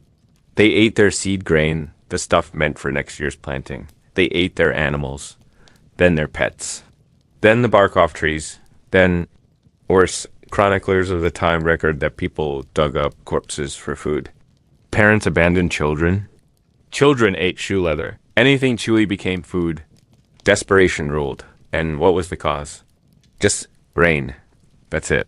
They ate their seed grain, the stuff meant for next year's planting. They ate their animals, then their pets, then the bark off trees, then, worse, chroniclers of the time record that people dug up corpses for food. Parents abandoned children. Children ate shoe leather. Anything chewy became food. Desperation ruled. And what was the cause? Just rain. That's it.